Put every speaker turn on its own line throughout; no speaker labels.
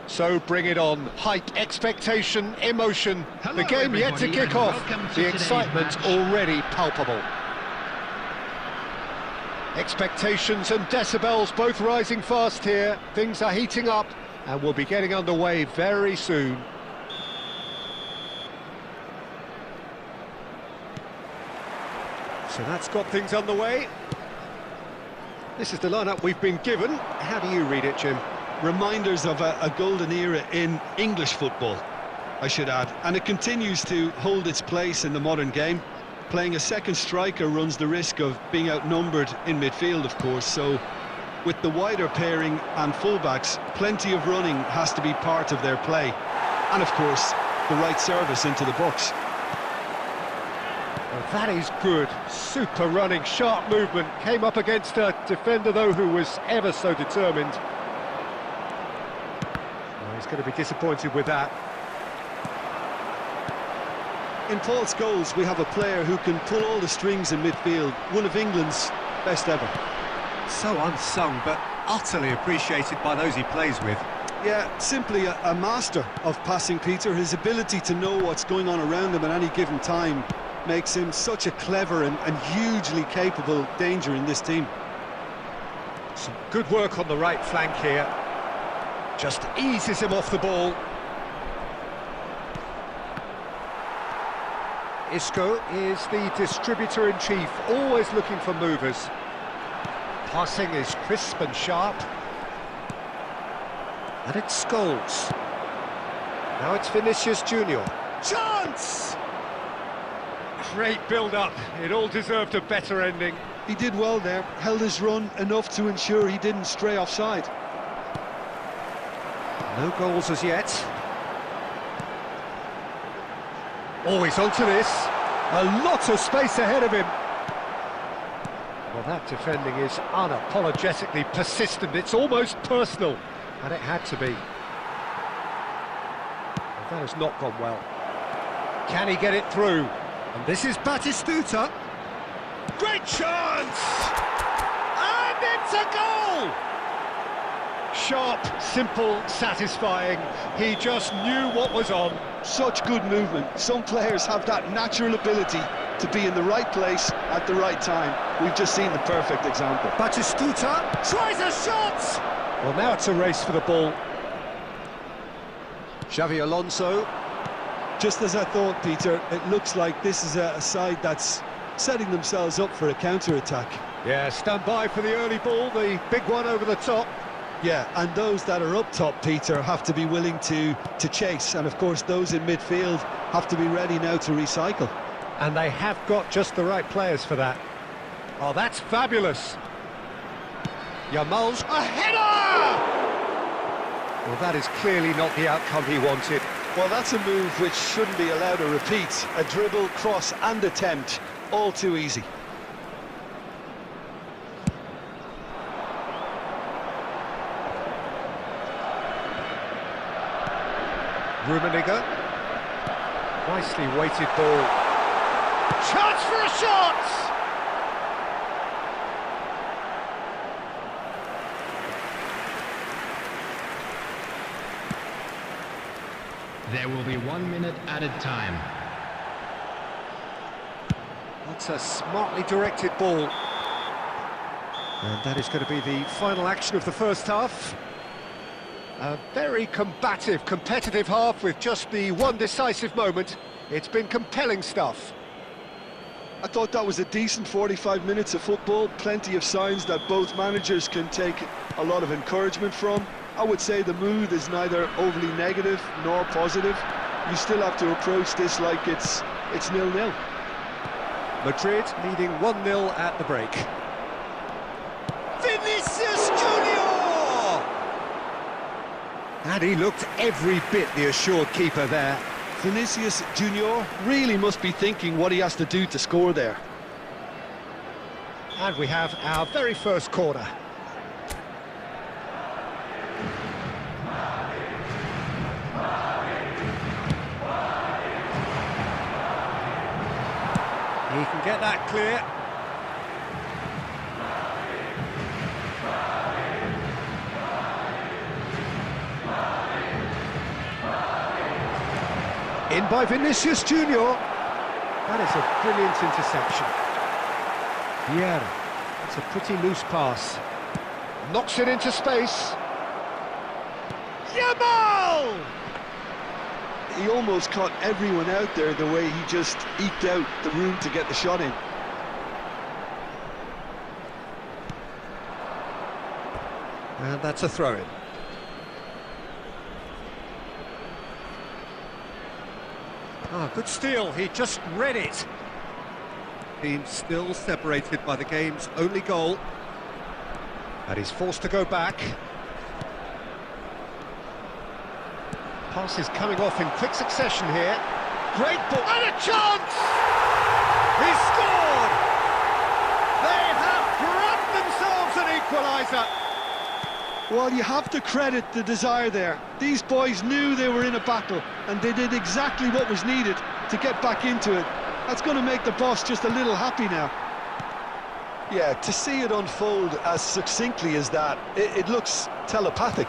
So bring it on. Hype, expectation, emotion.
Hello,
the game yet to kick off. The excitement already palpable. Expectations and decibels both rising fast here. Things are heating up and we'll be getting underway very soon. So that's got things underway. This is the lineup we've been given. How do you read it, Jim?
Reminders of a golden era in English football, I should add. And it continues to hold its place in the modern game. Playing a second striker runs the risk of being outnumbered in midfield, of course, so with the wider pairing and fullbacks, plenty of running has to be part of their play. And of course, the right service into the box.
Well, that is good. Super running, sharp movement. Came up against a defender, though, who was ever so determined. Well, he's going to be disappointed with that.
In Paul's goals, we have a player who can pull all the strings in midfield, one of England's best ever.
So unsung, but utterly appreciated by those he plays with.
Yeah, simply a master of passing, Peter. His ability to know what's going on around him at any given time makes him such a clever and hugely capable danger in this team.
Some good work on the right flank here. Just eases him off the ball. Isco is the distributor-in-chief, always looking for movers. Passing is crisp and sharp. And it's Scholes. Now it's Vinicius Junior. Chance! Great build-up. It all deserved a better ending.
He did well there, held his run enough to ensure he didn't stray offside.
No goals as yet. Always onto this. A lot of space ahead of him. Well, that defending is unapologetically persistent. It's almost personal. And it had to be. Well, that has not gone well. Can he get it through? And this is Batistuta. Great chance! And it's a goal! Sharp, simple, satisfying. He just knew what was on.
Such good movement. Some players have that natural ability to be in the right place at the right time. We've just seen the perfect example.
Batistuta tries a shot! Well, now it's a race for the ball. Xavi Alonso.
Just as I thought, Peter, it looks like this is a side that's setting themselves up for a counter-attack.
Yeah, stand by for the early ball, the big one over the top.
Yeah, and those that are up top, Peter, have to be willing to chase. And of course, those in midfield have to be ready now to recycle.
And they have got just the right players for that. Oh, that's fabulous. Yamal's a header! Well, that is clearly not the outcome he wanted.
Well, that's a move which shouldn't be allowed to repeat. A dribble, cross and attempt, all too easy.
Rummenigge. Nicely weighted ball. Chance for a shot!
There will be 1 minute added time.
That's a smartly directed ball. And that is going to be the final action of the first half. A very combative, competitive half with just the one decisive moment. It's been compelling stuff.
I thought that was a decent 45 minutes of football. Plenty of signs that both managers can take a lot of encouragement from. I would say the mood is neither overly negative nor positive. You still have to approach this like it's 0-0.
Madrid leading 1-0 at the break. Vinicius Junior! And he looked every bit the assured keeper there.
Vinicius Junior really must be thinking what he has to do to score there.
And we have our very first corner. He can get that clear. In by Vinicius Junior. That is a brilliant interception. Vieira. It's a pretty loose pass. Knocks it into space. Yamal!
He almost caught everyone out there the way he just eked out the room to get the shot in.
And that's a throw-in. Ah, good steal, he just read it. Team still separated by the game's only goal. And he's forced to go back. Pass is coming off in quick succession here. Great ball, and a chance! He scored! They have grabbed themselves an equaliser.
Well, you have to credit the desire there. These boys knew they were in a battle, and they did exactly what was needed to get back into it. That's going to make the boss just a little happy now. Yeah, to see it unfold as succinctly as that, it looks telepathic.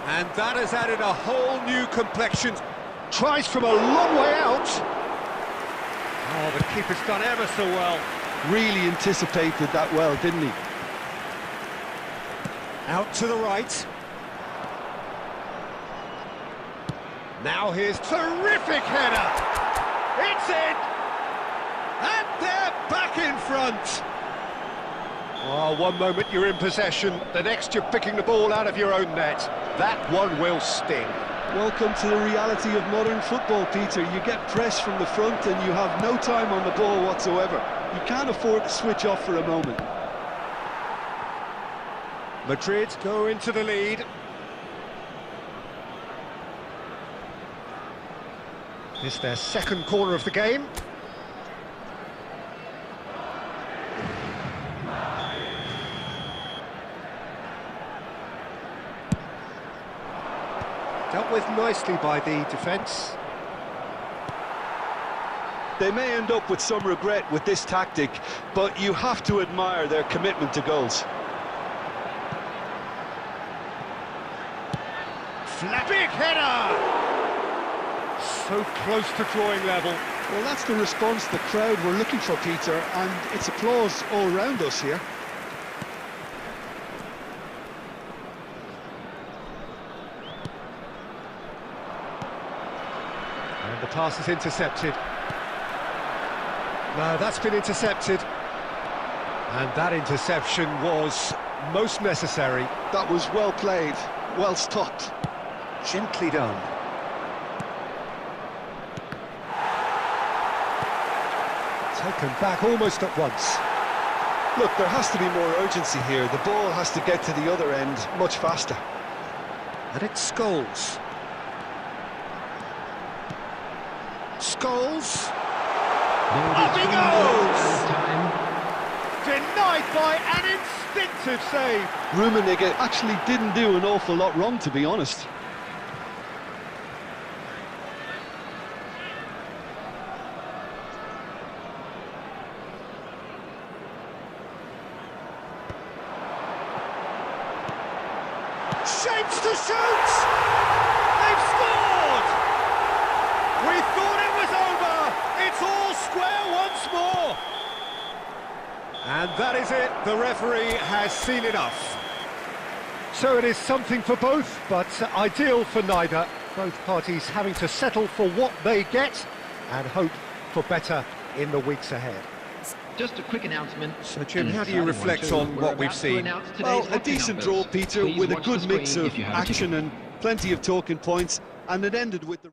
And that has added a whole new complexion. Tries from a long way out. Oh, the keeper's done ever so well.
Really anticipated that well, didn't he?
Out to the right. Now here's terrific header. It's in. And they're back in front. Oh, one moment you're in possession, the next you're picking the ball out of your own net. That one will sting.
Welcome to the reality of modern football, Peter. You get pressed from the front and you have no time on the ball whatsoever. You can't afford to switch off for a moment.
Madrid go into the lead. It's their second corner of the game. Dealt with nicely by the defence.
They may end up with some regret with this tactic, but you have to admire their commitment to goals.
Big header! So close to drawing level.
Well, that's the response the crowd were looking for, Peter, and it's applause all round us here.
And the pass is intercepted. No, that's been intercepted. And that interception was most necessary.
That was well played, well stopped.
Gently done. Taken back almost at once.
Look, there has to be more urgency here. The ball has to get to the other end much faster.
And it's Scholes. Scholes. Up he goes! Denied by an instinctive save.
Rummenigge actually didn't do an awful lot wrong, to be honest.
Shapes to shoot! They've scored! We thought it was over! It's all square once more! And that is it, the referee has seen enough. So it is something for both, but ideal for neither. Both parties having to settle for what they get and hope for better in the weeks ahead.
Just a quick announcement.
So Jim, how do you reflect on what we've seen?
Well, a decent draw, Peter, with a good mix of action and plenty of talking points, and it ended with the...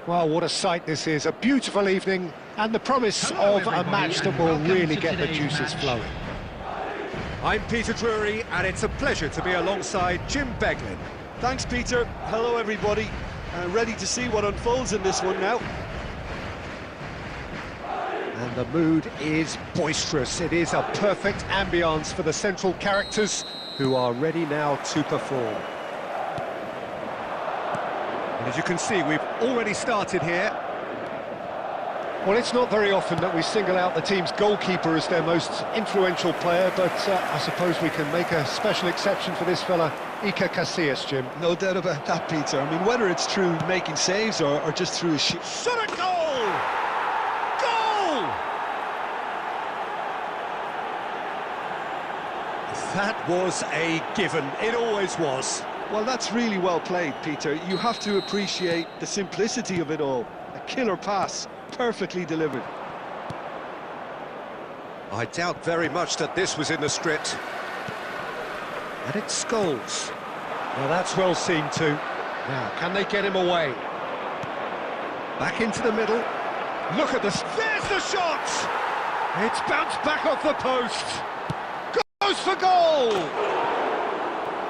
Well, what a sight this is. A beautiful evening and the promise
Hello,
of a
everybody,
match that
and
will
welcome
really
to
get the
today's
juices
match.
flowing.
I'm Peter Drury, and it's a pleasure to be alongside Jim Beglin.
Thanks, Peter. Hello, everybody. Ready to see what unfolds in this one now.
And the mood is boisterous. It is a perfect ambience for the central characters who are ready now to perform.
And as you can see, we've already started here.
Well, it's not very often that we single out the team's goalkeeper as their most influential player, but I suppose we can make a special exception for this fella, Iker Casillas, Jim.
No doubt about that, Peter. I mean, whether it's through making saves or just through his
Shot at goal! Goal! That was a given. It always was.
Well, that's really well played, Peter. You have to appreciate the simplicity of it all. A killer pass, perfectly delivered.
I doubt very much that this was in the script. And it's Scholes.
Well, that's well seen too. Now, can they get him away?
Back into the middle. Look at this. There's the shot!
It's bounced back off the post. Goes for goal!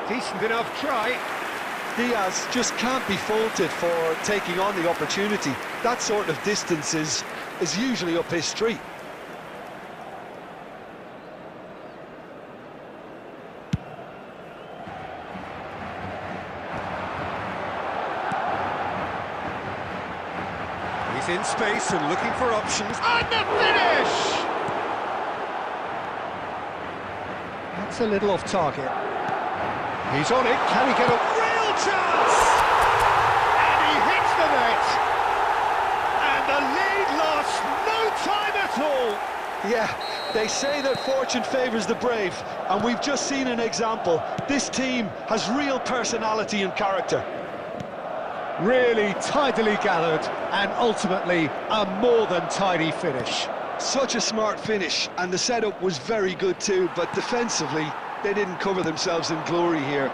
Decent enough try.
Diaz just can't be faulted for taking on the opportunity. That sort of distance is usually up his street.
He's in space and looking for options. And the finish!
That's a little off target. He's on it. Can he get a
Real chance!
And he hits the net.
And the lead lost no time at all.
Yeah, they say that fortune favours the brave, and we've just seen an example. This team has real personality and character.
Really tidily gathered and ultimately a more than tidy finish.
Such a smart finish, and the setup was very good too, but defensively, they didn't cover themselves in glory here.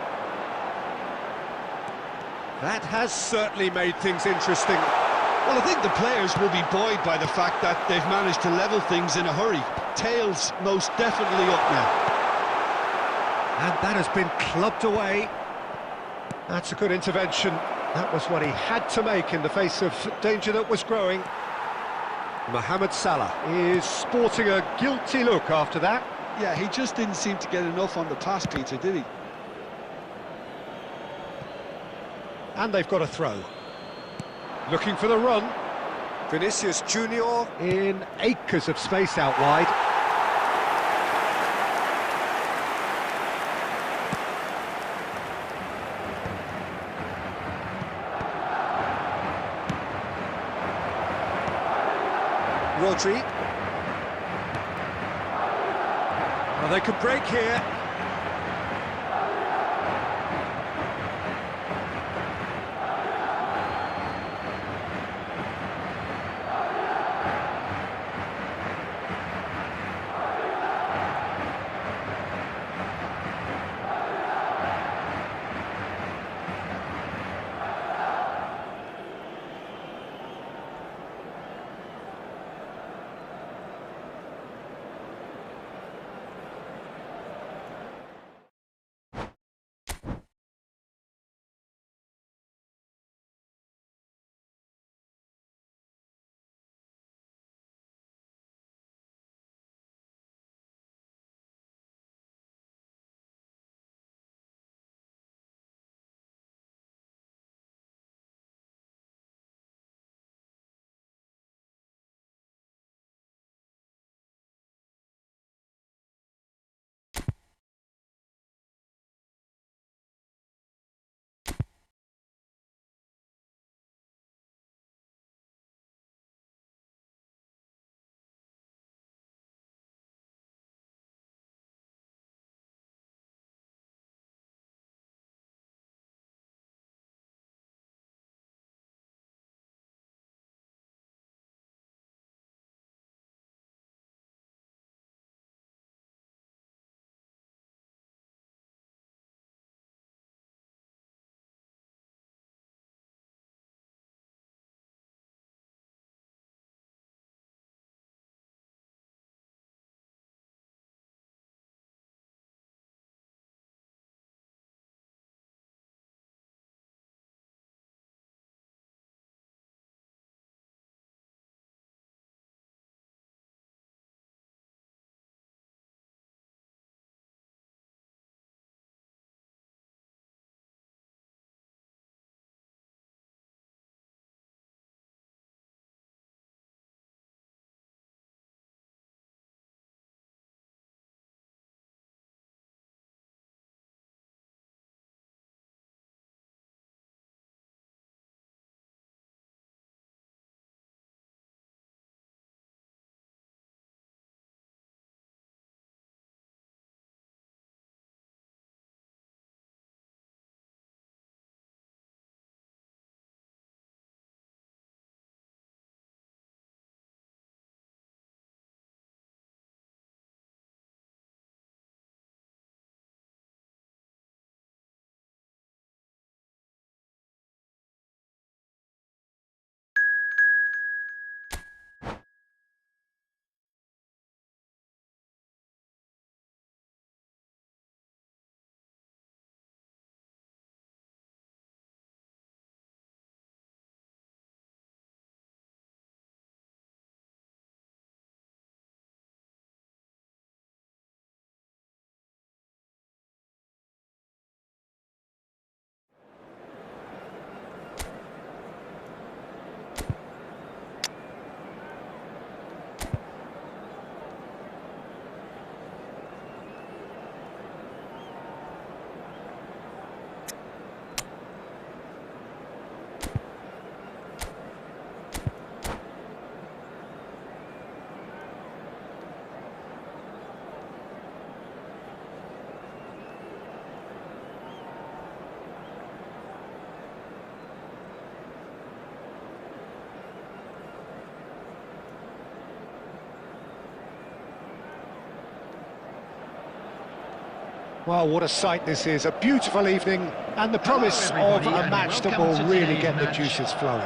That has certainly made things interesting.
Well, I think the players will be buoyed by the fact that they've managed to level things in a hurry. Tails most definitely up now.
And that has been clubbed away.
That's a good intervention. That was what he had to make in the face of danger that was growing.
Mohamed Salah.
Is sporting a guilty look after that.
Yeah, he just didn't seem to get enough on the pass, Peter, did he?
And they've got a throw. Looking for the run.
Vinicius Junior.
In acres of space out wide.
Rodri. Well, they could break here.
Well, what a sight this is, a beautiful evening, and the promise of a match that will really get the juices flowing.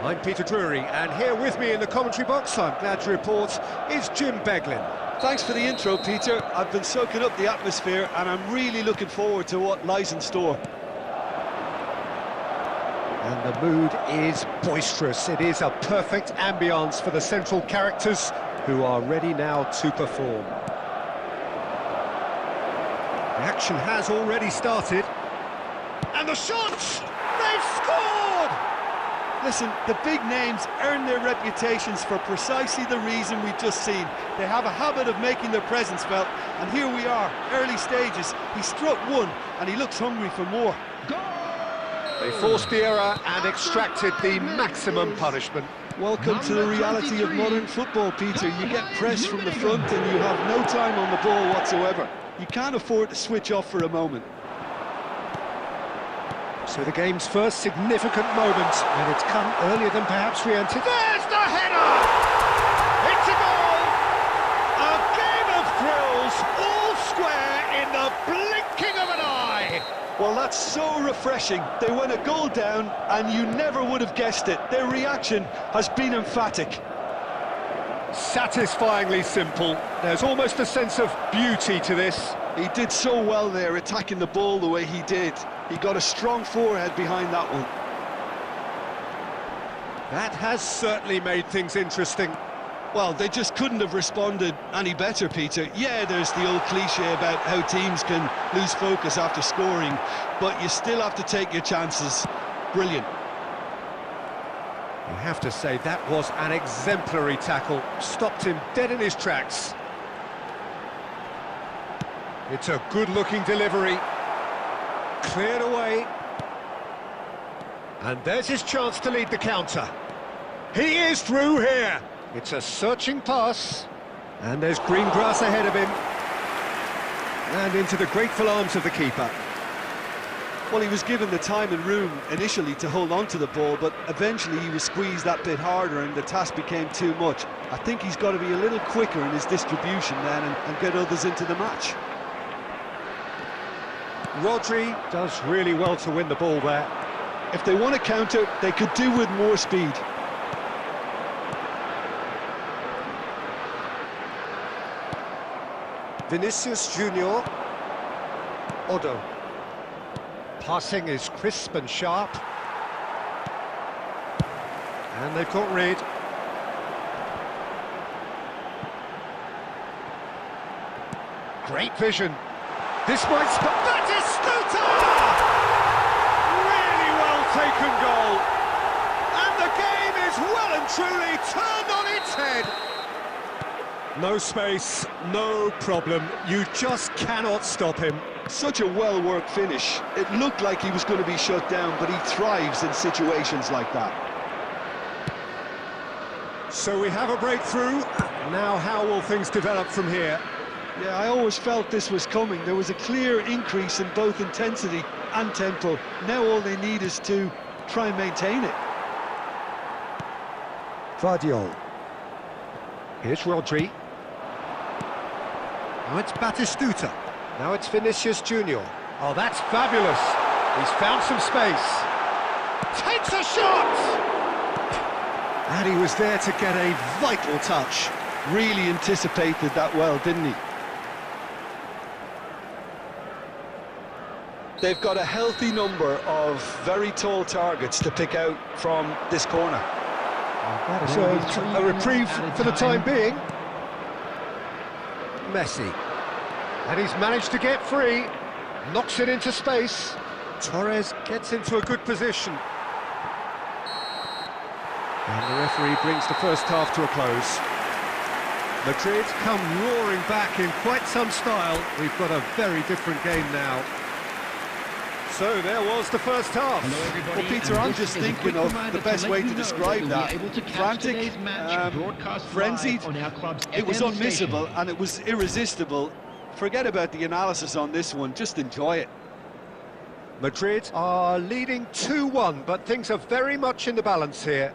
I'm Peter Drury, and here with me in the commentary box, I'm glad to report, is Jim Beglin.
Thanks for the intro, Peter. I've been soaking up the atmosphere, and I'm really looking forward to what lies in store.
And the mood is boisterous. It is a perfect ambience for the central characters, who are ready now to perform.
The action has already started. And the shot! They've scored!
Listen, the big names earn their reputations for precisely the reason we've just seen. They have a habit of making their presence felt, and here we are, early stages. He struck one, and he looks hungry for more.
They forced the error and extracted the maximum punishment.
Welcome to the reality of modern football, Peter. You get pressed from the front and you have no time on the ball whatsoever. You can't afford to switch off for a moment.
So the game's first significant moment, and it's come earlier than perhaps we anticipated. There's the header! It's a goal! A game of thrills, all square in the blinking of an eye!
Well, that's so refreshing. They went a goal down, and you never would have guessed it. Their reaction has been emphatic.
Satisfyingly simple. There's almost a sense of beauty to this.
He did so well there, attacking the ball the way he did. He got a strong forehead behind that one.
That has certainly made things interesting.
Well, they just couldn't have responded any better, Peter. Yeah, there's the old cliche about how teams can lose focus after scoring, but you still have to take your chances. Brilliant.
You have to say that was an exemplary tackle. Stopped him dead in his tracks. It's a good-looking delivery. Cleared away. And there's his chance to lead the counter. He is through here.
It's a searching pass.
And there's green grass ahead of him. And into the grateful arms of the keeper.
Well, he was given the time and room initially to hold on to the ball, but eventually he was squeezed that bit harder and the task became too much. I think he's got to be a little quicker in his distribution then and get others into the match.
Rodri does really well to win the ball there.
If they want to counter, they could do with more speed.
Vinicius Junior.
Odo. Passing is crisp and sharp.
And they've got rid.
Great vision. This might Batistuta!
Really well taken goal. And the game is well and truly turned on its head. No space, no problem. You just cannot stop him.
Such a well-worked finish. It looked like he was going to be shut down, but he thrives in situations like that.
So we have a breakthrough. Now how will things develop from here?
Yeah, I always felt this was coming. There was a clear increase in both intensity and tempo. Now all they need is to try and maintain it.
Vardiol. Here's Rodri. Now it's Batistuta. Now it's Vinicius Junior. Oh, that's fabulous. He's found some space. Takes a shot!
And he was there to get a vital touch.
Really anticipated that well, didn't he? They've got a healthy number of very tall targets to pick out from this corner.
So a reprieve for the time being.
Messi.
And he's managed to get free. Knocks it into space.
Torres gets into a good position. And the referee brings the first half to a close. Madrid come roaring back in quite some style. We've got a very different game now. So there was the first half.
Well, Peter, I'm just thinking of the best way to describe that. Frantic, frenzied, it was unmissable and it was irresistible. Forget about the analysis on this one, just enjoy it.
Madrid are leading 2-1, but things are very much in the balance here.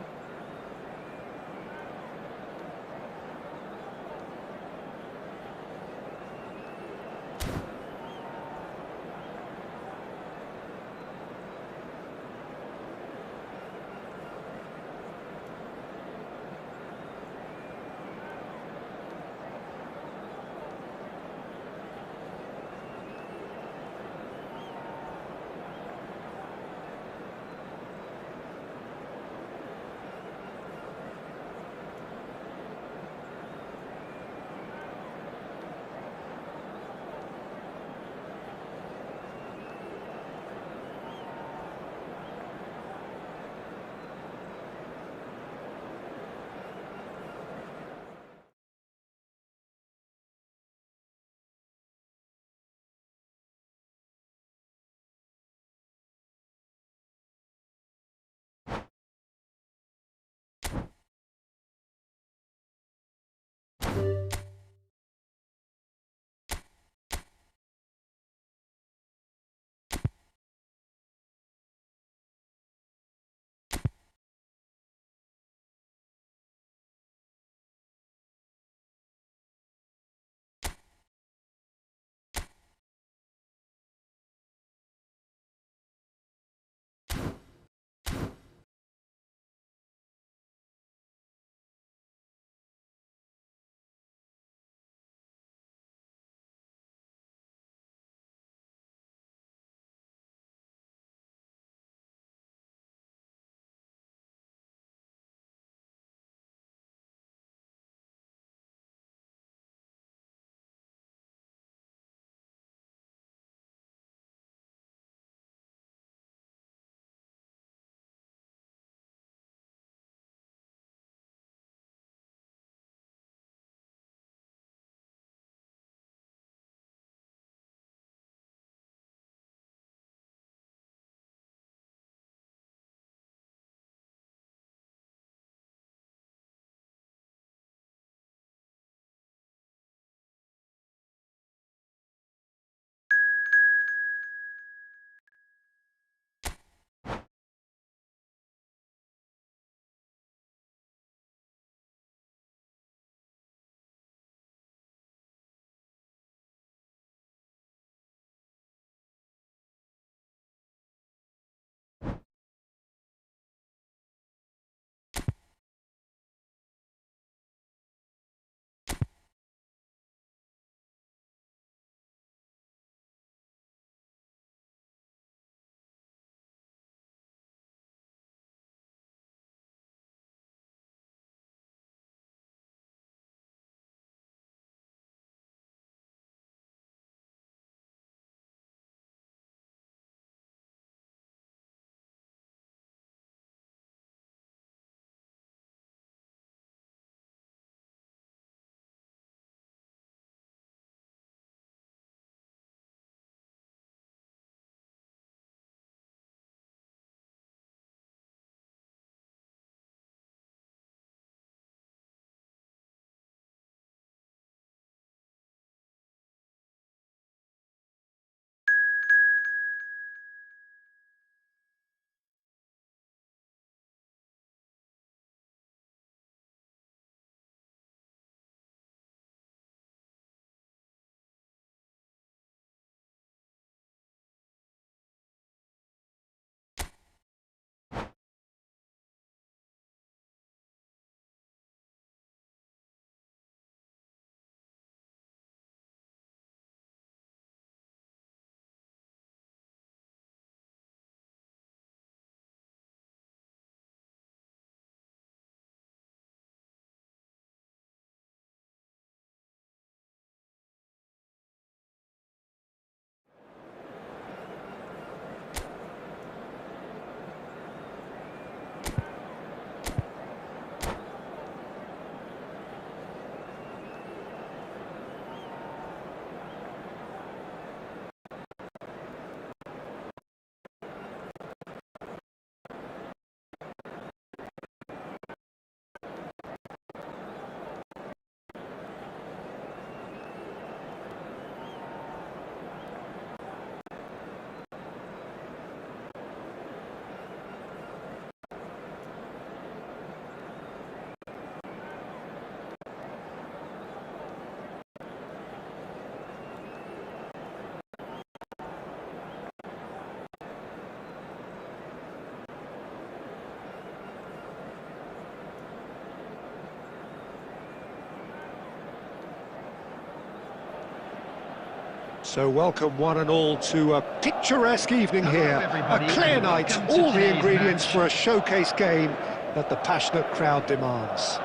So welcome one and all to a picturesque evening here.
everybody,
A clear
and
night,
welcome to
all the
today's
ingredients
match.
for a showcase game that the passionate crowd demands.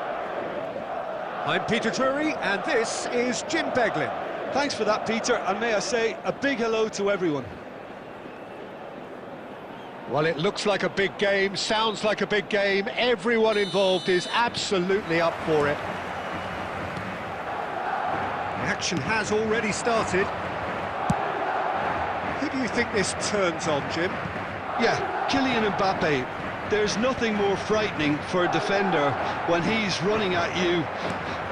I'm Peter Drury, and this is Jim Beglin.
Thanks for that, Peter, and may I say a big hello to everyone.
Well, it looks like a big game, sounds like a big game. Everyone involved is absolutely up for it. The action has already started. Who do you think this turns on, Jim?
Yeah, Kylian Mbappe. There's nothing more frightening for a defender when he's running at you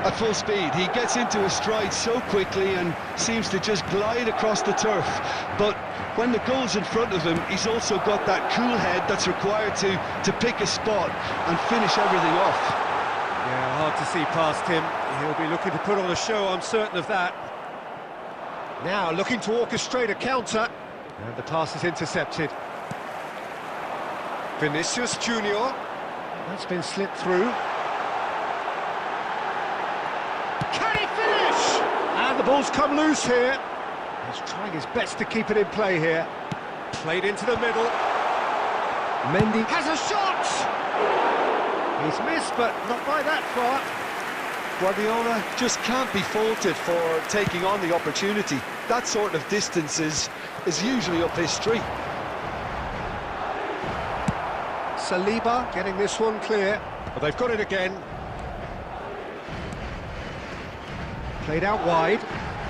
at full speed. He gets into a stride so quickly and seems to just glide across the turf. But when the goal's in front of him, he's also got that cool head that's required to pick a spot and finish everything off.
Yeah, hard to see past him. He'll be looking to put on a show, I'm certain of that. Now looking to orchestrate a counter, and the pass is intercepted. Vinicius Junior, that's been slipped through. Can he finish? And the ball's come loose here. He's trying his best to keep it in play here. Played into the middle. Mendy has a shot! He's missed, but not by that far.
Guardiola just can't be faulted for taking on the opportunity. That sort of distance is usually up his street.
Saliba getting this one clear. But they've got it again. Played out wide.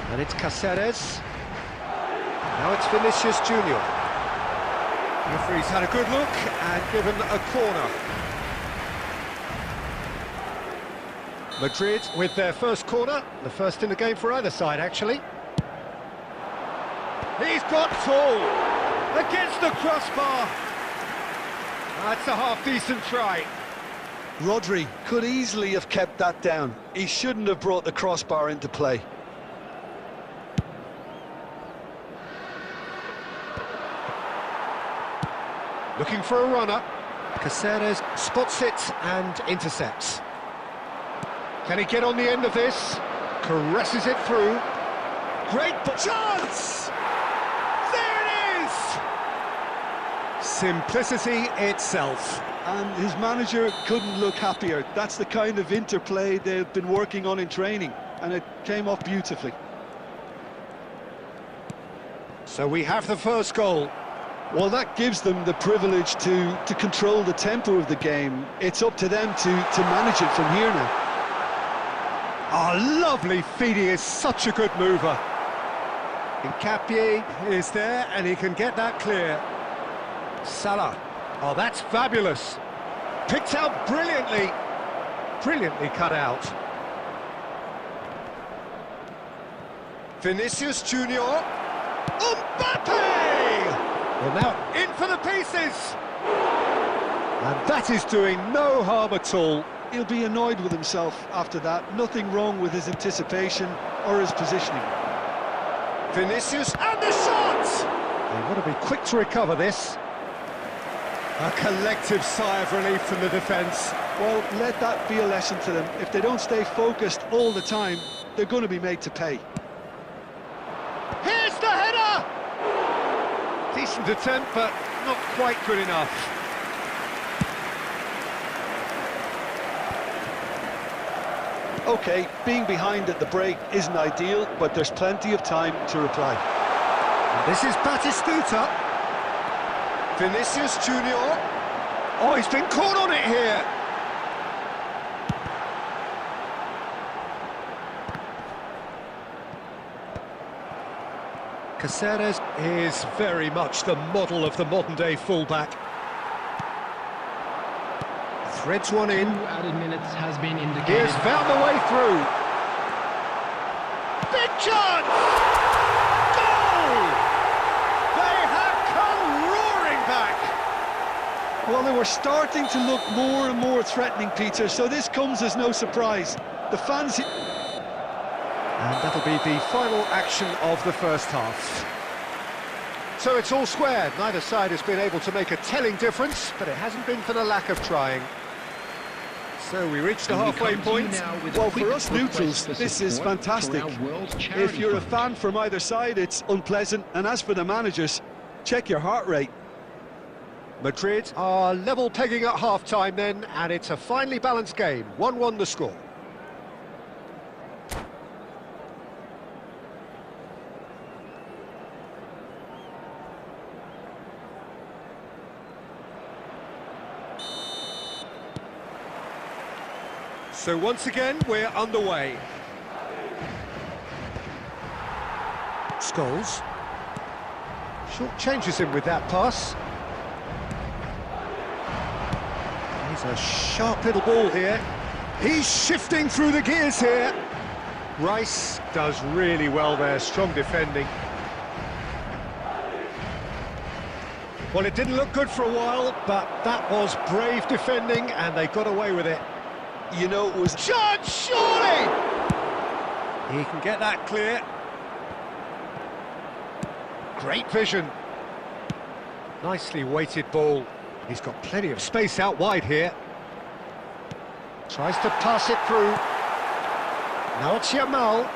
And it's Caceres. Now it's Vinicius Junior. Referee's had a good look and given a corner. Madrid with their first corner, the first in the game for either side, actually. He's got full against the crossbar. That's a half-decent try.
Rodri could easily have kept that down. He shouldn't have brought the crossbar into play.
Looking for a runner. Caceres spots it and intercepts. Can he get on the end of this? Caresses it through. Great chance! There it is! Simplicity itself.
And his manager couldn't look happier. That's the kind of interplay they've been working on in training, and it came off beautifully.
So we have the first goal.
Well, that gives them the privilege to control the tempo of the game. It's up to them to manage it from here now.
Oh, lovely feed. He is such a good mover. Nkapie is there, and he can get that clear. Salah. Oh, that's fabulous. Picked out brilliantly. Brilliantly cut out. Vinicius Junior. Mbappe! Well, now in for the pieces. And that is doing no harm at all.
He'll be annoyed with himself after that. Nothing wrong with his anticipation or his positioning.
Vinicius, and the shot! They want to be quick to recover this. A collective sigh of relief from the defence.
Well, let that be a lesson to them. If they don't stay focused all the time, they're going to be made to pay.
Here's the header! Decent attempt, but not quite good enough.
OK, being behind at the break isn't ideal, but there's plenty of time to reply.
And this is Batistuta. Vinicius Junior. Oh, he's been caught on it here. Caceres is very much the model of the modern-day fullback. Threads one in.
2 added minutes has been indicated.
Here's found the way through. Big chance! Goal! They have come roaring back.
Well, they were starting to look more and more threatening, Peter, so this comes as no surprise. The fans...
And that'll be the final action of the first half. So it's all square. Neither side has been able to make a telling difference, but it hasn't been for the lack of trying. So we reached the halfway point.
Well, for us neutrals, this is fantastic. If you're a fan from either side, it's unpleasant. And as for the managers, check your heart rate.
Madrid are level pegging at half-time then, and it's a finely balanced game. 1-1 the score. So once again, we're underway. Scholes. Short changes him with that pass. He's a sharp little ball here. He's shifting through the gears here. Rice does really well there, strong defending. Well, it didn't look good for a while, but that was brave defending, and they got away with it.
You know, it was...
Chance, surely! He can get that clear. Great vision. Nicely weighted ball. He's got plenty of space out wide here. Tries to pass it through. Now it's Yamal.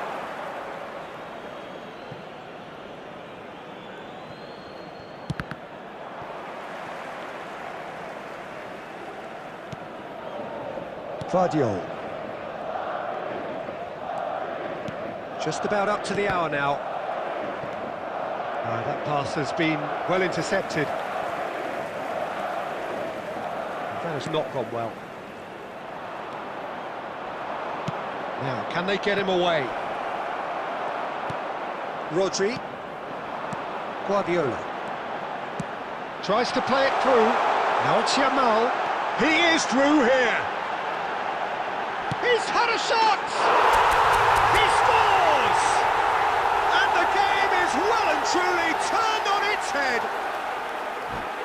Vardiol. Just about up to the hour now. That pass has been well intercepted. That has not gone well. Now, can they get him away? Rodri. Guardiola. Tries to play it through. Now it's Yamal. He is through here. He's had a shot! He scores! And the game is well and truly turned on its head.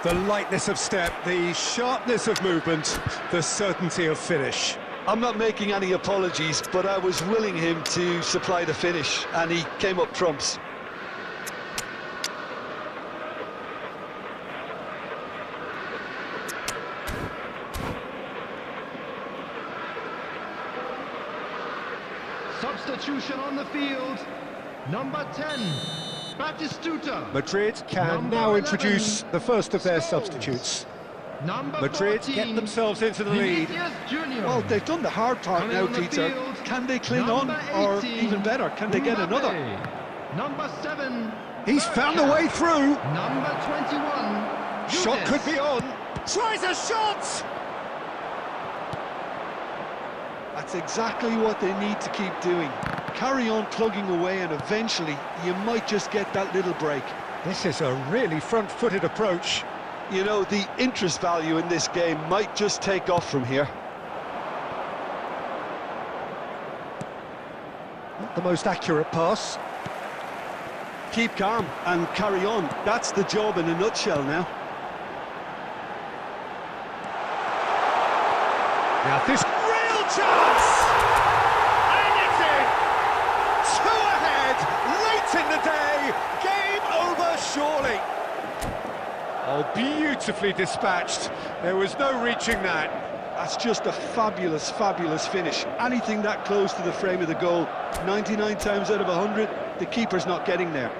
The lightness of step, the sharpness of movement, the certainty of finish.
I'm not making any apologies, but I was willing him to supply the finish, and he came up trumps.
Substitution on the field. Number 10, Batistuta.
Madrid can now introduce the first of their substitutes. Madrid get themselves into the lead.
Well, they've done the hard part now, Peter. Can they cling on, or even better, can they get another?
Number 7.
He's found a way through.
Number 21.
Shot could be on. Tries a shot!
That's exactly what they need to keep doing. Carry on plugging away, and eventually you might just get that little break.
This is a really front-footed approach.
You know, the interest value in this game might just take off from here.
Not the most accurate pass.
Keep calm and carry on. That's the job in a nutshell now.
Now this real chance! And it's in! 2 ahead, late in the day, game over surely. Oh, beautifully dispatched. There was no reaching that.
That's just a fabulous, fabulous finish. Anything that close to the frame of the goal, 99 times out of 100, the keeper's not getting there.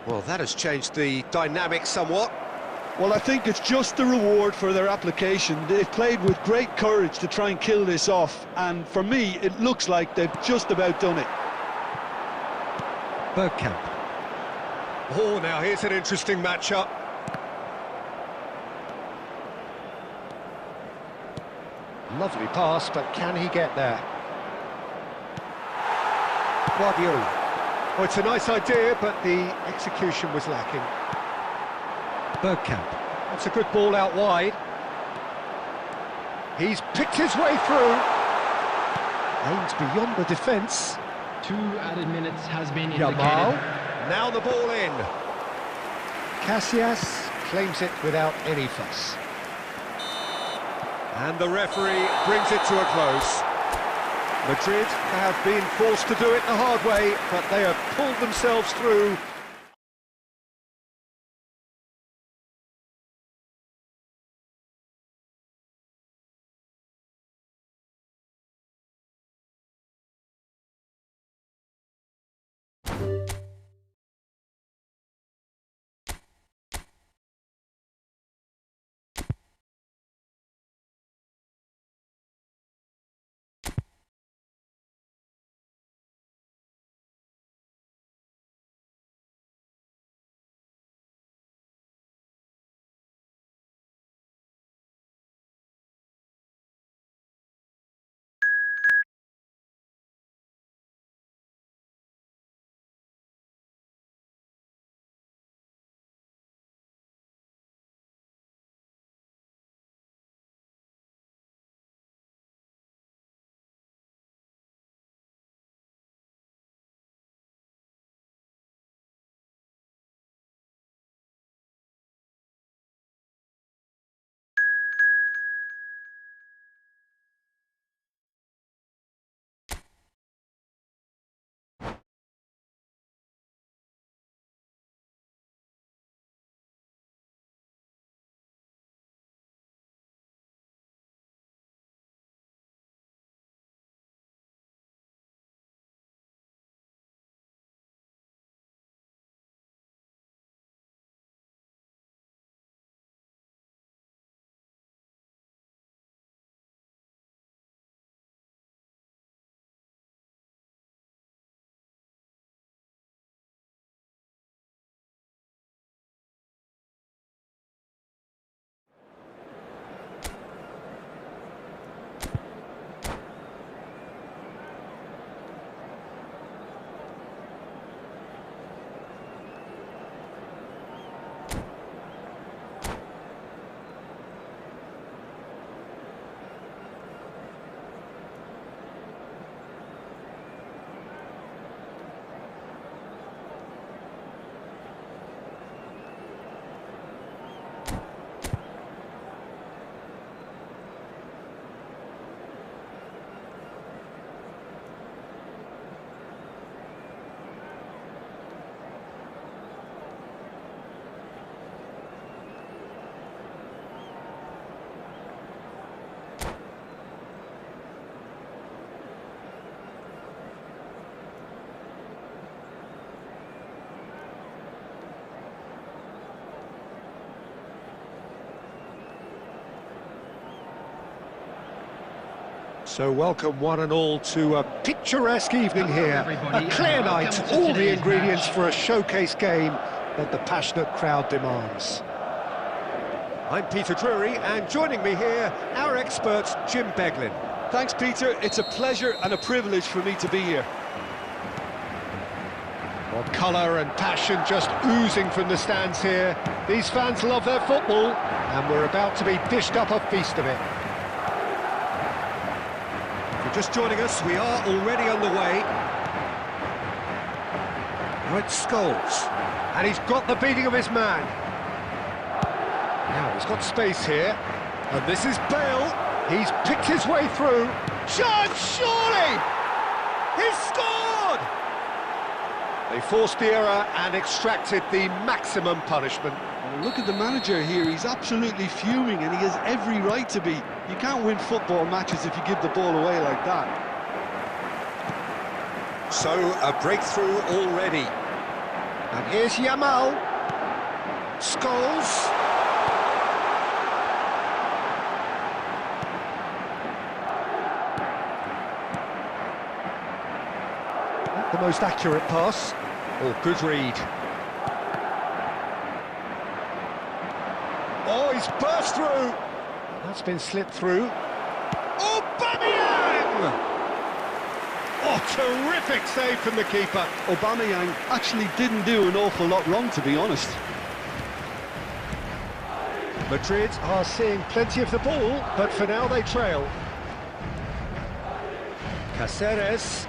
Well, that has changed the dynamic somewhat.
Well, I think it's just the reward for their application. They've played with great courage to try and kill this off, and for me, it looks like they've just about done it.
Bergkamp. Oh, now here's an interesting matchup. Lovely pass, but can he get there? Guardiola. Oh, it's a nice idea, but the execution was lacking. Bergkamp. That's a good ball out wide. He's picked his way through. Aims beyond the defence.
2 added minutes has been indicated.
Yamal. Now the ball in. Casillas claims it without any fuss. And the referee brings it to a close. Madrid have been forced to do it the hard way, but they have pulled themselves through
So welcome one and all to a picturesque evening here. A clear night, all the ingredients for a showcase game that the passionate crowd demands. I'm Peter Drury, and joining me here, our expert, Jim Beglin.
Thanks, Peter. It's a pleasure and a privilege for me to be here.
Well, colour and passion just oozing from the stands here. These fans love their football, and we're about to be dished up a feast of it. If you're just joining us, we are already underway. Right, Scholes, and he's got the beating of his man. Now he's got space here, and this is Bale. He's picked his way through. Chance, surely! He's scored! They forced the error and extracted the maximum punishment.
Well, look at the manager here, he's absolutely fuming and he has every right to be. You can't win football matches if you give the ball away like that.
So, a breakthrough already. And here's Yamal. Scholes. Not the most accurate pass. Oh, good read. Oh, he's burst through. That's been slipped through. Oh, Aubameyang! Oh, terrific save from the keeper.
Aubameyang actually didn't do an awful lot wrong, to be honest.
Madrid are seeing plenty of the ball, but for now they trail. Cáceres.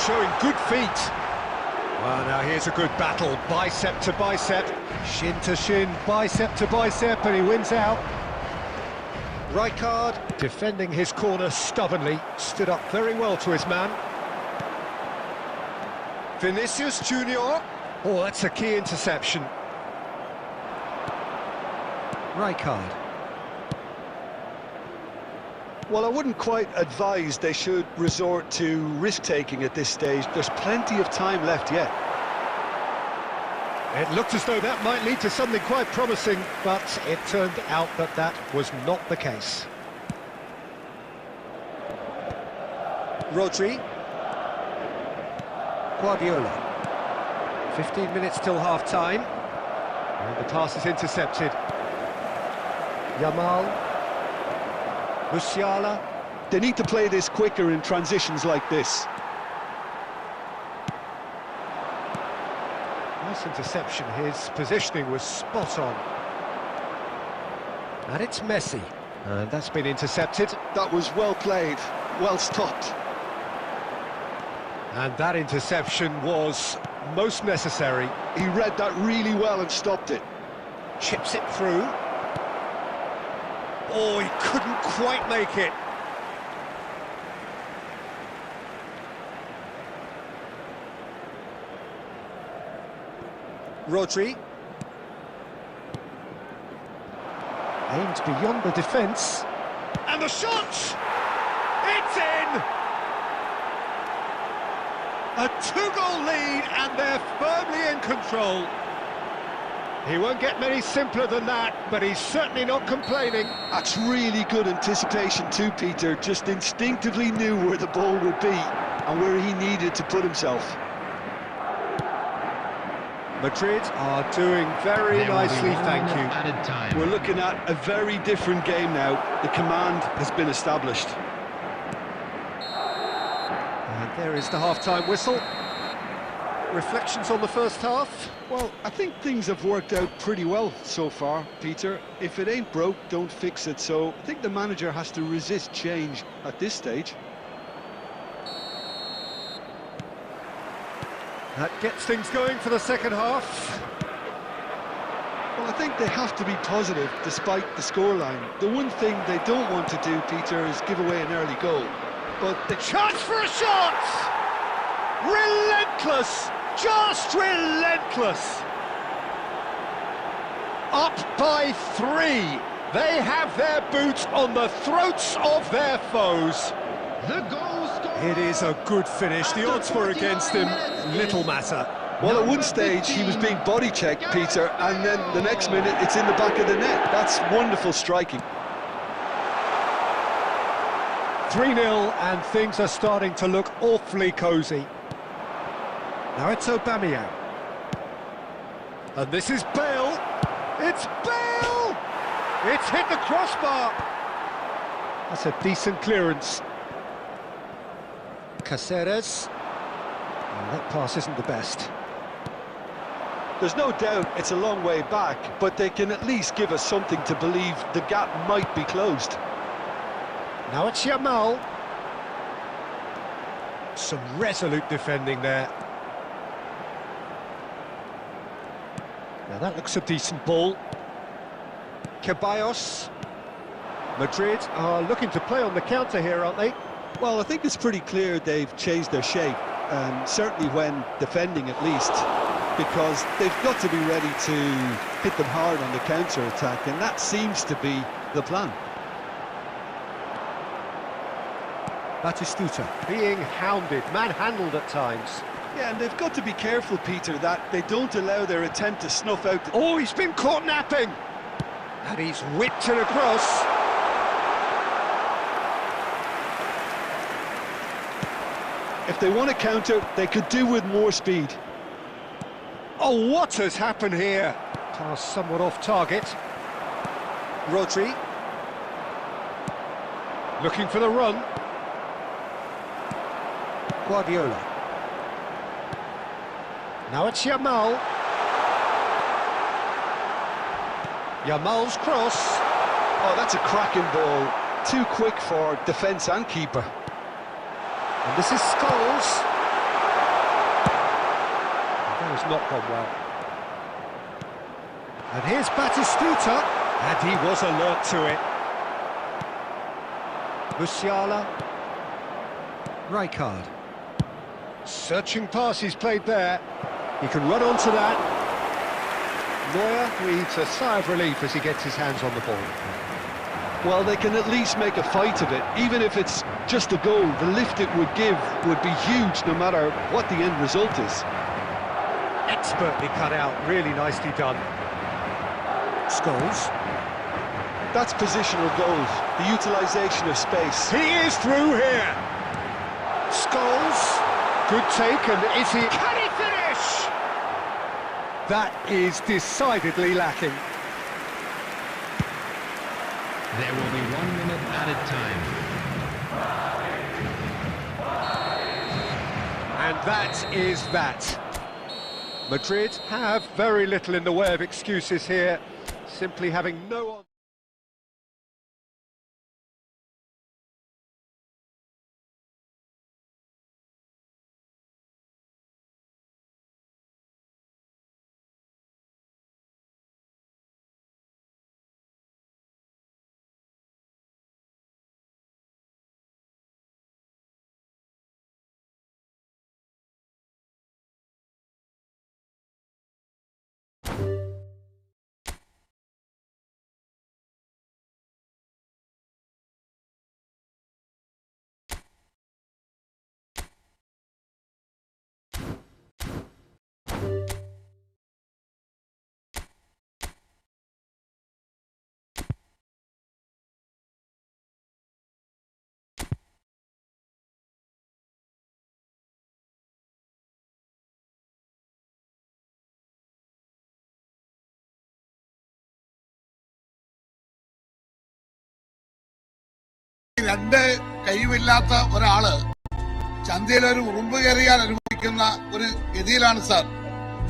Showing good feet. Well, now here's a good battle, bicep to bicep, shin to shin, bicep to bicep, and he wins out. Rijkaard, defending his corner stubbornly, stood up very well to his man. Vinicius Junior. Oh, that's a key interception. Rijkaard.
Well, I wouldn't quite advise they should resort to risk-taking at this stage. There's plenty of time left yet.
It looked as though that might lead to something quite promising, but it turned out that that was not the case. Rodri. Guardiola. 15 minutes till half-time. And the pass is intercepted. Yamal. Musiala.
They need to play this quicker in transitions like this.
Nice interception, his positioning was spot on. And it's Messi, and that's been intercepted.
That was well played, well stopped.
And that interception was most necessary.
He read that really well and stopped it.
Chips it through. Oh, he couldn't quite make it. Rodri. Aimed beyond the defence. And the shot! It's in! A two-goal lead, and they're firmly in control. He won't get many simpler than that, but he's certainly not complaining.
That's really good anticipation too, Peter. Just instinctively knew where the ball would be and where he needed to put himself.
Madrid are doing very nicely, thank you.
We're looking at a very different game now. The command has been established.
And there is the half-time whistle. Reflections on the first half?
Well, I think things have worked out pretty well so far, Peter. If it ain't broke, don't fix it. So I think the manager has to resist change at this stage.
That gets things going for the second half.
Well, I think they have to be positive despite the scoreline. The one thing they don't want to do, Peter, is give away an early goal. But
the chance for a shot! Relentless! Just relentless! Up by 3. They have their boots on the throats of their foes.
The goal scorer.
It is a good finish. The odds were against him. Little matter.
Well, at one stage he was being body checked, Peter, and then the next minute it's in the back of the net. That's wonderful striking.
3-0 and things are starting to look awfully cosy. Now it's Aubameyang. And this is Bale. It's Bale! It's hit the crossbar. That's a decent clearance. Caceres. And that pass isn't the best.
There's no doubt it's a long way back, but they can at least give us something to believe the gap might be closed.
Now it's Yamal. Some resolute defending there. Now that looks a decent ball. Ceballos. Madrid are looking to play on the counter here, aren't they?
Well, I think it's pretty clear they've changed their shape, certainly when defending at least, because they've got to be ready to hit them hard on the counter-attack, and that seems to be the plan.
Batistuta being hounded, manhandled at times.
Yeah, and they've got to be careful, Peter, that they don't allow their attempt to snuff out...
Oh, he's been caught napping! And he's whipped it across.
If they want to counter, they could do with more speed.
Oh, what has happened here? Pass somewhat off target. Rodri. Looking for the run. Guardiola. Now it's Yamal. Yamal's cross.
Oh, that's a cracking ball. Too quick for defence and keeper.
And this is Scholes. That has not gone well. And here's Batistuta. And he was alert to it. Musiala. Rijkaard. Searching pass he's played there. He can run onto that. Neuer breathes a sigh of relief as he gets his hands on the ball.
Well, they can at least make a fight of it. Even if it's just a goal, the lift it would give would be huge no matter what the end result is.
Expertly cut out, really nicely done. Scholes.
That's positional goal, the utilisation of space.
He is through here. Scholes. Good take, and is he... Can he finish? That is decidedly lacking.
There will be 1 minute added time.
And that is that. Madrid have very little in the way of excuses here, simply having no...
രണ്ട് കൈവില്ലാത്ത ഒരാള് ചന്തയിൽ ഒരു ഉറുമ്പ് കയറിയാൽ അനുഭവിക്കുന്ന ഒരു ഗതിയിലാണ് sir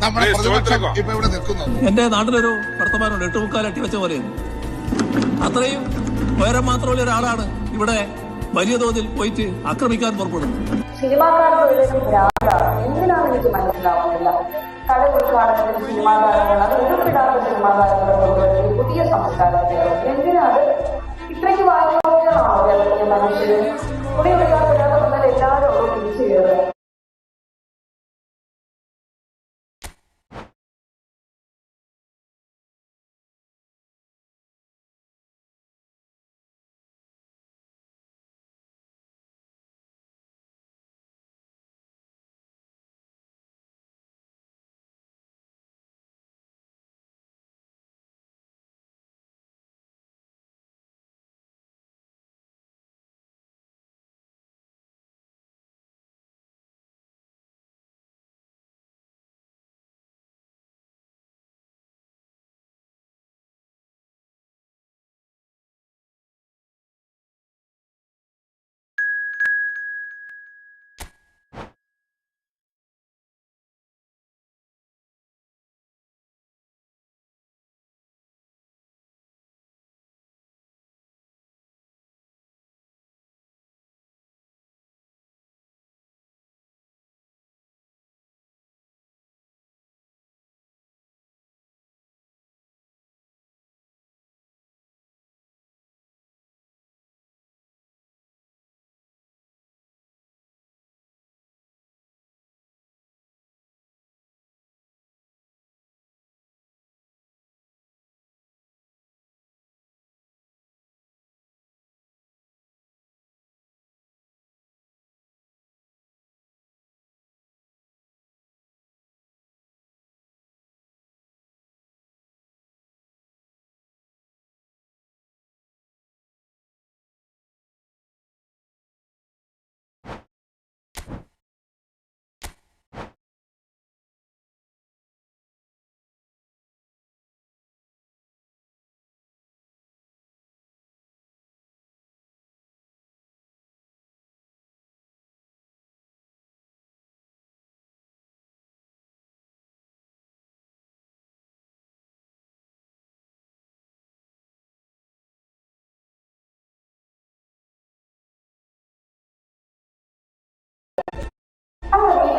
നമ്മുടെ പ്രതിപക്ഷം ഇപ്പൊ ഇവിടെ നിൽക്കുന്നത്.
എന്റെ നാട്ടിലൊരു വർത്തമാനമുണ്ട്, 8 അട്ടി വെച്ച പോലെ. അത്രയും ഉയരം മാത്രമുള്ള ഒരാളാണ് ഇവിടെ വലിയ തോതിൽ പോയിട്ട് ആക്രമിക്കാൻ പുറപ്പെടുന്നത്.
സിനിമാക്കാരുടെ എന്തിനാണ് എനിക്ക് മനസ്സിലാവുന്നില്ല. കട ഉദ്ഘാടനത്തിന് സിനിമാ താരങ്ങൾ, അത് ഉരുപ്പിടാത്ത സിനിമാ താരങ്ങൾ, പുതിയ സംസ്കാരത്തെ എന്തിനാണ് ഇത്രയ്ക്ക് വായനോഗ്യമാണോ മനുഷ്യര്? തുണി എടുക്കാത്ത എല്ലാവരും തിരിച്ചു കയറുക.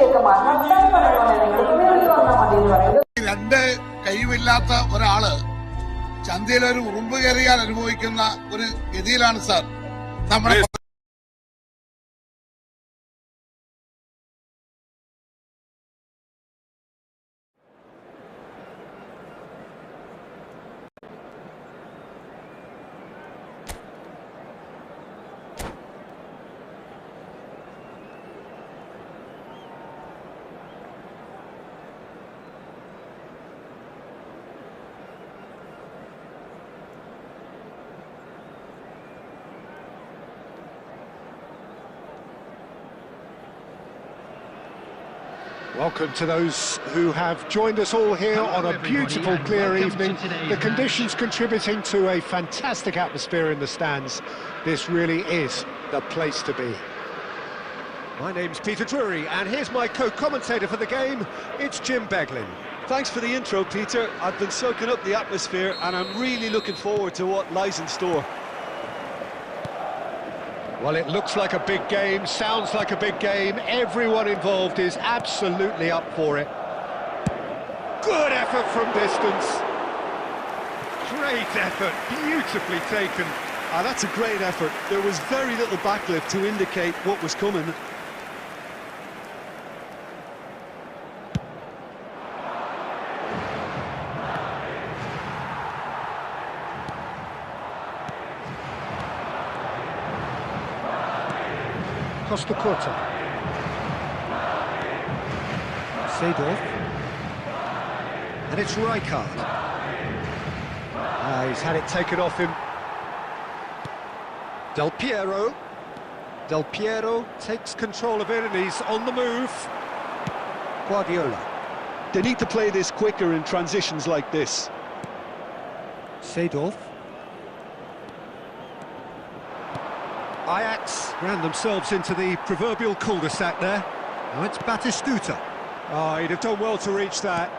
രീതിയൊക്കെ മാറ്റണം. വർത്താനം പറയണമെന്നുണ്ടെങ്കിൽ ഉപയോഗിച്ച് വന്നാൽ മതി എന്ന് പറയുന്നത്.
രണ്ട് കൈവില്ലാത്ത ഒരാള് ചന്തയിൽ ഒരു ഉറുമ്പ് കയറിയാൽ അനുഭവിക്കുന്ന ഒരു ഗതിയിലാണ് സാർ നമ്മുടെ
Welcome to those who have joined us all here on a beautiful, clear evening. The conditions contributing to a fantastic atmosphere in the stands. This really is the place to be. My name's Peter Drury, and here's my co-commentator for the game. It's Jim Beglin.
Thanks for the intro, Peter. I've been soaking up the atmosphere and I'm really looking forward to what lies in store.
Well, it looks like a big game, sounds like a big game. Everyone involved is absolutely up for it. Good effort from distance. Great effort, beautifully taken.
That's a great effort. There was very little backlift to indicate what was coming.
Costa Curta. Seedorf. And it's Rijkaard. He's had it taken off him. Del Piero. Del Piero takes control of it and he's on the move. Guardiola.
They need to play this quicker in transitions like this.
Seedorf. Ajax ran themselves into the proverbial cul-de-sac there. Now it's Batistuta. Oh, he'd have done well to reach that.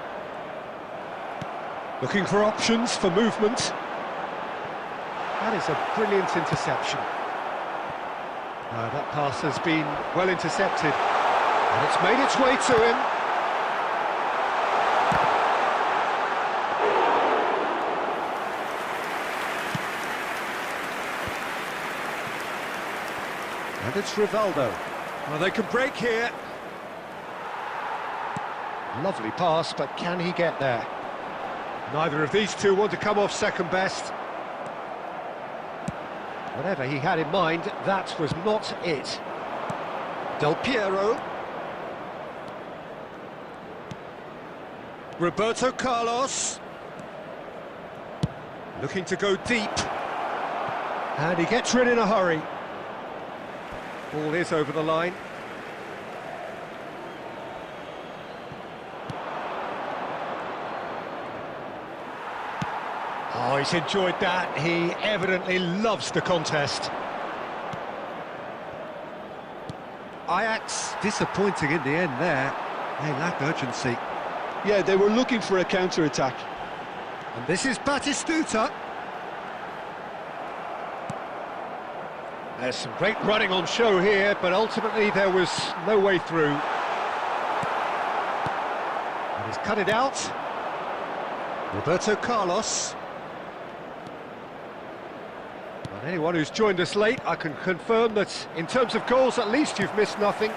Looking for options for movement. That is a brilliant interception. That pass has been well intercepted. And it's made its way to him. And it's Rivaldo. Well, they can break here. Lovely pass, but can he get there? Neither of these two want to come off second best. Whatever he had in mind, that was not it. Del Piero. Roberto Carlos. Looking to go deep. And he gets rid in a hurry. Ball is over the line. Oh, he's enjoyed that. He evidently loves the contest. Ajax disappointing in the end there. They lack urgency.
Yeah, they were looking for a counter-attack.
And this is Batistuta. There's some great running on show here, but ultimately there was no way through. And he's cut it out. Roberto Carlos. And anyone who's joined us late, I can confirm that in terms of goals, at least you've missed nothing.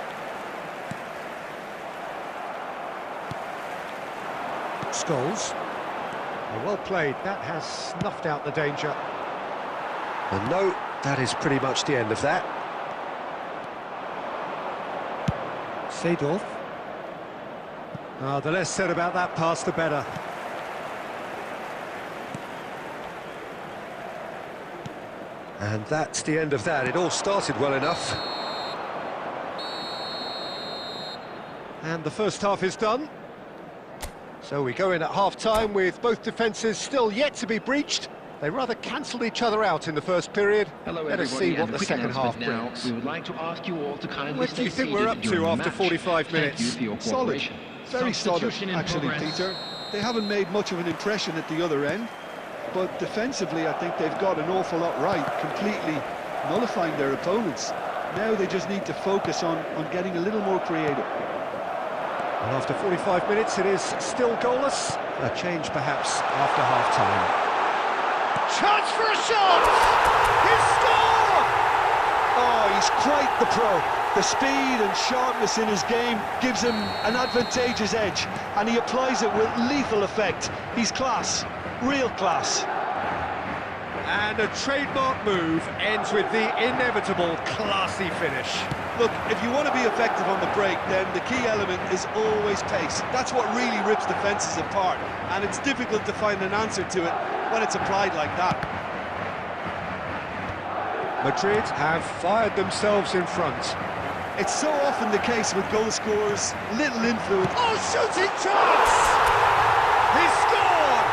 Scholes. Well played, that has snuffed out the danger. And no, that is pretty much the end of that. Seedorf. The less said about that pass, the better. And that's the end of that. It all started well enough. And the first half is done. So we go in at half-time with both defences still yet to be breached. They rather cancelled each other out in the first period. Let us see what the second half brings.
We would like to ask you all to kindly
What do you think we're up to after 45 minutes?
Solid. Very solid, actually, Peter. They haven't made much of an impression at the other end, but defensively I think they've got an awful lot right, completely nullifying their opponents. Now they just need to focus on getting a little more creative.
And after 45 minutes, it is still goalless. A change, perhaps, after half-time.
Chance for a shot! He's scored!
Oh, he's quite the pro. The speed and sharpness in his game gives him an advantageous edge, and he applies it with lethal effect. He's class, real class.
And a trademark move ends with the inevitable classy finish.
Look, if you want to be effective on the break, then the key element is always pace. That's what really rips defences apart, and it's difficult to find an answer to it when it's applied like that.
Madrid have fired themselves in front.
It's so often the case with goal scorers, little influence.
Oh, shooting chance! He scored!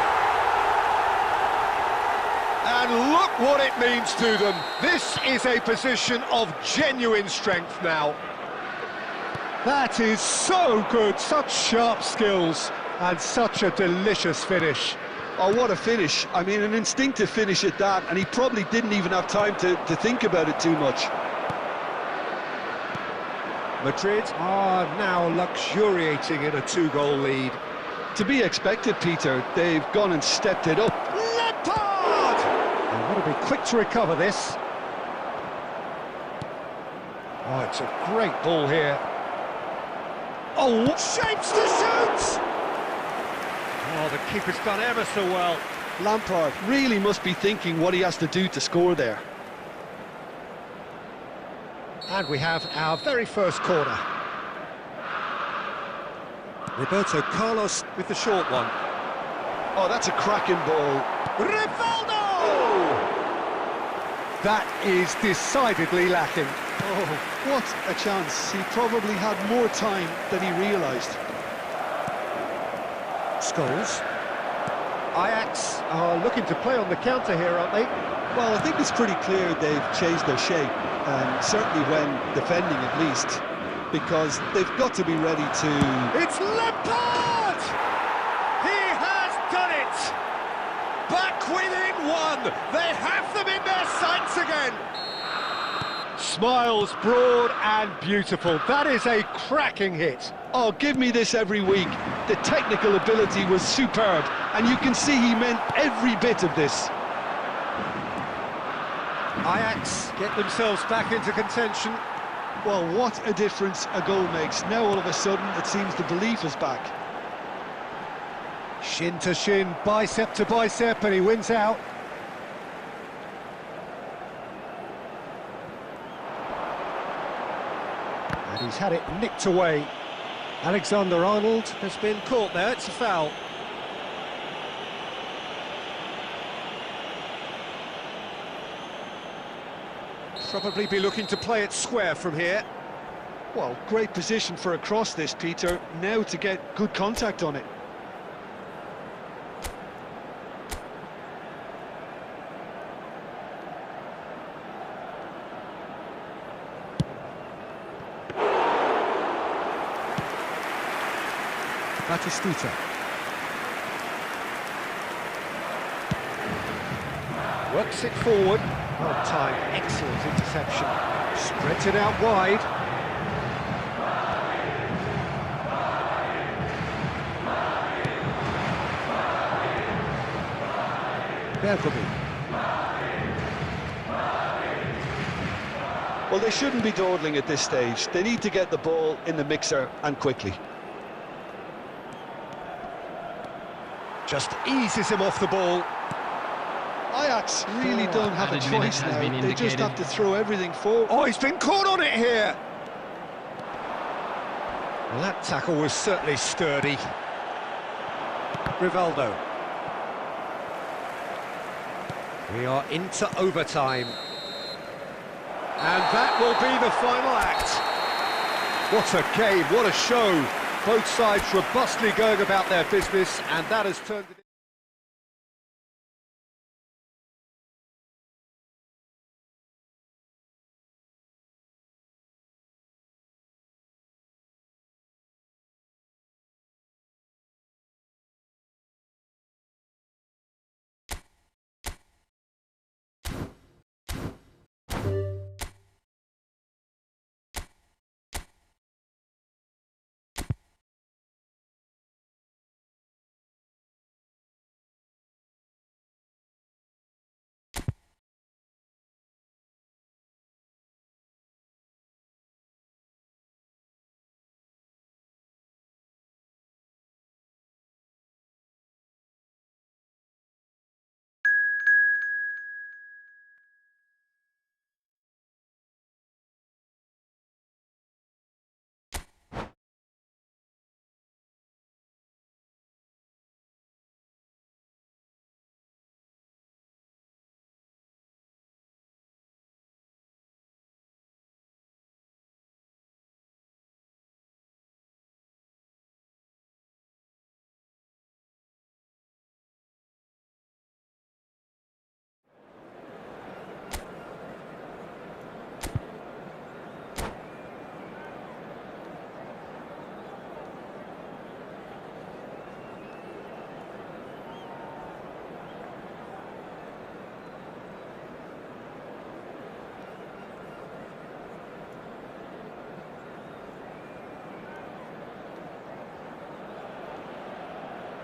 And look what it means to them. This is a position of genuine strength now. That is so good, such sharp skills, and such a delicious finish.
Oh, what a finish. I mean, an instinctive finish at that, and he probably didn't even have time to think about it too much.
Madrid are now luxuriating in a 2-goal lead.
To be expected, Peter. They've gone and stepped it up.
Lampard! They want to be quick to recover this. Oh, it's a great ball here. Oh, shapes to shoot! Oh, the keeper's done ever so well.
Lampard really must be thinking what he has to do to score there.
And we have our very first corner. Roberto Carlos with the short one.
Oh, that's a cracking ball.
Rivaldo! That is decidedly lacking.
Oh, what a chance. He probably had more time than he realised.
Scholes. Ajax are looking to play on the counter here, aren't they?
Well, I think it's pretty clear they've changed their shape, certainly when defending at least, because they've got to be ready to...
It's Lampard! He has done it! Back within one! They have them in their sights again! Smiles broad and beautiful. That is a cracking hit.
Oh, give me this every week. The technical ability was superb, and you can see he meant every bit of this.
Ajax get themselves back into contention.
Well, what a difference a goal makes. Now all of a sudden it seems the belief is back.
Shin to shin, bicep to bicep, and he wins out. And he's had it nicked away. Alexander-Arnold has been caught there, it's a foul. Probably be looking to play it square from here.
Well, great position for a cross this, Peter. Now to get good contact on it.
Batistuta. Works it forward. Well timed, excellent interception. Spreads it out wide. Bergamy.
Well, they shouldn't be dawdling at this stage. They need to get the ball in the mixer, and quickly.
Just eases him off the ball.
Ajax really don't have a
added minutes
choice
has been
now. They just
indicated.
have to throw everything forward.
Oh, he's been caught on it here. Well, that tackle was certainly sturdy. Rivaldo. We are into overtime. And that will be the final act. What a game, what a show. Both sides robustly going about their business, and that has turned it...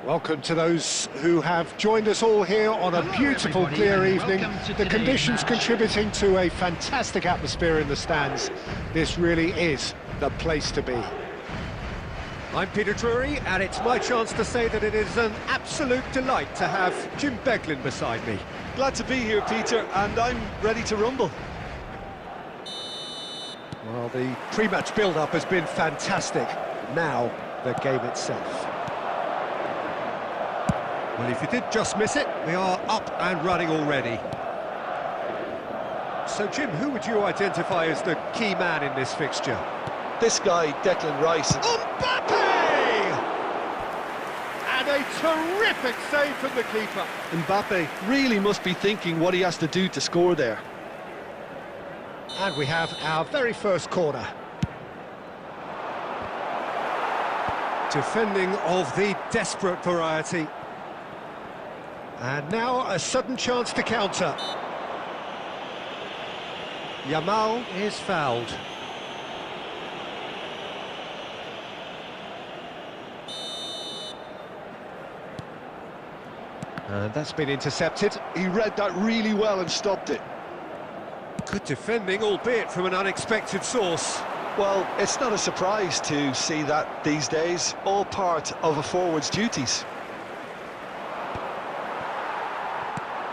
Welcome to those who have joined us all here on a beautiful,
everybody,
clear
and
evening.
welcome to
The
today's
conditions
match.
contributing to a fantastic atmosphere in the stands. This really is the place to be. I'm Peter Drury, and it's my chance to say that it is an absolute delight to have Jim Beglin beside me.
Glad to be here, Peter, and I'm ready to rumble.
Well, the pre-match build-up has been fantastic. Now, the game itself. Well, if you did just miss it, we are up and running already. So, Jim, who would you identify as the key man in this fixture?
This guy, Declan Rice.
Mbappe! And a terrific save from the keeper.
Mbappe really must be thinking what he has to do to score there.
And we have our very first corner. Defending of the desperate variety. And now a sudden chance to counter. Yamal is fouled. And that's been intercepted.
He read that really well and stopped it.
Good defending, albeit from an unexpected source.
Well, it's not a surprise to see that these days, all part of a forward's duties.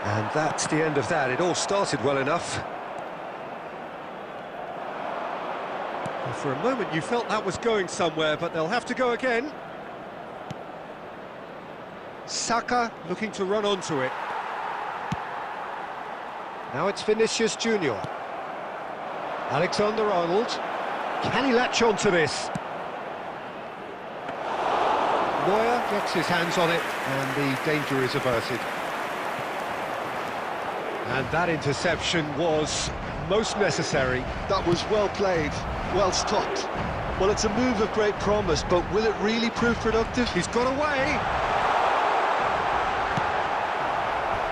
And that's the end of that. It all started well enough. Well, for a moment you felt that was going somewhere, but they'll have to go again. Saka looking to run onto it. Now it's Vinicius Junior. Alexander-Arnold. Can he latch onto this? Neuer gets his hands on it, and the danger is averted. And that interception was most necessary.
That was well played, well stopped. Well, it's a move of great promise, but will it really prove productive?
He's got away.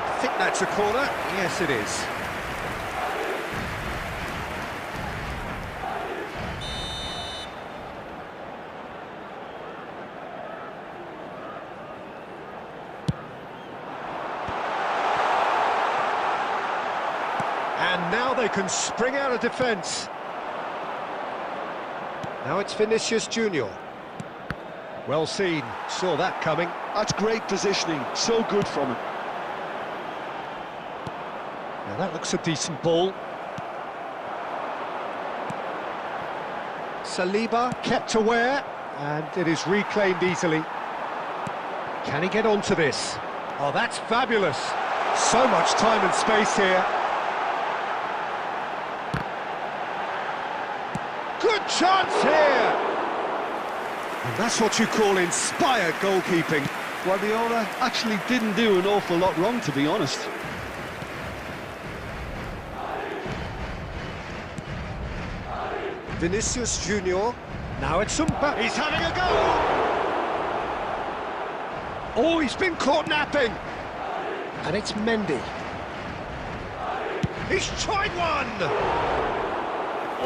I think that's a corner. Yes, it is. And now they can spring out of defence. Now it's Vinicius Junior. Well seen, saw that coming.
That's great positioning, so good from him.
Now that looks a decent ball. Saliba kept aware, and it is reclaimed easily. Can he get onto this? Oh, that's fabulous. So much time and space here. Good chance here! And that's what you call inspired goalkeeping.
Guardiola actually didn't do an awful lot wrong, to be honest.
Vinicius Junior. Now it's Mbappe. He's having a go! Oh, he's been caught napping! And it's Mendy. He's tried one!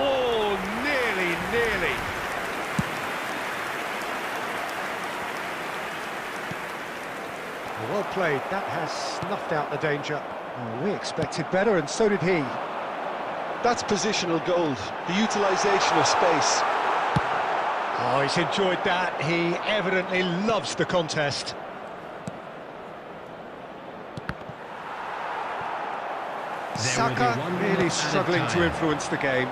Oh, nearly. Well played, that has snuffed out the danger. Oh, we expected better, and so did he.
That's positional gold, the utilisation of space.
Oh, he's enjoyed that. He evidently loves the contest. Saka really struggling to influence the game.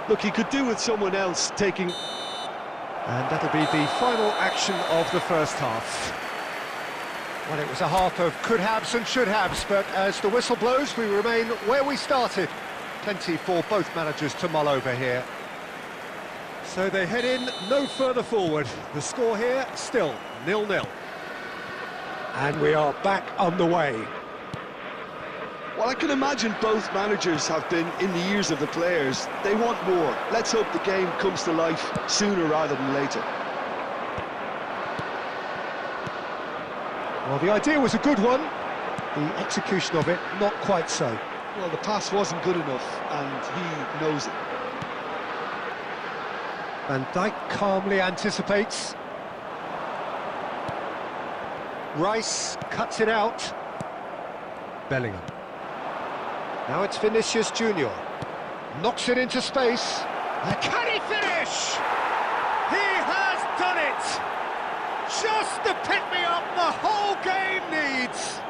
Look, he could do with someone else taking...
And that'll be the final action of the first half. Well, it was a half of could-haves and should-haves, but as the whistle blows, we remain where we started. Plenty for both managers to mull over here. So they head in no further forward. The score here, still 0-0. And we are back underway.
Well, I can imagine both managers have been in the ears of the players. They want more. Let's hope the game comes to life sooner rather than later.
Well, the idea was a good one. The execution of it, not quite so.
Well, the pass wasn't good enough, and he knows it.
Van Dijk calmly anticipates.
Rice cuts it out. Bellingham. Now it's Vinicius Junior. Knocks it into space. Can he finish? He has done it! Just the pick-me-up the whole game needs!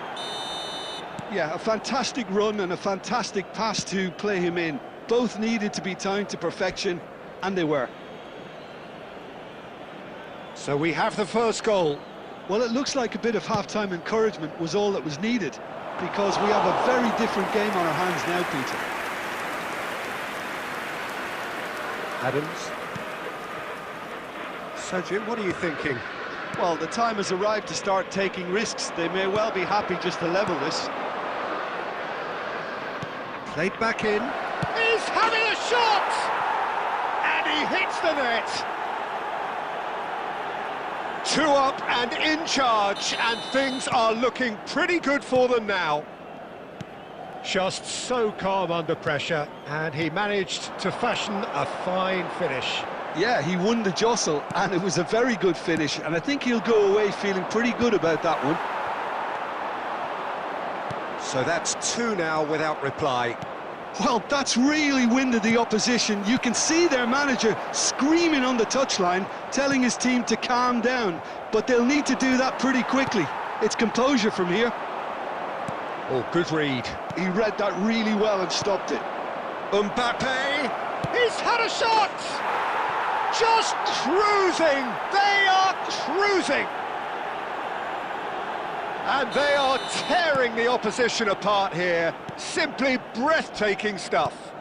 Yeah, a fantastic run and a fantastic pass to play him in. Both needed to be timed to perfection, and they were.
So we have the first goal.
Well, it looks like a bit of half-time encouragement was all that was needed, because we have a very different game on our hands now, Peter.
Adams. So, Jim, what are you thinking?
Well, the time has arrived to start taking risks. They may well be happy just to level this.
Played back in. He's having a shot! And he hits the net! 2 up and in charge, and things are looking pretty good for them now. Just so calm under pressure, and he managed to fashion a fine finish.
Yeah, he won the jostle, and it was a very good finish, and I think he'll go away feeling pretty good about that one.
So that's 2 now without reply.
Well, that's really winded the opposition. You can see their manager screaming on the touchline, telling his team to calm down, but they'll need to do that pretty quickly. It's composure from here.
Oh, good read.
He read that really well and stopped it.
Mbappe! He's had a shot! Just cruising! They are cruising! And they are tearing the opposition apart here. Simply breathtaking stuff.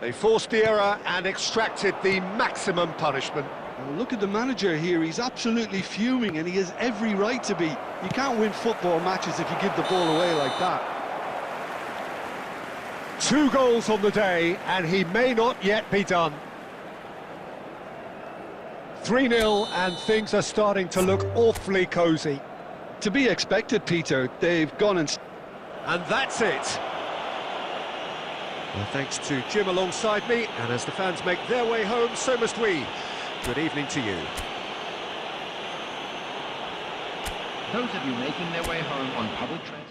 They forced the error and extracted the maximum punishment.
Well, look at the manager here. He's absolutely fuming, and he has every right to be. You can't win football matches if you give the ball away like that.
2 goals on the day, and he may not yet be done. 3-0, and things are starting to look awfully cosy.
To be expected, Peter. They've gone and
that's it. Well, thanks to Jim alongside me, and as the fans make their way home, so must we. Good evening to you.
Those of you making their way home on public transport.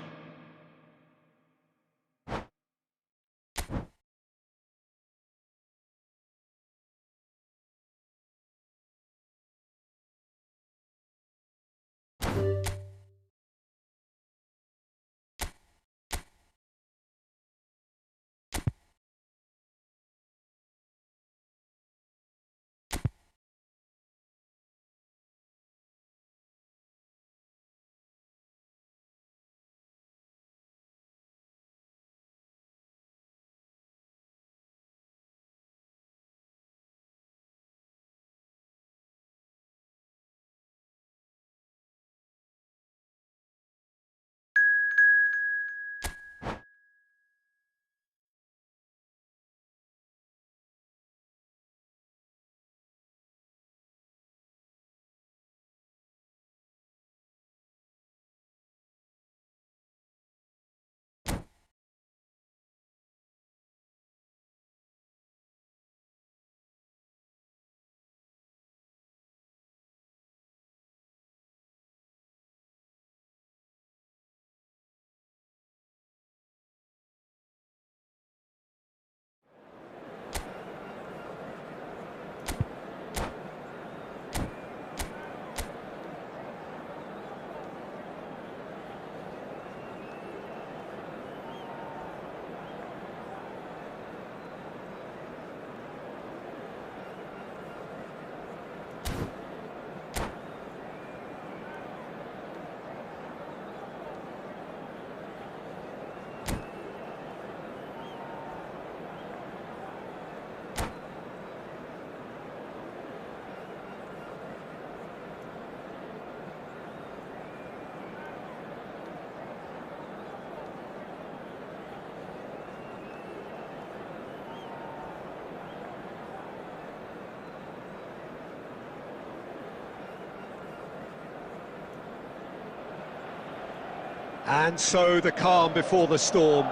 And so the calm before the storm.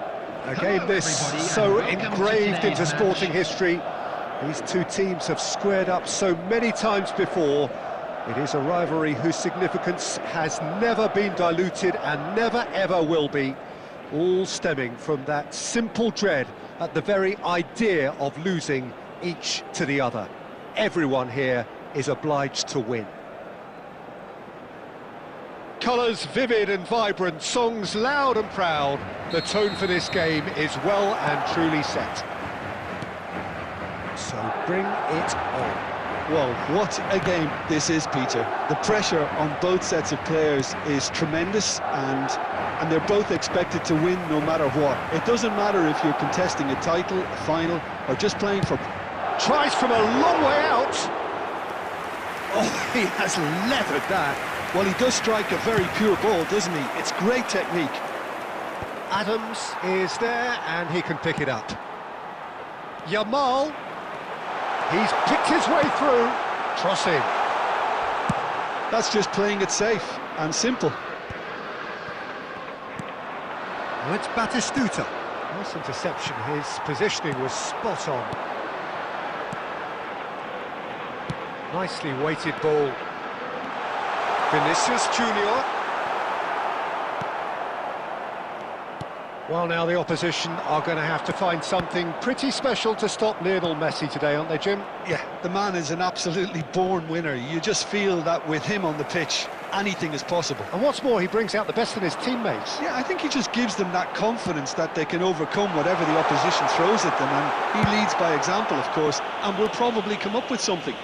A game this so engraved into sporting history. These two teams have squared up so many times before,
It is a rivalry whose significance has never been diluted and never ever will be, all stemming from that simple dread at the very idea of losing each to the other. Everyone here is obliged to win. Colours vivid and vibrant, songs loud and proud. The tone for this game is well and truly set. So bring it on.
Well, what a game this is, Peter. The pressure on both sets of players is tremendous, and they're both expected to win no matter what. It doesn't matter if you're contesting a title, a final, or just playing for...
Tries from a long way out. Oh, he has leathered that.
Well, he does strike a very pure ball, doesn't he? It's great technique.
Adams is there, and he can pick it up. Yamal. He's picked his way through. Crossing.
That's just playing it safe and simple.
Now it's Batistuta. Nice interception. His positioning was spot on. Nicely weighted ball. Vinicius Junior. Well, now the opposition are going to have to find something pretty special to stop Lionel Messi today, aren't they, Jim?
Yeah, the man is an absolutely born winner. You just feel that with him on the pitch, anything is possible.
And what's more, he brings out the best in his teammates.
Yeah, I think he just gives them that confidence that they can overcome whatever the opposition throws at them, and he leads by example, of course, and will probably come up with something.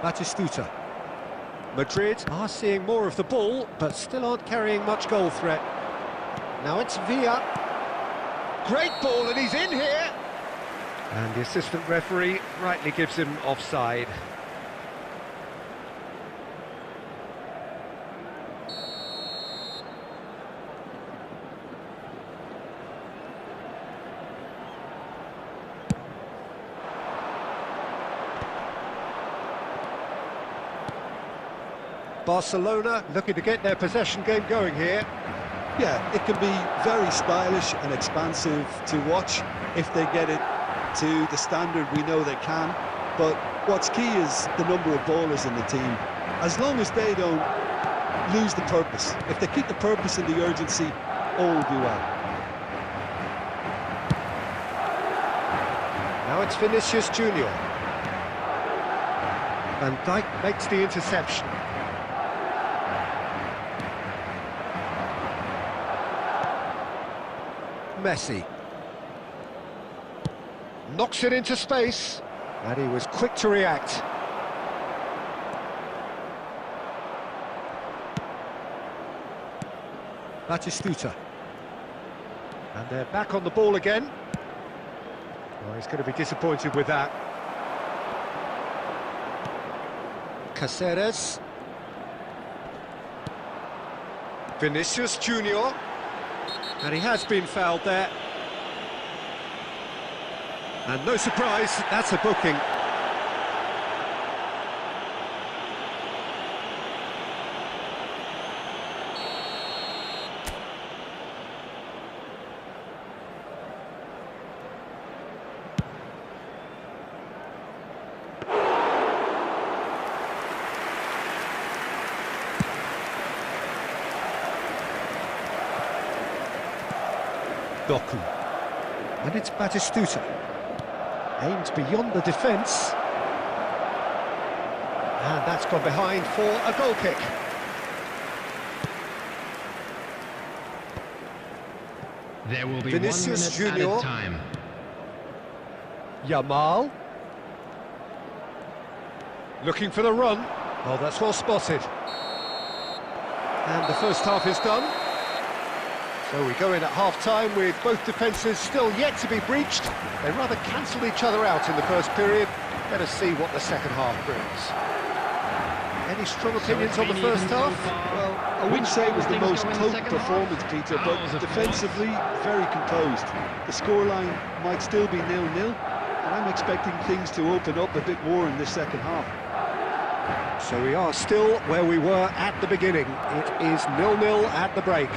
Batistuta. Madrid are seeing more of the ball, but still aren't carrying much goal threat. Now it's Villa. Great ball, and he's in here! And the assistant referee rightly gives him offside. Barcelona looking to get their possession game going here.
Yeah, it can be very stylish and expansive to watch if they get it to the standard we know they can. But what's key is the number of ballers in the team. As long as they don't lose the purpose, if they keep the purpose and the urgency, all will be well.
Now it's Vinicius Junior. Van Dijk makes the interception. Messi knocks it into space, and he was quick to react. Batistuta, and they're back on the ball again. Oh, he's going to be disappointed with that. Caceres. Vinicius Junior. And he has been fouled there. And no surprise, that's a booking. Doku. And it's Batistuta. Aimed beyond the defence. And that's gone behind for a goal kick.
There will be
Vinicius
1 minute
Junior.
added time.
Yamal. Looking for the run. Oh, that's well spotted. And the first half is done. So we go in at half-time with both defences still yet to be breached. They rather cancelled each other out in the first period. Let us see what the second half brings. Any strong opinions on the first half?
Well, I wouldn't say it was the most potent performance, Peter, but defensively, very composed. The scoreline might still be 0-0, and I'm expecting things to open up a bit more in this second half.
So we are still where we were at the beginning. It is 0-0 at the break.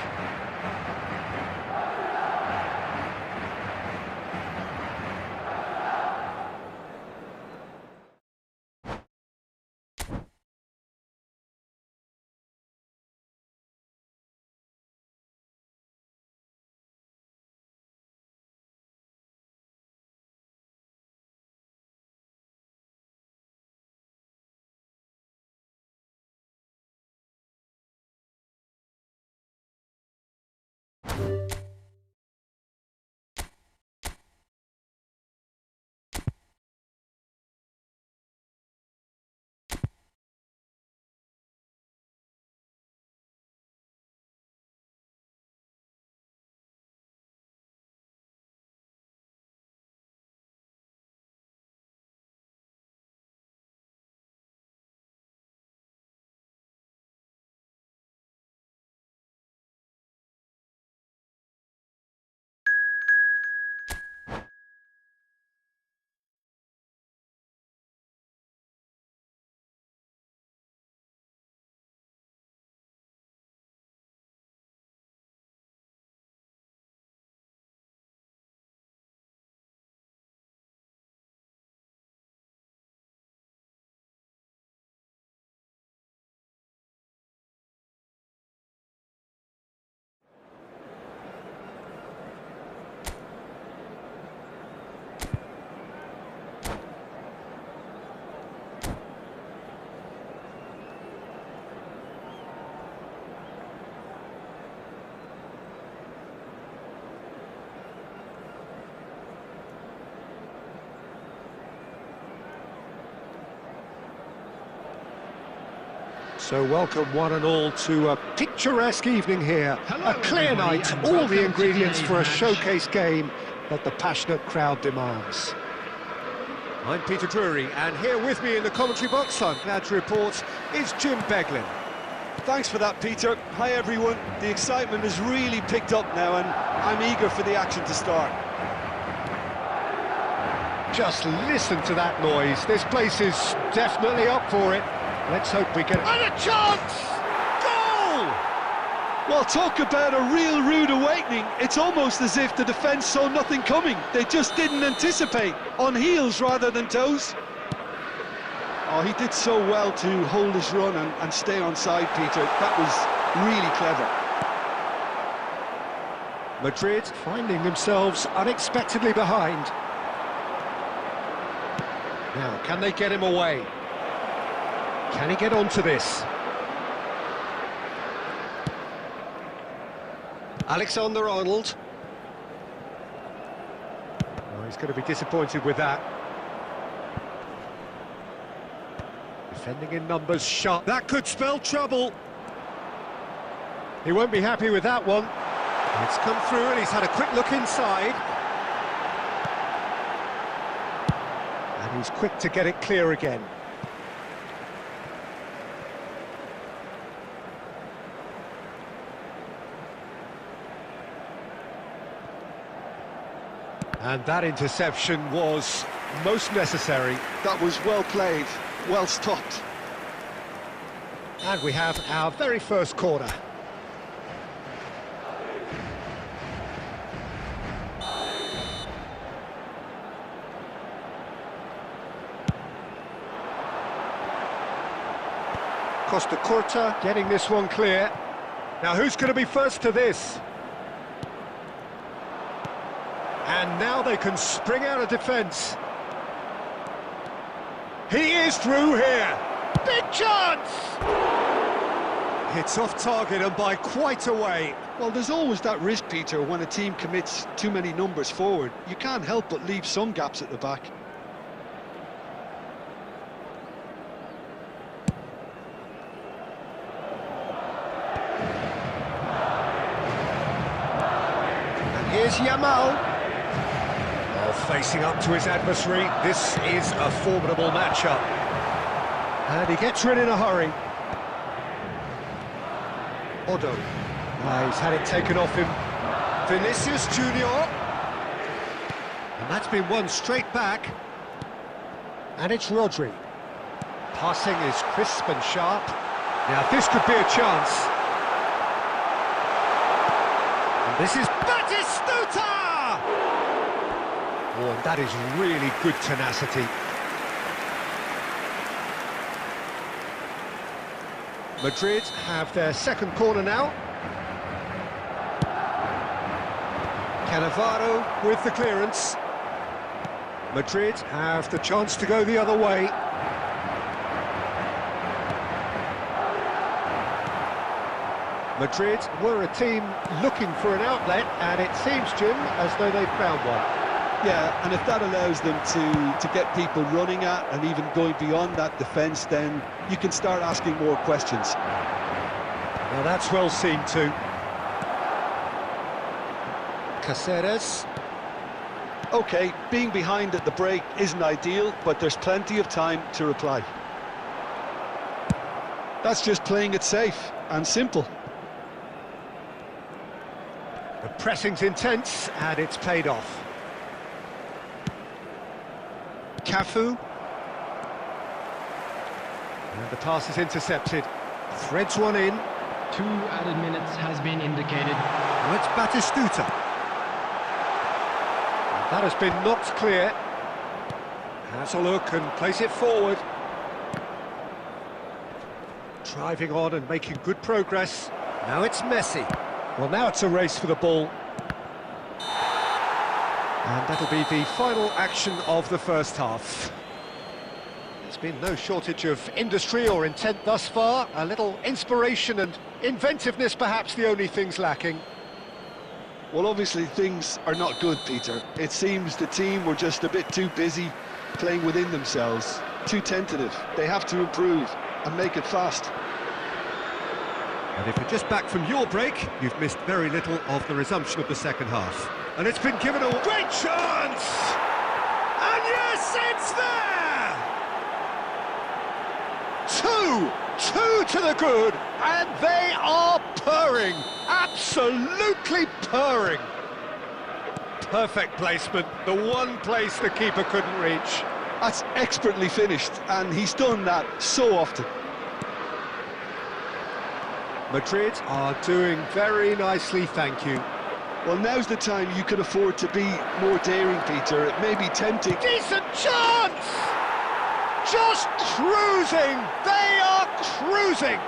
So welcome one and all to a picturesque evening here.
Hello,
a clear
everybody,
night,
and
all
welcome
the
to
ingredients
today's
for a
match.
showcase game that the passionate crowd demands. I'm Peter Drury, and here with me in the commentary box, I'm glad to report, is Jim Beglin.
Thanks for that, Peter. Hi, everyone. The excitement has really picked up now, and I'm eager for the action to start.
Just listen to that noise. This place is definitely up for it. Let's hope we can... And a chance! Goal!
Well, talk about a real rude awakening. It's almost as if the defence saw nothing coming. They just didn't anticipate. On heels rather than toes. Oh, he did so well to hold his run and stay on side, Peter. That was really clever.
Madrid finding themselves unexpectedly behind. Now, can they get him away? Can he get onto this? Alexander-Arnold. Oh, he's going to be disappointed with that. Defending in numbers, sharp. That could spell trouble. He won't be happy with that one. It's come through and he's had a quick look inside. And he's quick to get it clear again. And that interception was most necessary.
That was well played, well stopped.
And we have our very first corner. Costa Curta getting this one clear. Now who's going to be first to this? And now they can spring out of defence. He is through here. Big chance! It's off target and by quite a way.
Well, there's always that risk, Peter, when a team commits too many numbers forward. You can't help but leave some gaps at the back.
And here's Yamal. Facing up to his adversary, this is a formidable matchup. And he gets rid in a hurry. Odo. He's had it taken off him. Vinicius Junior. And that's been won straight back. And it's Rodri.
Passing is crisp and sharp. Now this could be a chance. And this is Batistuta! Oh, and that is really good tenacity. Madrid have their second corner now. Cannavaro with the clearance. Madrid have the chance to go the other way. Madrid were a team looking for an outlet, and it seems, Jim, as though they've found one.
Yeah, and if that allows them to get people running at and even going beyond that defence, then you can start asking more questions.
Now that's well seen too. Caceres.
OK, being behind at the break isn't ideal, but there's plenty of time to reply. That's just playing it safe and simple.
The pressing's intense, and it's paid off. Cafu. And the pass is intercepted. Threads one in.
2 added minutes has been indicated.
Now it's Batistuta. That has been knocked clear. Has a look and plays it forward. Driving on and making good progress. Now it's Messi. Well, now it's a race for the ball. And that'll be the final action of the first half. There's been no shortage of industry or intent thus far. A little inspiration and inventiveness, perhaps the only things lacking.
Well, obviously things are not good, Peter. It seems the team were just a bit too busy playing within themselves, too tentative. They have to improve and make it fast.
And if you're just back from your break, you've missed very little of the resumption of the second half. And it's been given a great chance! And yes, it's there! Two to the good, and they are purring, absolutely purring. Perfect placement, the one place the keeper couldn't reach.
That's expertly finished, and he's done that so often.
Madrid are doing very nicely, thank you.
Well, now's the time you can afford to be more daring, Peter. It may be tempting.
Decent chance! Just cruising! They are cruising!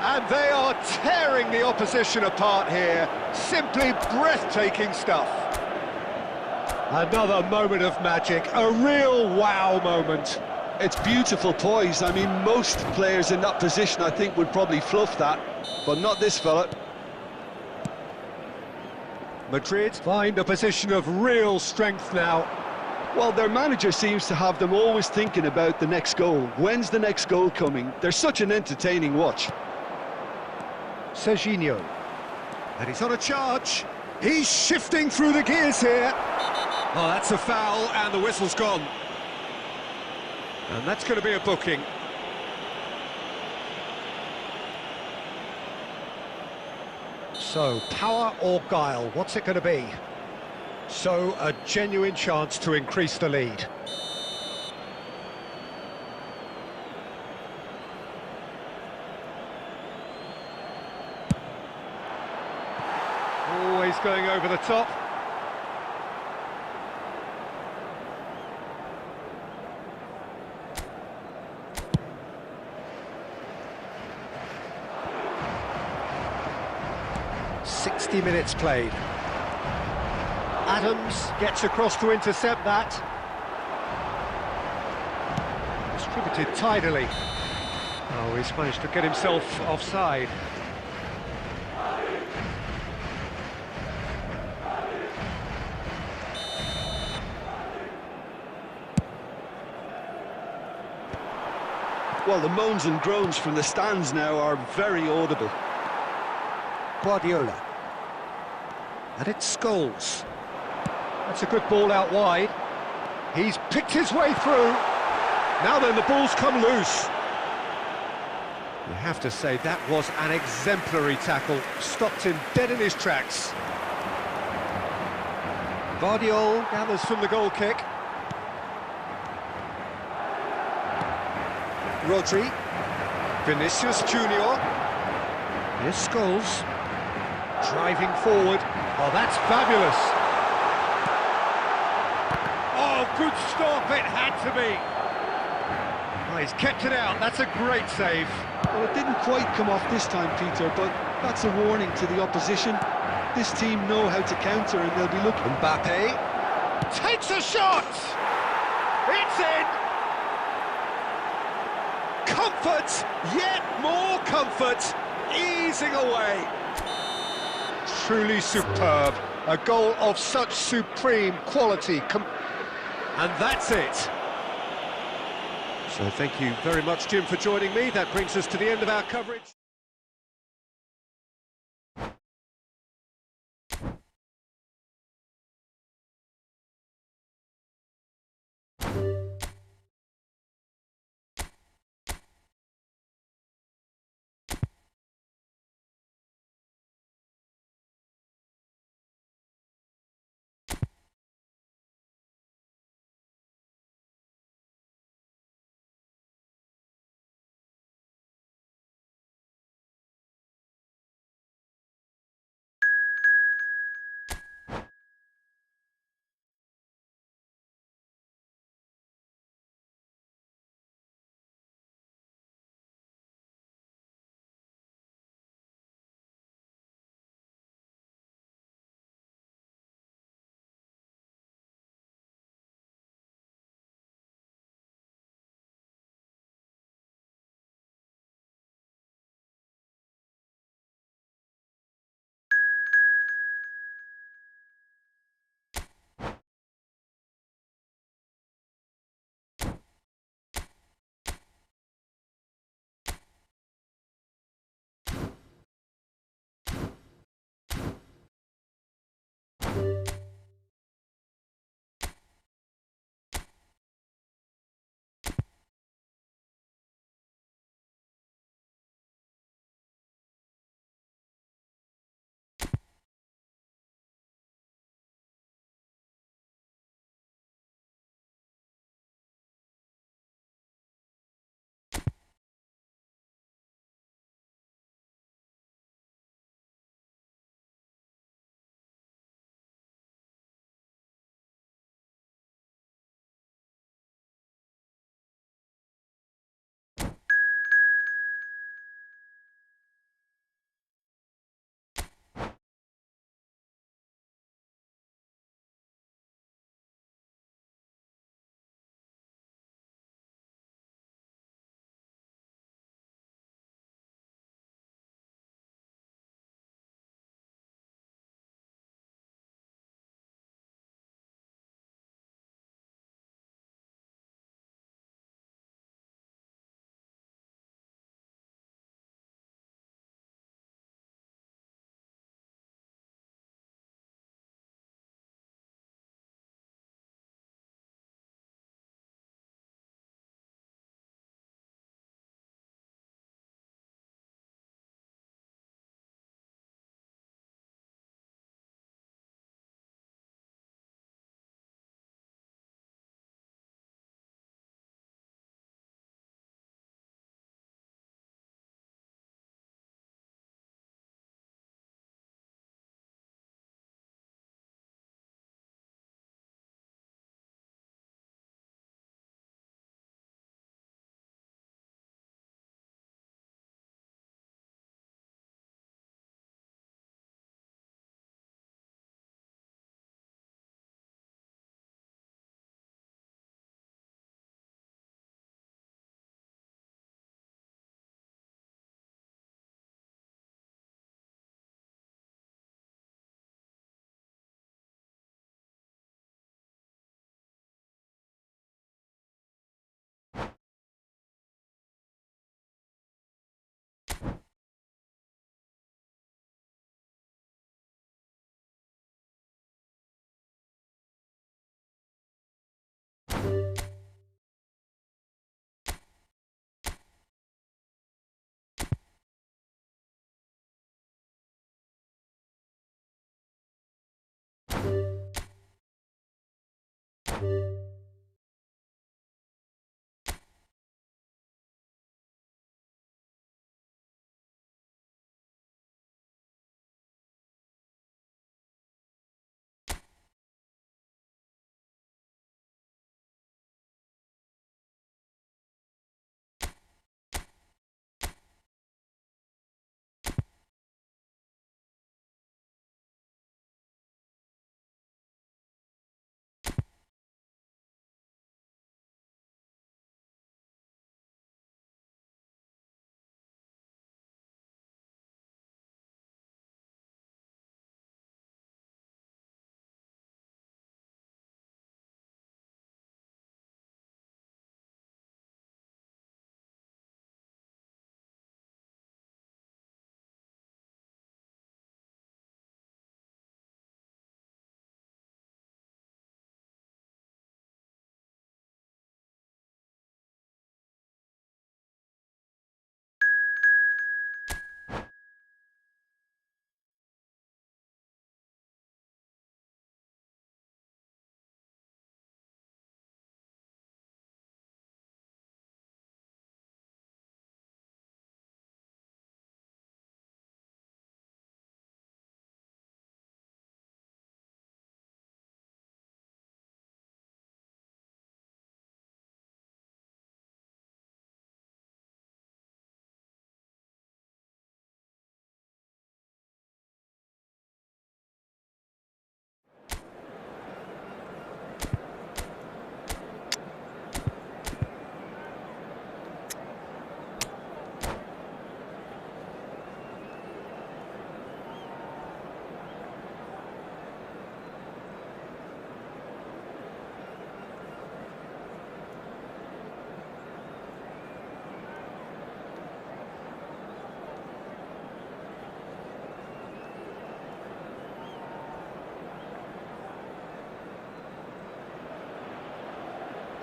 And they are tearing the opposition apart here. Simply breathtaking stuff. Another moment of magic, a real wow moment.
It's beautiful poise. I mean, most players in that position, I think, would probably fluff that, but not this fella.
Madrid find a position of real strength now.
Well, their manager seems to have them always thinking about the next goal. When's the next goal coming? They're such an entertaining watch.
Serginho. And he's on a charge. He's shifting through the gears here. Oh, that's a foul, and the whistle's gone. And that's going to be a booking. So, power or guile, what's it going to be? So, a genuine chance to increase the lead. Always going over the top. Minutes played. Adams gets across to intercept that. Distributed tidily. Oh, he's managed to get himself offside.
Well, the moans and groans from the stands now are very audible.
Guardiola. And it's Scholes. That's a good ball out wide. He's picked his way through. Now then, the ball's come loose. You have to say that was an exemplary tackle. Stopped him dead in his tracks. Guardiola gathers from the goal kick.
Rodri. Vinicius Junior. Here's Scholes. Driving forward. Oh, that's fabulous. Oh, good stop, it had to be. Oh, he's kept it out, that's a great save.
Well, it didn't quite come off this time, Peter, but that's a warning to the opposition. This team know how to counter and they'll be looking.
Mbappe takes a shot! It's in! Comfort, yet more comfort, easing away. Truly superb, a goal of such supreme quality. And that's it. So thank you very much, Jim, for joining me. That brings us to the end of our coverage.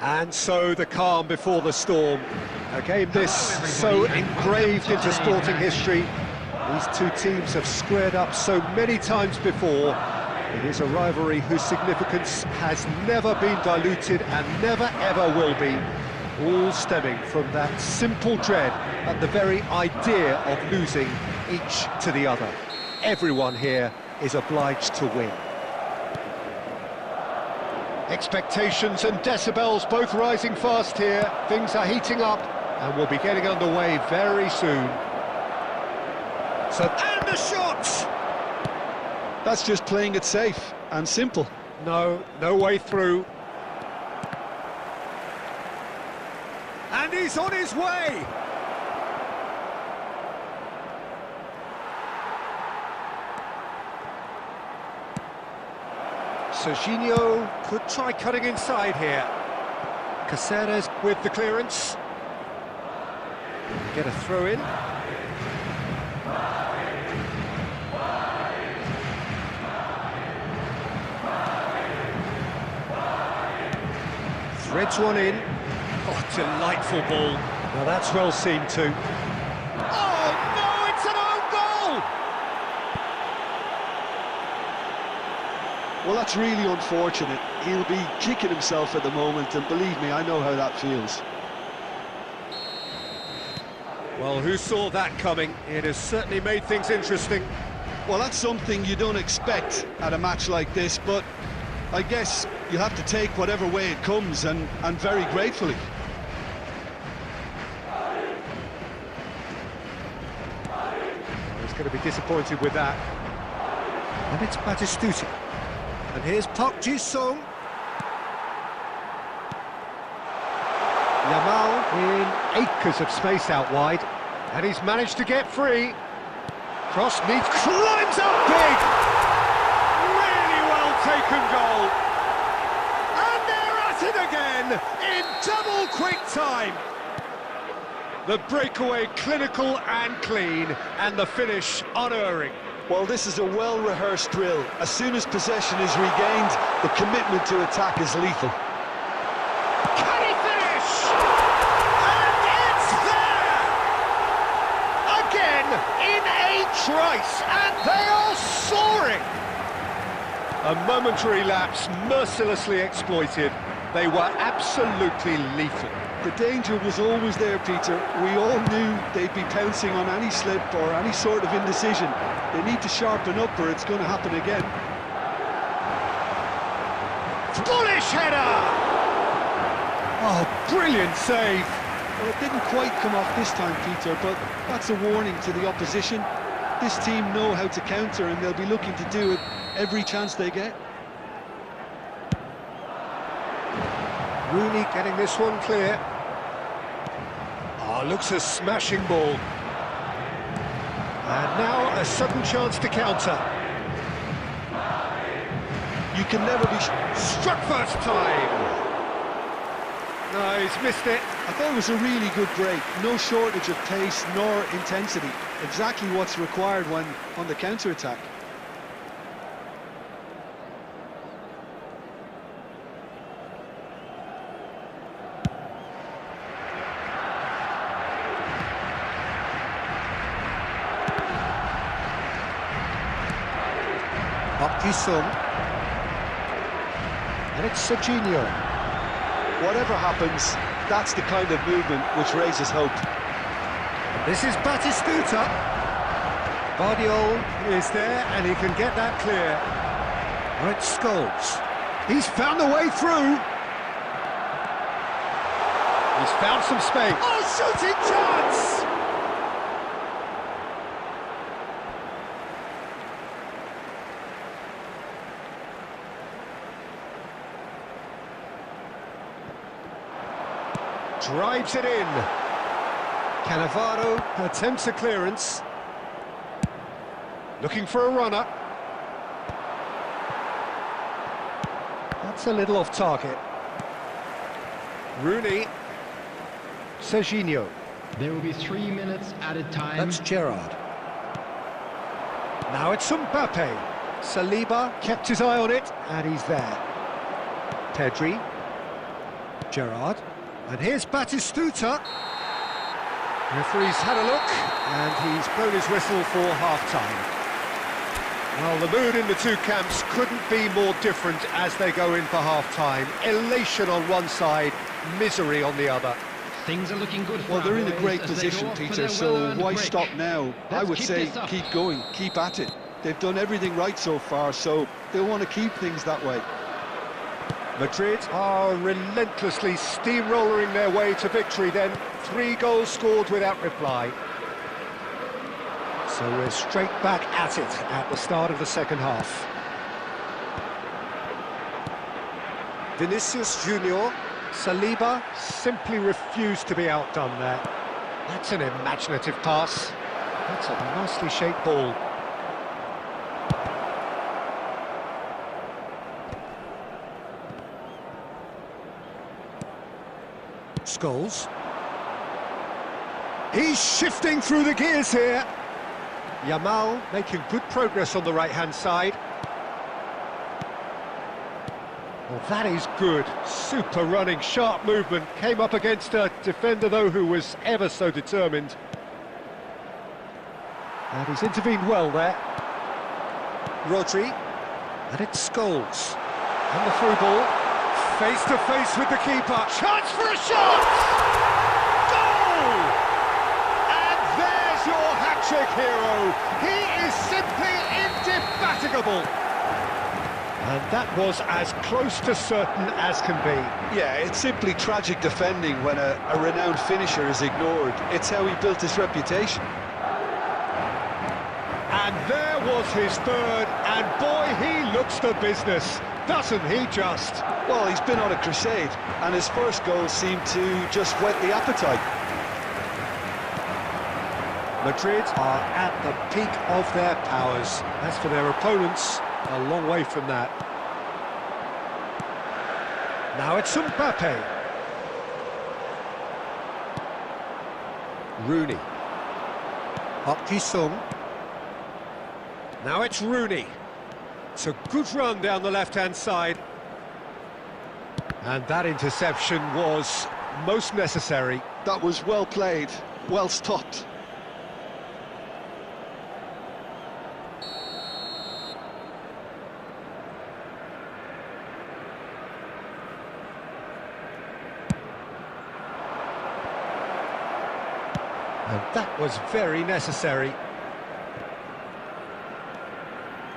And so the calm before the storm. A game this so engraved into sporting history. These two teams have squared up so many times before. It is a rivalry whose significance has never been diluted and never ever will be. All stemming from that simple dread at the very idea of losing each to the other. Everyone here is obliged to win. Expectations and decibels both rising fast here. Things are heating up and we'll be getting underway very soon. And the shot!
That's just playing it safe and simple.
No way through. And he's on his way! Serginho could try cutting inside here. Caceres with the clearance. Get a throw in. Threads one in. Oh, delightful ball. Now that's well seen too. Oh, no, it's an own goal!
Well, that's really unfortunate. He'll be kicking himself at the moment, and believe me, I know how that feels.
Well, who saw that coming? It has certainly made things interesting.
Well, that's something you don't expect at a match like this, but I guess you'll have to take whatever way it comes, and very gratefully.
He's going to be disappointed with that. And it's Batistuta. And here's Park Ji-sung. Yamal in acres of space out wide. And he's managed to get free. Cross needs, climbs up big! Really well taken goal. And they're at it again in double quick time. The breakaway clinical and clean, and the finish unerring.
Well, this is a well-rehearsed drill. As soon as possession is regained, the commitment to attack is lethal.
Can he finish? And it's there! Again, in a trice, and they are soaring! A momentary lapse mercilessly exploited. They were absolutely lethal.
The danger was always there, Peter. We all knew they'd be pouncing on any slip or any sort of indecision. They need to sharpen up or it's going to happen again.
Bullish header! Oh, brilliant save!
Well, it didn't quite come off this time, Peter, but that's a warning to the opposition. This team know how to counter and they'll be looking to do it every chance they get.
Rooney getting this one clear. Oh, looks a smashing ball. And now a sudden chance to counter.
You can never be
struck first time. No, he's missed it.
I thought it was a really good break. No shortage of pace nor intensity. Exactly what's required when on the counter-attack.
Park Ji-sung. And it's Serginho.
Whatever happens, that's the kind of movement which raises hope.
This is Batistuta. Guardiola is there and he can get that clear. Right, Scholes. He's found the way through. He's found some space. Oh, shooting chance! Drives it in. Cannavaro attempts a clearance. Looking for a runner. That's a little off target. Rooney. Serginho.
There will be 3 minutes at a time.
That's Gerrard. Now it's Mbappe. Saliba kept his eye on it, and he's there. Pedri.
Gerrard. And here's Batistuta. Referee's had a look, and he's blown his whistle for half-time. Well, the mood in the two camps couldn't be more different as they go in for half-time. Elation on one side, misery on the other.
Things are looking good for
Well,
our
they're in a
boys
great
as they
position,
go off for
Peter,
their
so
well-earned
why
break.
stop now? I
Let's
would
keep
say
this up.
keep going, keep at it. They've done everything right so far, so they'll want to keep things that way.
Madrid are relentlessly steamrolling their way to victory then. 3 goals scored without reply. So we're straight back at it at the start of the second half. Vinicius Junior. Saliba simply refused to be outdone there. That's an imaginative pass. That's a nicely shaped ball. Scholes. He's shifting through the gears here. Yamal making good progress on the right-hand side. Well, that is good. Super running, sharp movement. Came up against a defender, though, who was ever so determined. And he's intervened well there. Rodri. And it's Scholes. And the through ball. Face to face with the keeper. Chance for a shot! Goal! And there's your hat-trick hero. He is simply indefatigable. And that was as close to certain as can be.
Yeah, it's simply tragic defending when a renowned finisher is ignored. It's how he built his reputation.
And there was his third, and boy, he looks the business, doesn't he just?
Well, he's been on a crusade, and his first goal seemed to just whet the appetite.
Madrid are at the peak of their powers. As for their opponents, a long way from that. Now it's Mbappe. Rooney. Park Ji-sung. Now it's Rooney. It's a good run down the left-hand side. And that interception was most necessary.
That was well played, well stopped.
And that was very necessary.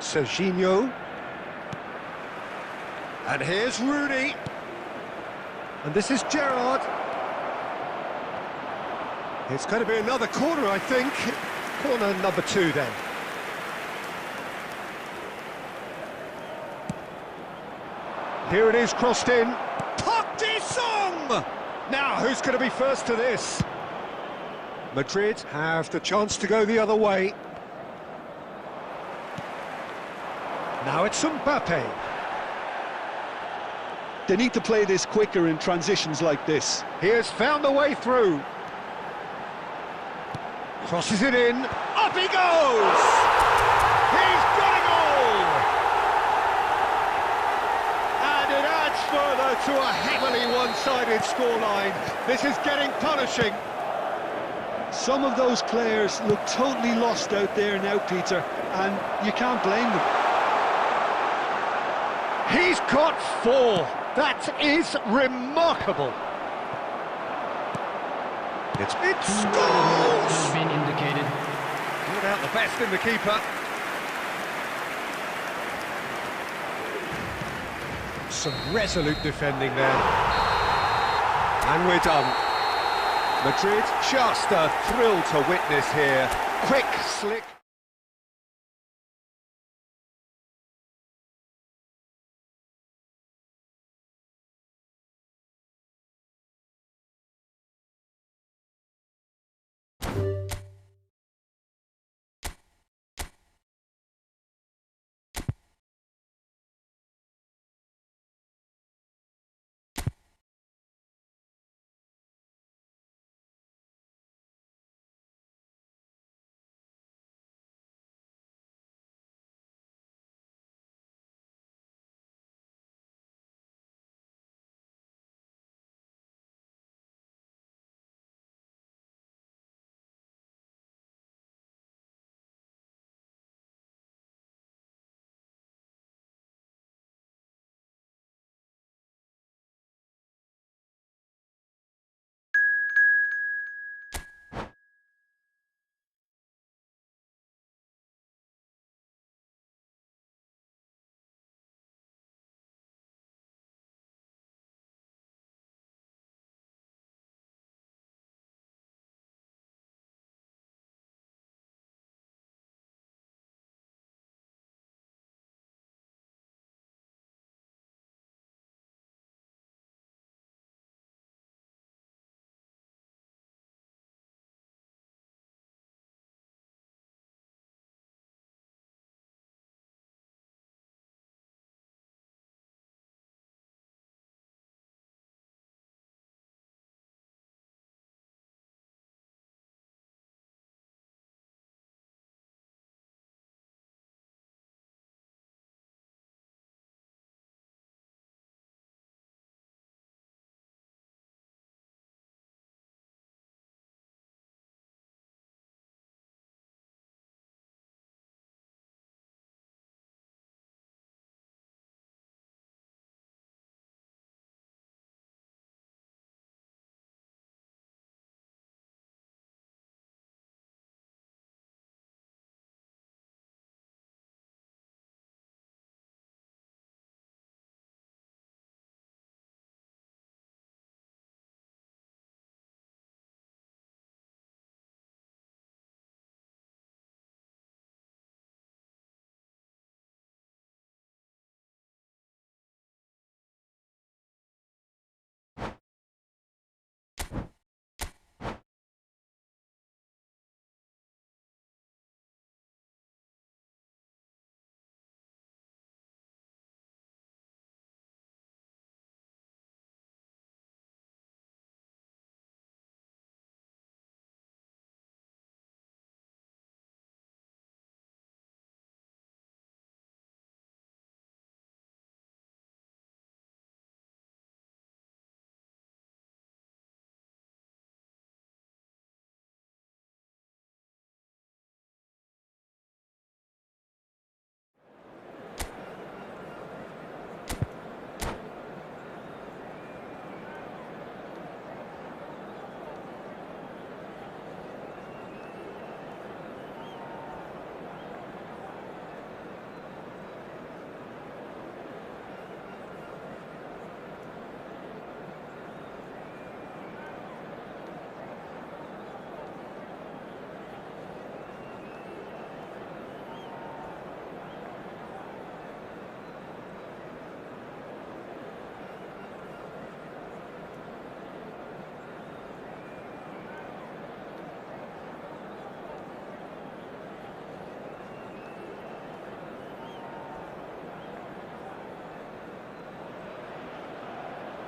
Serginho. And here's Rooney. And this is Gerrard. It's going to be another corner, I think. Corner number 2 then. Here it is, crossed in. Park Ji-sung! Now, who's going to be first to this? Madrid have the chance to go the other way. Now it's Mbappe.
They need to play this quicker in transitions like this.
He has found the way through. Crosses it in. Up he goes! He's got a goal! And it adds further to a heavily one-sided scoreline. This is getting punishing.
Some of those players look totally lost out there now, Peter, and you can't blame them.
He's got 4. That is remarkable. It's Scholes!
Has been indicated.
Brought out the best in the keeper. Some resolute defending there. And we're done. Madrid, just a thrill to witness here. Quick, slick.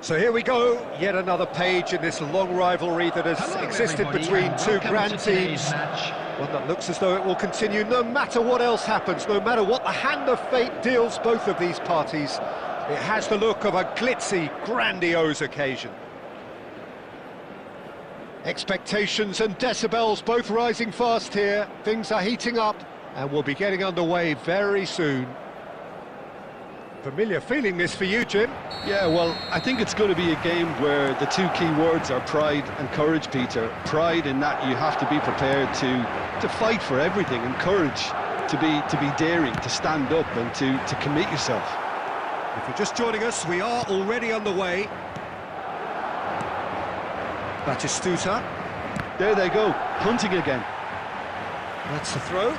So here we go, yet another page in this long rivalry that has existed between two grand teams. One that looks as though it will continue no matter what else happens, no matter what the hand of fate deals both of these parties. It has the look of a glitzy, grandiose occasion. Expectations and decibels both rising fast here. Things are heating up and we'll be getting underway very soon. Familiar feeling this for you, Jim?
Yeah, well, I think it's going to be a game where the two key words are pride and courage, Peter. Pride in that you have to be prepared to fight for everything, and courage to be daring, to stand up and to commit yourself.
If you're just joining us, we are already underway. Batistuta.
There they go, punting again.
That's the throw.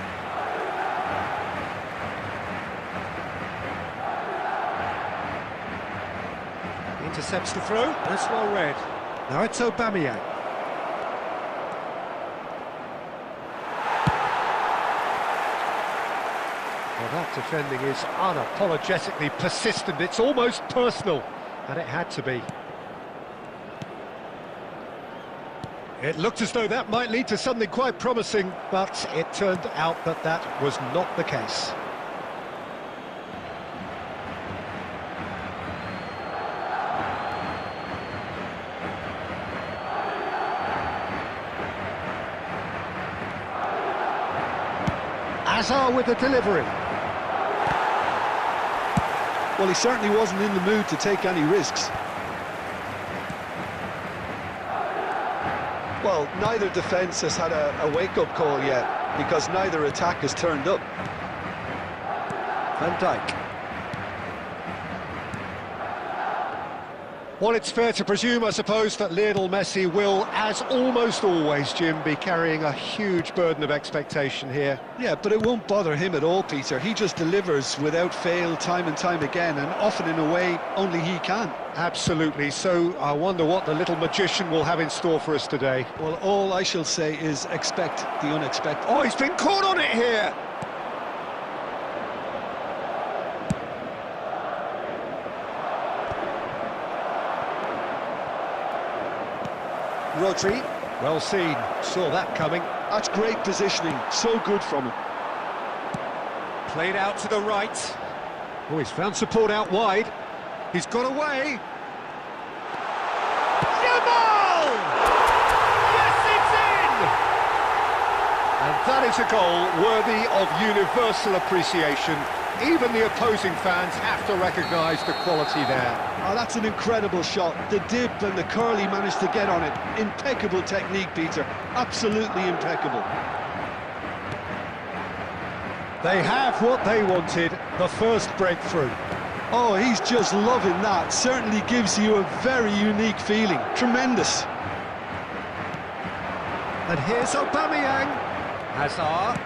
Intercepts the throw. That's well read. Now it's Aubameyang. Well, that defending is unapologetically persistent. It's almost personal, and it had to be. It looked as though that might lead to something quite promising, but it turned out that that was not the case. Hazard with the delivery.
Well, he certainly wasn't in the mood to take any risks. Well, neither defence has had a wake-up call yet, because neither attack has turned up.
Van Dijk. Well, it's fair to presume, I suppose, that Lionel Messi will, as almost always, Jim, be carrying a huge burden of expectation here.
Yeah, but it won't bother him at all, Peter. He just delivers without fail time and time again, and often in a way only he can.
Absolutely. So I wonder what the little magician will have in store for us today.
Well, all I shall say is expect the unexpected.
Oh, he's been caught on it here! Rodri, well seen, saw that coming.
That's great positioning, so good from him.
Played out to the right. Oh, he's found support out wide. He's got away. Yamal! Yes, it's in! And that is a goal worthy of universal appreciation. Even the opposing fans have to recognise the quality there.
Oh, that's an incredible shot. The dip and the curl he managed to get on it. Impeccable technique, Peter. Absolutely impeccable.
They have what they wanted, the first breakthrough.
Oh, he's just loving that. Certainly gives you a very unique feeling. Tremendous.
And here's Aubameyang. Hazard.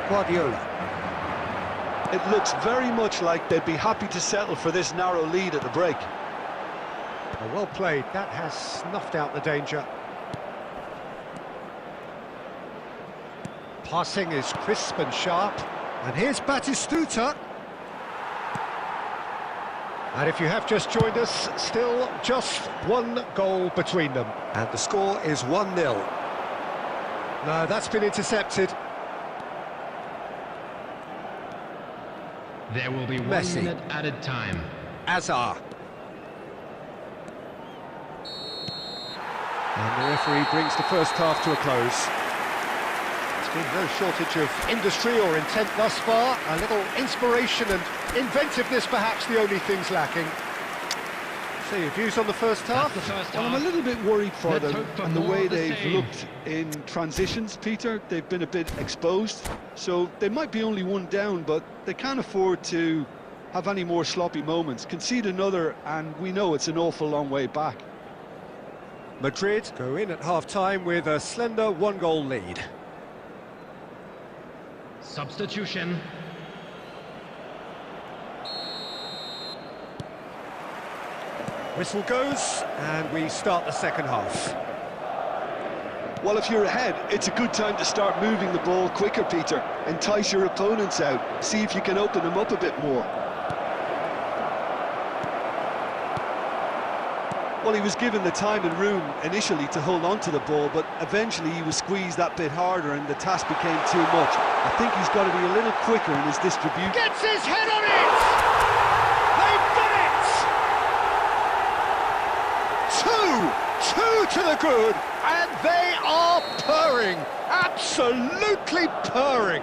Guardiola.
It looks very much like they'd be happy to settle for this narrow lead at the break.
Well played, that has snuffed out the danger. Passing is crisp and sharp. And here's Batistuta. And if you have just joined us, still just one goal between them. And the score is 1-0. No, that's been intercepted.
There will be
Messi.
1 minute added time.
Hazard. And the referee brings the first half to a close. There's been no shortage of industry or intent thus far. A little inspiration and inventiveness, perhaps the only things lacking. So your views on the first half?
The first
Well, I'm
half.
a little bit worried for
Let's
them
hope for
and the
more
way
of the
they've
same.
looked in transitions, Peter. They've been a bit exposed, so they might be only one down, but they can't afford to have any more sloppy moments. Concede another, and we know it's an awful long way back.
Madrid go in at half-time with a slender one-goal lead.
Substitution.
Whistle goes, and we start the second half.
Well, if you're ahead, it's a good time to start moving the ball quicker, Peter. Entice your opponents out. See if you can open them up a bit more. Well, he was given the time and room initially to hold on to the ball, but eventually he was squeezed that bit harder and the task became too much. I think he's got to be a little quicker in his distribution.
Gets his head on it! They've done it! Two to the good, and they are purring, absolutely purring.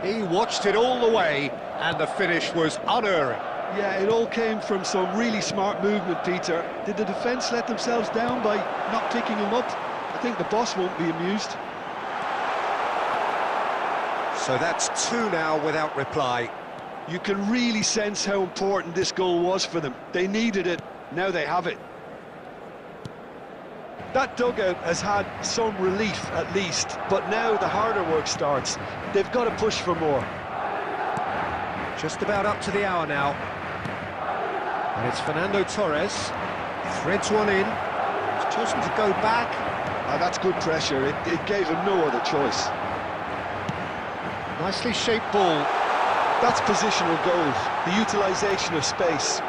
He watched it all the way, and the finish was unerring.
Yeah, it all came from some really smart movement, Peter. Did the defence let themselves down by not picking him up? I think the boss won't be amused.
So that's two now without reply.
You can really sense how important this goal was for them. They needed it, now they have it. That dugout has had some relief at least, but now the harder work starts. They've got to push for more.
Just about up to the hour now. And it's Fernando Torres. Threads one in. He's chosen to go back.
That's good pressure. It gave him no other choice.
Nicely shaped ball.
That's positional gold, the utilisation of space.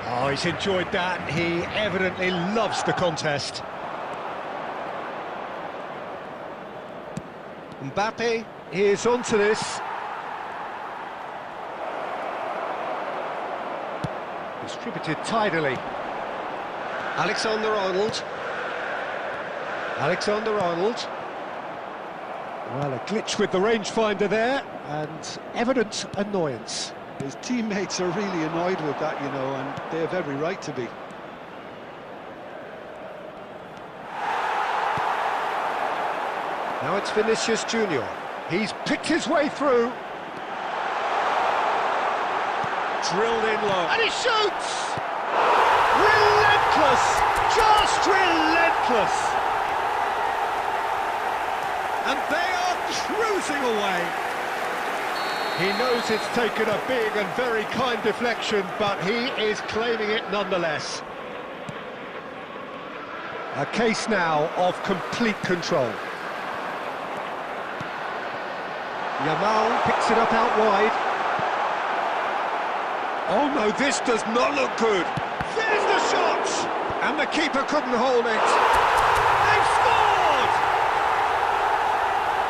Oh, he's enjoyed that. He evidently loves the contest. Mbappe is onto this. Distributed tidily. Alexander-Arnold. Alexander-Arnold. Well, a glitch with the rangefinder there, and evident annoyance.
His teammates are really annoyed with that, you know, and they have every right to be.
Now it's Vinicius Junior. He's picked his way through. Drilled in low. And he shoots! Relentless! Just relentless! And they are cruising away. He knows it's taken a big and very kind deflection, but he is claiming it nonetheless. A case now of complete control. Yamal picks it up out wide. Oh no, this does not look good. There's the shot! And the keeper couldn't hold it. They've scored!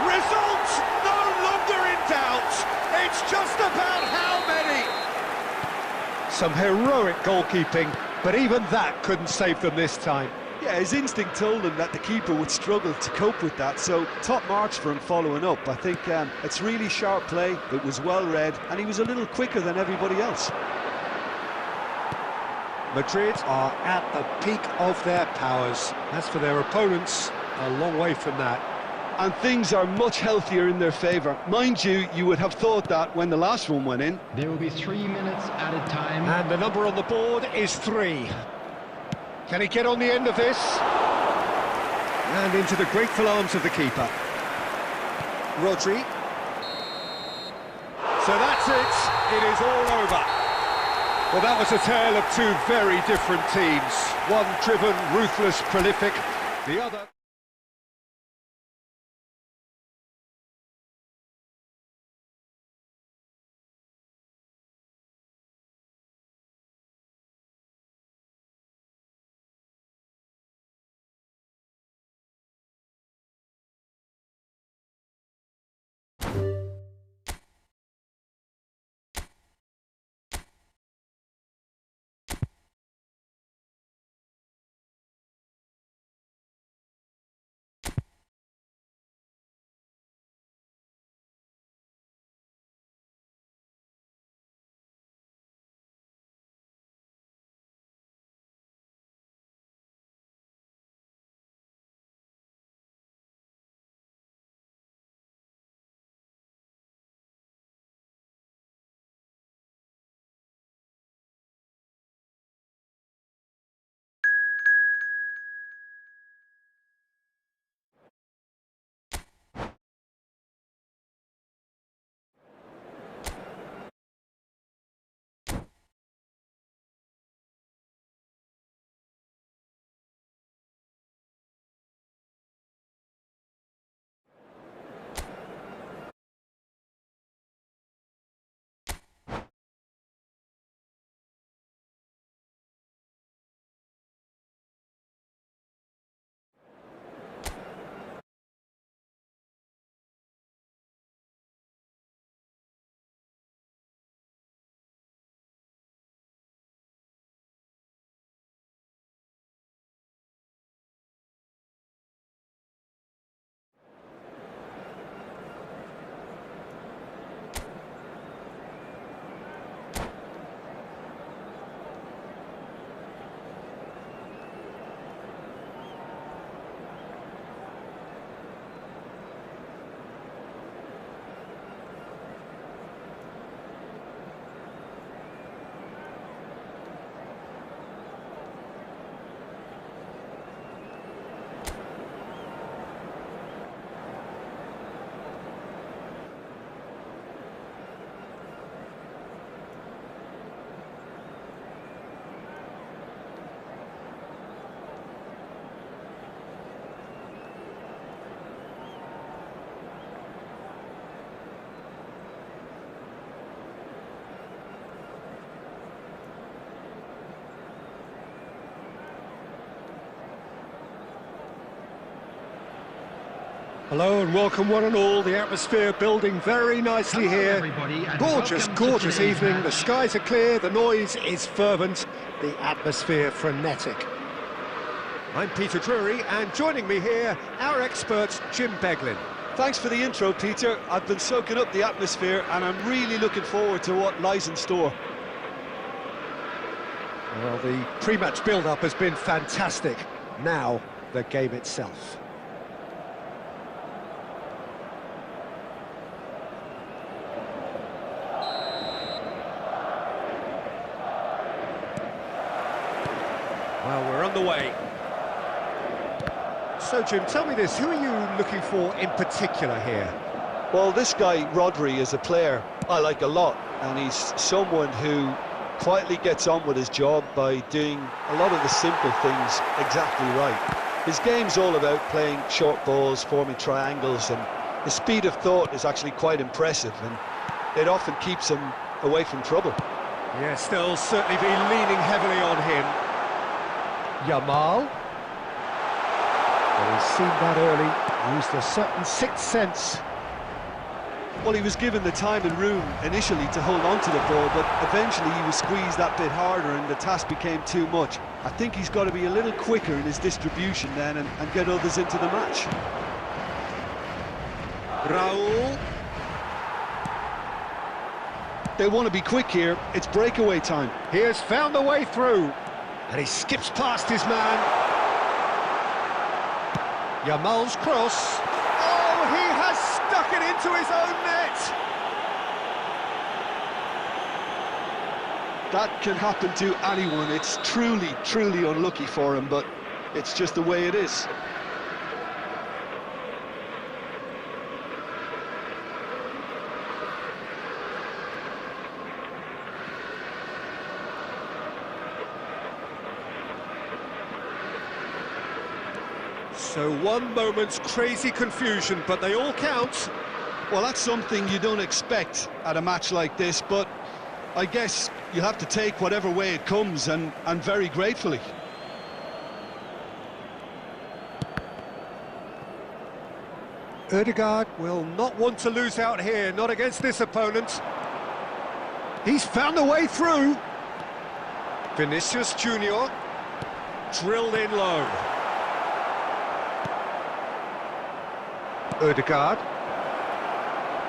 Results no longer in doubt. It's just about how many. Some heroic goalkeeping, but even that couldn't save them this time.
Yeah, his instinct told him that the keeper would struggle to cope with that, so top marks for him following up. I think it's really sharp play, it was well read, and he was a little quicker than everybody else.
Madrid are at the peak of their powers. As for their opponents, a long way from that.
And things are much healthier in their favour. Mind you, you would have thought that when the last one went in.
There will be 3 minutes added time.
And the number on the board is 3. Can he get on the end of this? And into the grateful arms of the keeper. Rodri. So that's it. It is all over. Well, that was a tale of two very different teams. One driven, ruthless, prolific. The other...
Hello and welcome one and all. The atmosphere building very nicely
Hello,
here.
everybody, and
Gorgeous,
welcome to
gorgeous
today's
evening.
match.
The skies are clear, the noise is fervent, the atmosphere frenetic. I'm Peter Drury, and joining me here, our expert Jim Beglin.
Thanks for the intro, Peter. I've been soaking up the atmosphere and I'm really looking forward to what lies in store.
Well, the pre-match build-up has been fantastic. Now, the game itself. Well, we're on the way. So, Jim, tell me this, who are you looking for in particular here?
Well, this guy, Rodri, is a player I like a lot, and he's someone who quietly gets on with his job by doing a lot of the simple things exactly right. His game's all about playing short balls, forming triangles, and his speed of thought is actually quite impressive, and it often keeps him away from trouble.
Yes, they'll certainly be leaning heavily on him. Yamal. Well, he's seen that early, used a certain sixth sense.
Well, he was given the time and room initially to hold on to the ball, but eventually he was squeezed that bit harder and the task became too much. I think he's got to be a little quicker in his distribution then and get others into the match.
Raul.
They want to be quick here. It's breakaway time.
He has found a way through. And he skips past his man. Yamal's cross. Oh, he has stuck it into his own net.
That can happen to anyone. It's truly, truly unlucky for him, but it's just the way it is.
So one moment's crazy confusion, but they all count.
Well, that's something you don't expect at a match like this, but I guess you have to take whatever way it comes, and very gratefully.
Ødegaard will not want to lose out here, not against this opponent. He's found a way through. Vinicius Junior drilled in low. Ødegaard.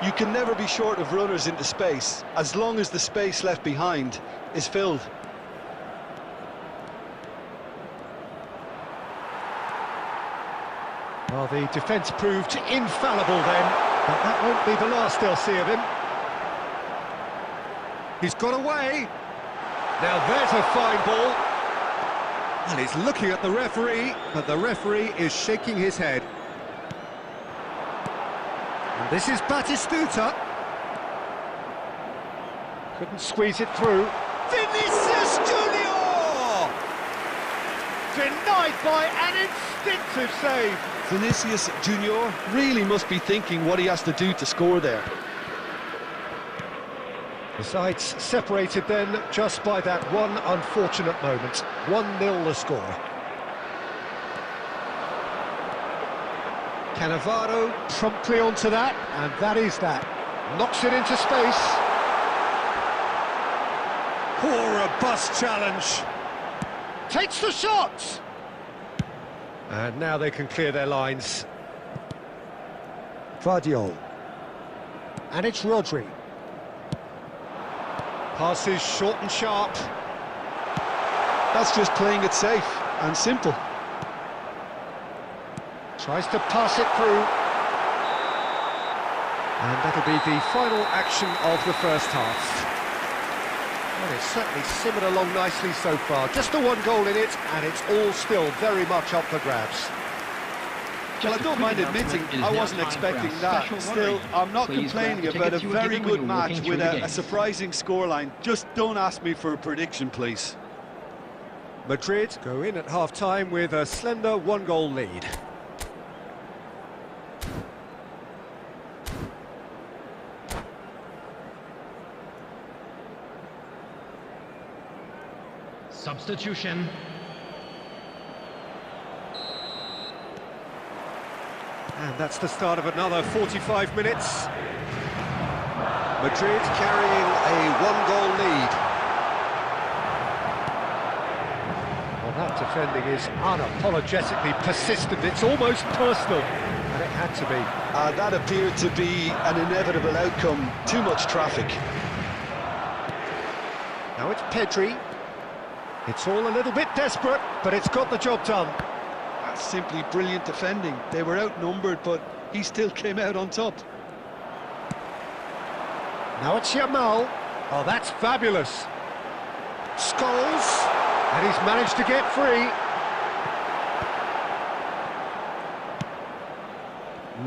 You can never be short of runners into space, as long as the space left behind is filled.
Well, the defence proved infallible then, but that won't be the last they'll see of him. He's got away. Now there's a fine ball. And he's looking at the referee, but the referee is shaking his head. And this is Batistuta. Couldn't squeeze it through. Vinicius Junior! Denied by an instinctive save.
Vinicius Junior really must be thinking what he has to do to score there.
The sides separated then just by that one unfortunate moment. 1-0 the score. Cannavaro promptly onto that, and that is that. Knocks it into space. Poor robust challenge. Takes the shot! And now they can clear their lines. Vardiol. And it's Rodri. Passes short and sharp.
That's just playing it safe and simple.
Tries to pass it through. And that'll be the final action of the first half. Well, it's certainly simmered along nicely so far. Just the one goal in it, and it's all still very much up for grabs.
Well, I don't mind admitting I wasn't expecting that. Still, I'm not complaining about a very good match with a surprising scoreline. Just don't ask me for a prediction, please.
Madrid go in at half-time with a slender one-goal lead.
Substitution.
And that's the start of another 45 minutes. Madrid carrying a one-goal lead. Well, that defending is unapologetically persistent. It's almost personal, and it had to be.
That appeared to be an inevitable outcome. Too much traffic.
Now it's Pedri. It's all a little bit desperate, but it's got the job done.
That's simply brilliant defending. They were outnumbered, but he still came out on top.
Now it's Yamal. Oh, that's fabulous. Scholes, and he's managed to get free.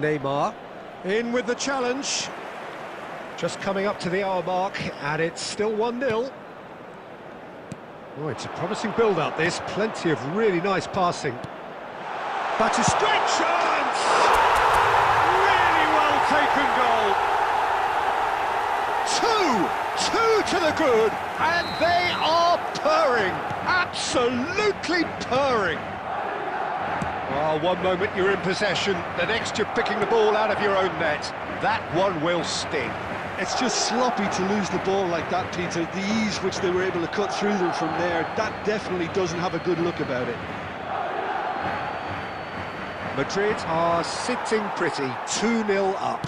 Neymar, in with the challenge. Just coming up to the hour mark, and it's still 1-0. Oh, it's a promising build-up, this. Plenty of really nice passing. But a straight chance! Really well taken goal. Two to the good, and they are purring. Absolutely purring. Oh, one moment you're in possession, the next you're picking the ball out of your own net. That one will sting.
It's just sloppy to lose the ball like that, Peter. The ease which they were able to cut through them from there, that definitely doesn't have a good look about it.
Madrid are sitting pretty, 2-0 up.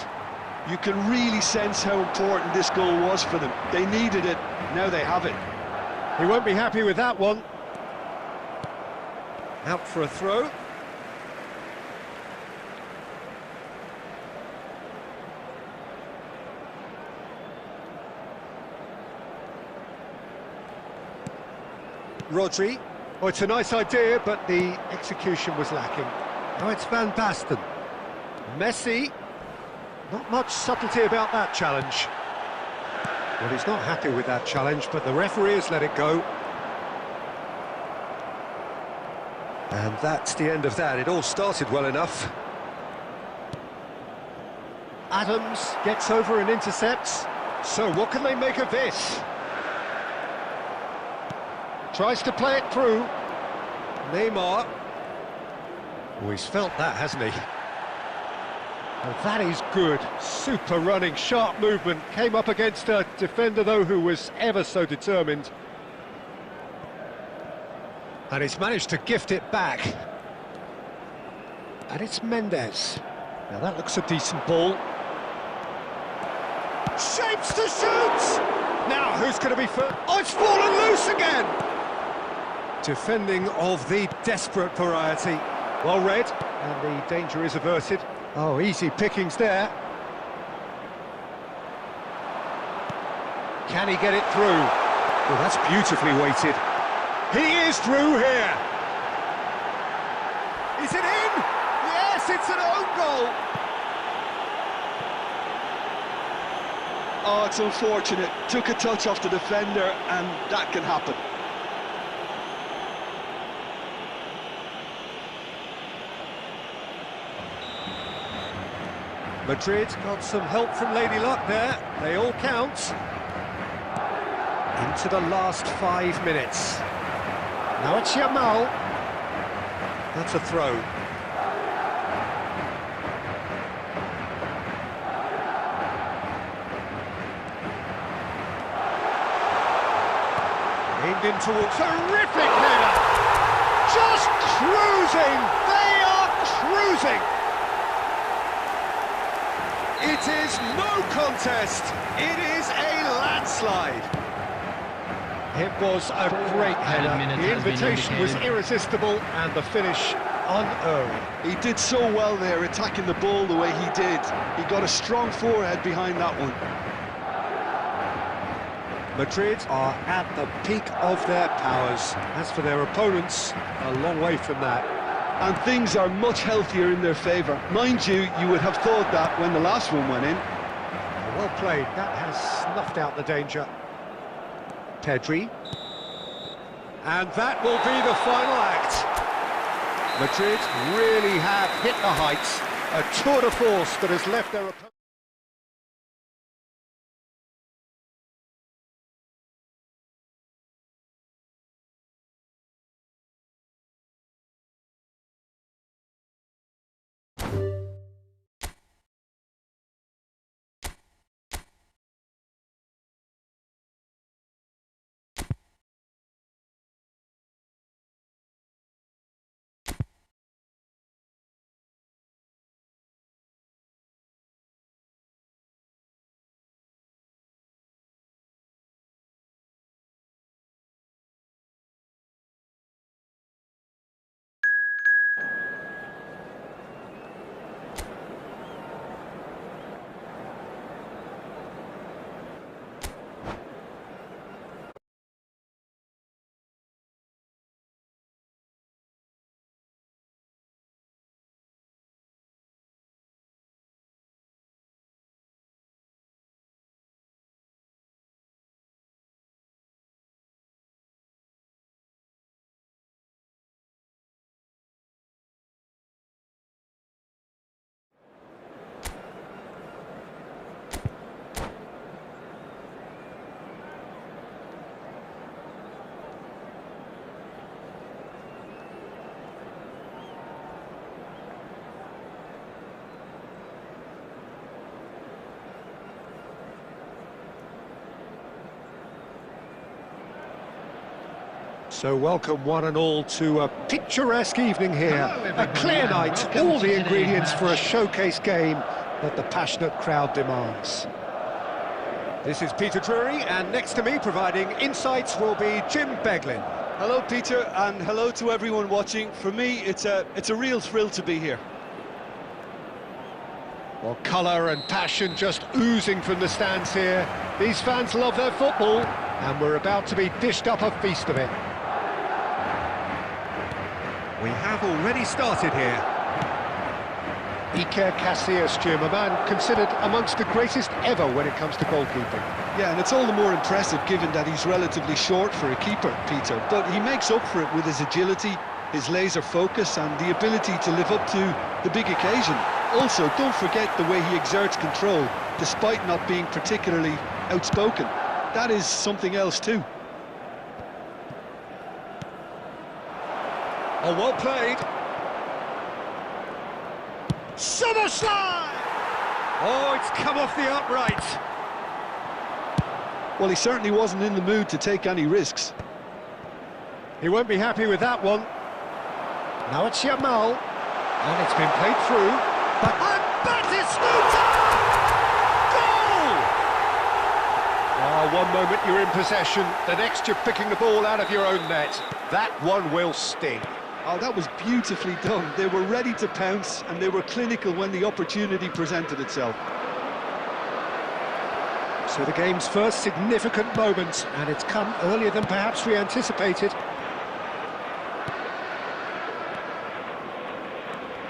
You can really sense how important this goal was for them. They needed it, now they have it.
He won't be happy with that one. Out for a throw. Rodri. Oh, it's a nice idea, but the execution was lacking. Now it's Van Basten. Messi. Not much subtlety about that challenge. Well, he's not happy with that challenge, but the referee has let it go. And that's the end of that. It all started well enough. Adams gets over and intercepts. So what can they make of this? Tries to play it through. Neymar. Oh, he's felt that, hasn't he? And that is good. Super running, sharp movement. Came up against a defender, though, who was ever so determined. And he's managed to gift it back. And it's Mendes. Now that looks a decent ball. Shapes to shoot! Now who's going to be first? Oh, it's fallen loose again! Defending of the desperate variety. Well read, and the danger is averted. Oh, easy pickings there. Can he get it through? Well, that's beautifully weighted. He is through here. Is it in? Yes, it's an own goal.
Oh, it's unfortunate. Took a touch off the defender, and that can happen.
Madrid got some help from Lady Luck there. They all count. Into the last 5 minutes. Now it's Yamal. That's a throw. Aimed in towards terrific header. Just cruising. They are cruising. It is no contest. It is a landslide. It was a great header. The invitation was irresistible and the finish unerring.
He did so well there, attacking the ball the way he did. He got a strong forehead behind that one.
Madrid are at the peak of their powers. As for their opponents, a long way from that.
And things are much healthier in their favour. Mind you, you would have thought that when the last one went in.
Well played. That has snuffed out the danger. Pedri. And that will be the final act. Madrid really have hit the heights. A tour de force that has left their opponents. So welcome one and all to a picturesque evening here. A clear night, all the ingredients for a showcase game that the passionate crowd demands. This is Peter Drury, and next to me providing insights will be Jim Beglin.
Hello, Peter, and hello to everyone watching. For me, it's a real thrill to be here.
Well, colour and passion just oozing from the stands here. These fans love their football, and we're about to be dished up a feast of it. We have already started here. Iker Casillas, Jim, a man considered amongst the greatest ever when it comes to goalkeeping.
Yeah, and it's all the more impressive given that he's relatively short for a keeper, Peter. But he makes up for it with his agility, his laser focus and the ability to live up to the big occasion. Also, don't forget the way he exerts control, despite not being particularly outspoken. That is something else too.
Oh, well played. Summer slide! Oh, it's come off the upright.
Well, he certainly wasn't in the mood to take any risks.
He won't be happy with that one. Now it's Yamal, and it's been played through. And Batistuta! Goal! One moment you're in possession, the next you're picking the ball out of your own net. That one will sting.
Oh, that was beautifully done. They were ready to pounce, and they were clinical when the opportunity presented itself.
So the game's first significant moment, and it's come earlier than perhaps we anticipated.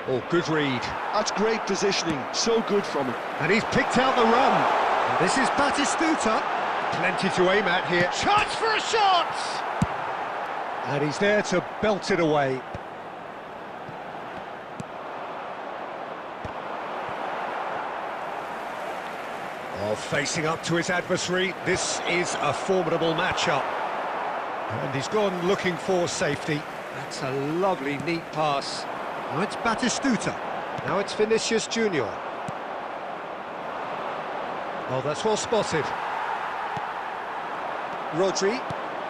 Oh, good read.
That's great positioning, so good from him.
And he's picked out the run. And this is Batistuta. Plenty to aim at here. Chance for a shot! And he's there to belt it away. Oh, facing up to his adversary, this is a formidable matchup. And he's gone looking for safety. That's a lovely, neat pass. Now it's Batistuta. Now it's Vinicius Junior. Oh, that's well spotted. Rodri.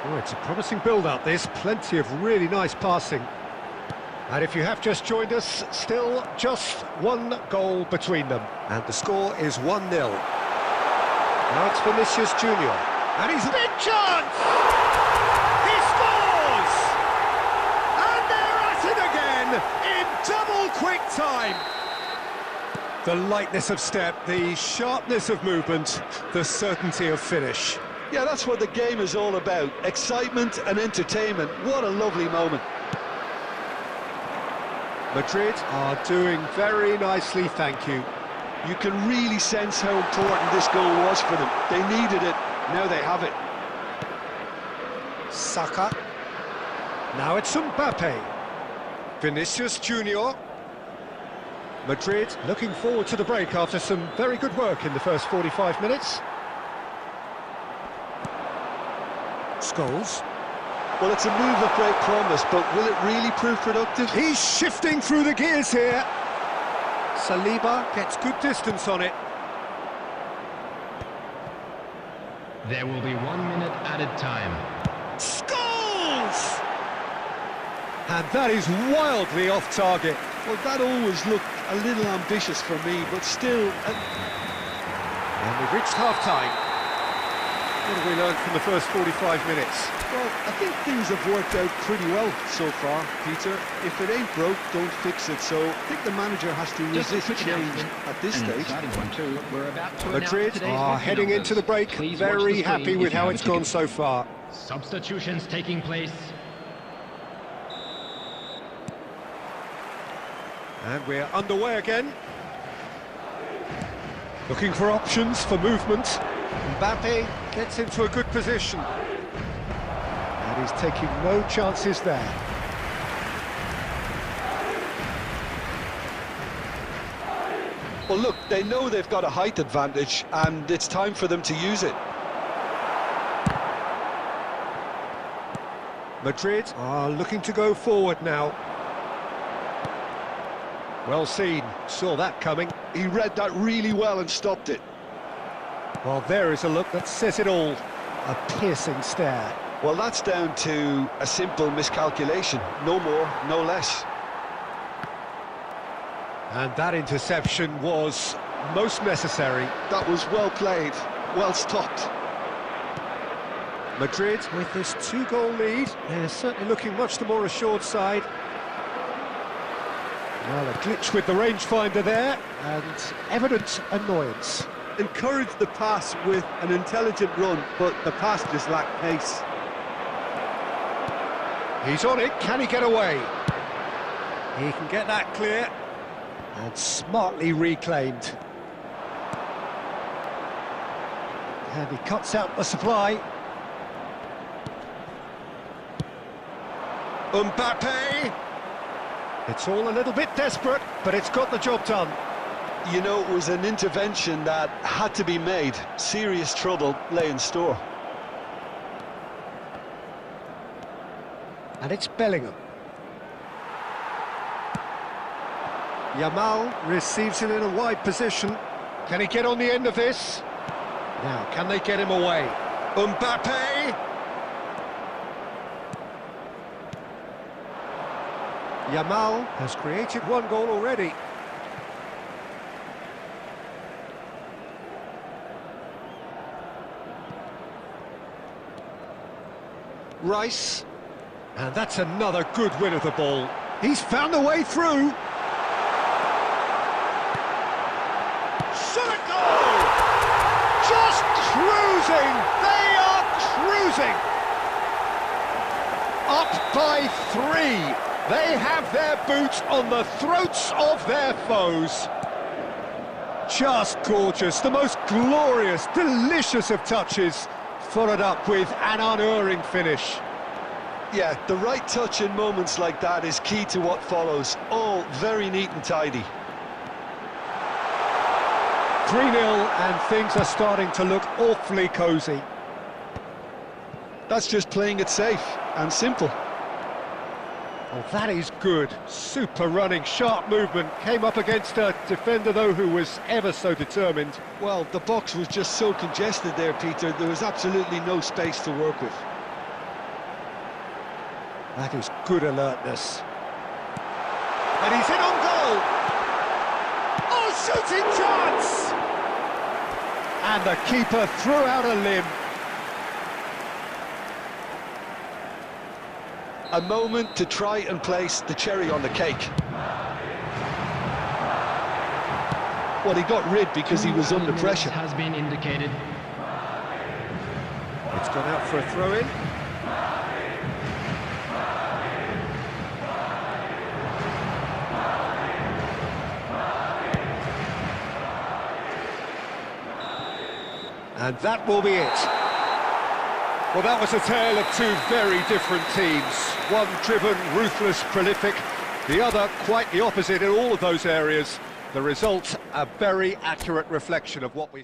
Oh, it's a promising build-up, this. Plenty of really nice passing. And if you have just joined us, still just one goal between them. And the score is 1-0. Now it's Vinicius Junior. And he's... Big chance! He scores! And they're at it again in double quick time. The lightness of step, the sharpness of movement, the certainty of finish.
Yeah, that's what the game is all about. Excitement and entertainment. What a lovely moment.
Madrid are doing very nicely, thank you.
You can really sense how important this goal was for them. They needed it, now they have it.
Saka. Now it's Mbappe. Vinicius Junior. Madrid looking forward to the break after some very good work in the first 45 minutes. Scholes.
Well, it's a move of great promise, but will it really prove productive?
He's shifting through the gears here. Saliba gets good distance on it.
There will be 1 minute added time.
Scholes! And that is wildly off target.
Well, that always looked a little ambitious for me, but still...
And we've reached half-time. What have we learned from the first 45 minutes?
Well, I think things have worked out pretty well so far, Peter. If it ain't broke, don't fix it. So I think the manager has to resist change at this stage.
Madrid are heading into the break, very happy with how it's gone so far.
Substitutions taking place.
And we're underway again. Looking for options for movement. Mbappe gets into a good position. And he's taking no chances there.
Well, look, they know they've got a height advantage, and it's time for them to use it.
Madrid are looking to go forward now. Well seen, saw that coming.
He read that really well and stopped it.
Well, there is a look that says it all. A piercing stare.
Well, that's down to a simple miscalculation. No more, no less.
And that interception was most necessary.
That was well played, well stopped.
Madrid with this 2-goal lead. They're certainly looking much the more assured side.
Well, a glitch with the rangefinder there, and evident annoyance.
Encouraged the pass with an intelligent run, but the pass just lacked pace.
He's on it, can he get away?
He can get that clear.
And smartly reclaimed. And he cuts out the supply.
Mbappe!
It's all a little bit desperate, but it's got the job done.
You know, it was an intervention that had to be made. Serious trouble lay in store.
And it's Bellingham.
Yamal receives it in a wide position.
Can he get on the end of this? Now, can they get him away?
Mbappe!
Yamal has created 1 goal already.
Rice. And that's another good win of the ball. He's found a way through. Shot a goal! Just cruising! They are cruising! Up by 3. They have their boots on the throats of their foes. Just gorgeous, the most glorious, delicious of touches, followed up with an unerring finish.
Yeah, the right touch in moments like that is key to what follows. All very neat and tidy.
3-0 and things are starting to look awfully cosy.
That's just playing it safe and simple.
Oh, that is good. Super running, sharp movement. Came up against a defender, though, who was ever so determined.
Well, the box was just so congested there, Peter. There was absolutely no space to work with.
That is good alertness. And he's in on goal! Oh, shooting chance! And the keeper threw out a limb.
A moment to try and place the cherry on the cake. Well, he got rid because he was under pressure.
Has been indicated.
It's gone out for a throw-in.
And that will be it. Well, that was a tale of 2 very different teams. One driven, ruthless, prolific. The other quite the opposite in all of those areas. The result, a very accurate reflection of what we...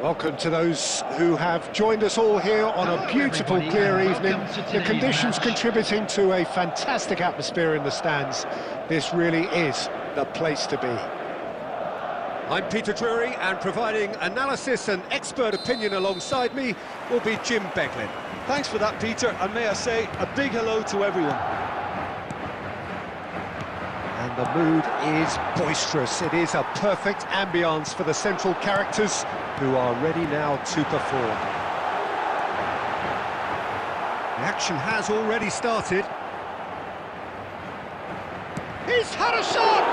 Welcome to those who have joined us all here on a beautiful, clear evening. The conditions contributing to a fantastic atmosphere in the stands. This really is the place to be. I'm Peter Drury, and providing analysis and expert opinion alongside me will be Jim Beglin.
Thanks for that, Peter, and may I say a big hello to everyone.
And the mood is boisterous. It is a perfect ambience for the central characters who are ready now to perform. The action has already started. He's had a shot!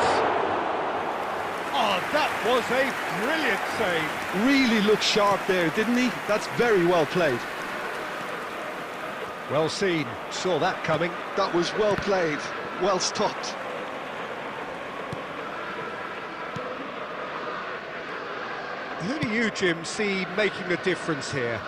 Oh, that was a brilliant save.
Really looked sharp there, didn't he? That's very well played.
Well seen. Saw that coming.
That was well played. Well stopped.
Who do you, Jim, see making a difference here?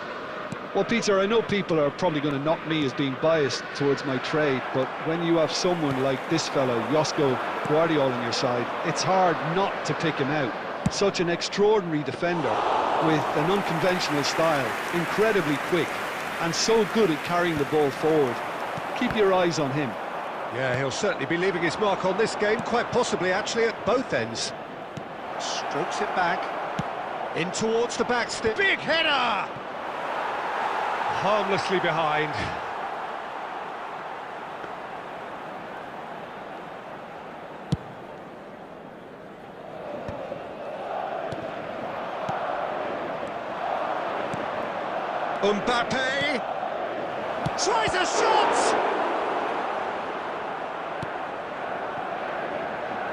Well, Peter, I know people are probably going to knock me as being biased towards my trade, but when you have someone like this fellow, Josko Guardiola, on your side, it's hard not to pick him out. Such an extraordinary defender with an unconventional style, incredibly quick, and so good at carrying the ball forward. Keep your eyes on him.
Yeah, he'll certainly be leaving his mark on this game, quite possibly actually at both ends. Strokes it back. In towards the backstep. Big header! Harmlessly behind. Mbappe tries a shot!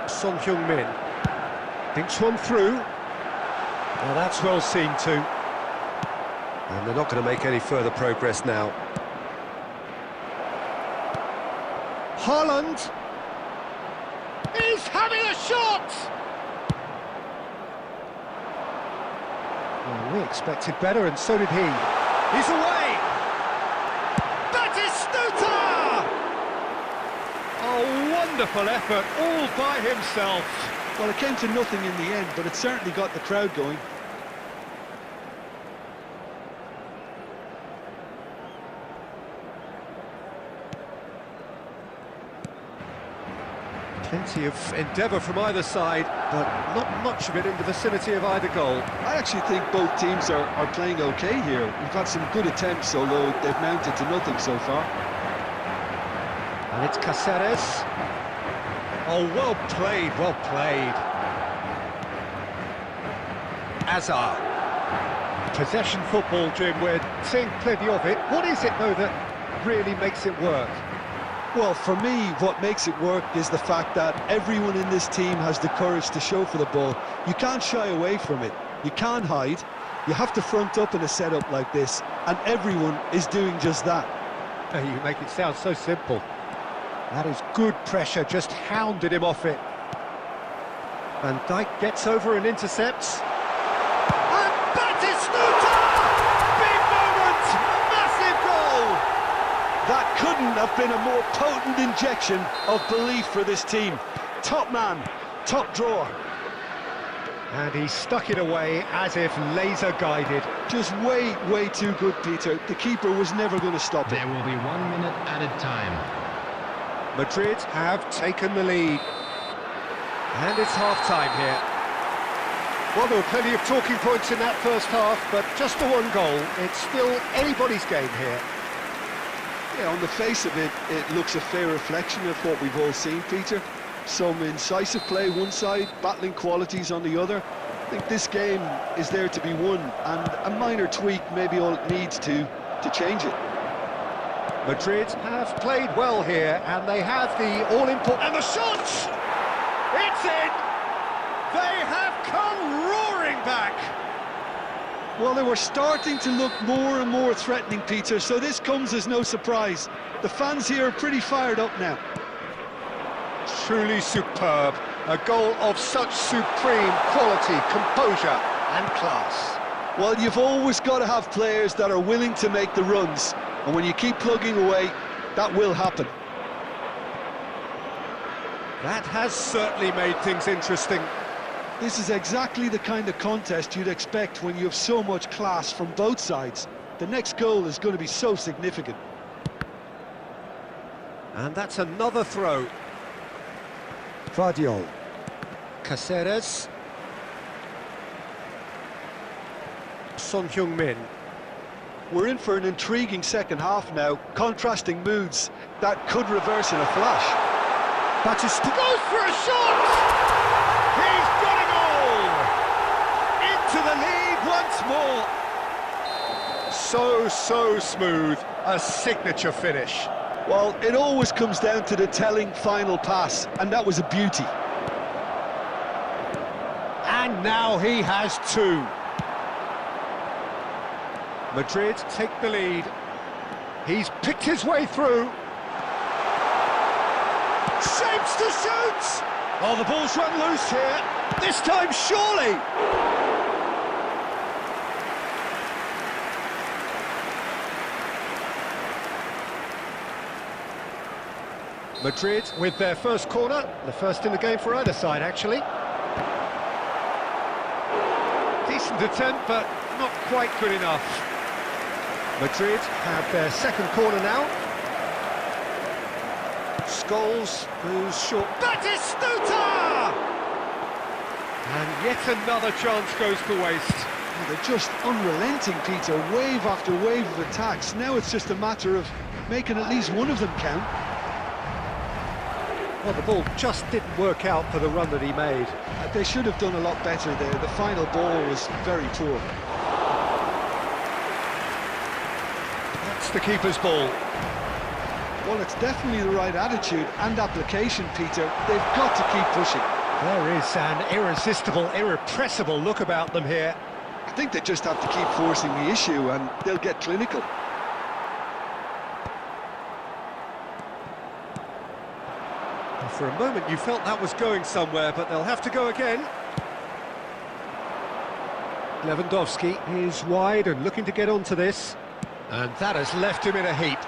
Son Heung-min thinks one through. Well, that's well seen too. And they're not going to make any further progress now. Haaland is having a shot! Well, we expected better, and so did he. He's away! Batistuta! A wonderful effort, all by himself.
Well, it came to nothing in the end, but it certainly got the crowd going.
Plenty of endeavour from either side, but not much of it in the vicinity of either goal.
I actually think both teams are playing okay here. We've got some good attempts, although they've mounted to nothing so far.
And it's Cáceres. Oh, well played, well played. Hazard. Possession football, Jim, we're seeing plenty of it. What is it, though, that really makes it work?
Well, for me, what makes it work is the fact that everyone in this team has the courage to show for the ball. You can't shy away from it. You can't hide. You have to front up in a setup like this, and everyone is doing just that.
You make it sound so simple. That is good pressure, just hounded him off it. Van Dijk gets over and intercepts. And Batistuta! Big moment! Massive goal!
That couldn't have been a more potent injection of belief for this team. Top man, top drawer.
And he stuck it away as if laser-guided.
Just way too good, Peter. The keeper was never going to stop it.
There will be 1 minute added time.
Madrid have taken the lead. And it's half-time here. Well, there were plenty of talking points in that first half, but just the one goal. It's still anybody's game here.
Yeah, on the face of it, it looks a fair reflection of what we've all seen, Peter. Some incisive play one side, battling qualities on the other. I think this game is there to be won, and a minor tweak may be all it needs to change it.
Madrid have played well here, and they have the all-important... And the shot! It's in! They have come roaring back!
Well, they were starting to look more and more threatening, Peter, so this comes as no surprise. The fans here are pretty fired up now.
Truly superb. A goal of such supreme quality, composure and class.
Well, you've always got to have players that are willing to make the runs. And when you keep plugging away, that will happen.
That has certainly made things interesting.
This is exactly the kind of contest you'd expect when you have so much class from both sides. The next goal is going to be so significant.
And that's another throw. Vardiol. Caceres. Son Heung-min.
We're in for an intriguing second half now, contrasting moods that could reverse in a flash.
Batista goes for a shot! He's got a goal! Into the lead once more. So smooth. A signature finish.
Well, it always comes down to the telling final pass, and that was a beauty.
And now he has two.
Madrid take the lead. He's picked his way through.
Shapes to shoot! Oh, the ball's run loose here. This time, surely!
Madrid with their first corner, the first in the game for either side, actually. Decent attempt, but not quite good enough. Madrid have their second corner now. Scholes moves short.
Batistuta!
And yet another chance goes to waste.
They're just unrelenting, Peter, wave after wave of attacks. Now it's just a matter of making at least one of them count.
Well, the ball just didn't work out for the run that he made.
They should have done a lot better there. The final ball was very poor.
That's the keeper's ball.
Well, it's definitely the right attitude and application, Peter. They've got to keep pushing.
There is an irresistible, irrepressible look about them here.
I think they just have to keep forcing the issue and they'll get clinical.
For a moment you felt that was going somewhere, but they'll have to go again. Lewandowski is wide and looking to get onto this. And that has left him in a heap.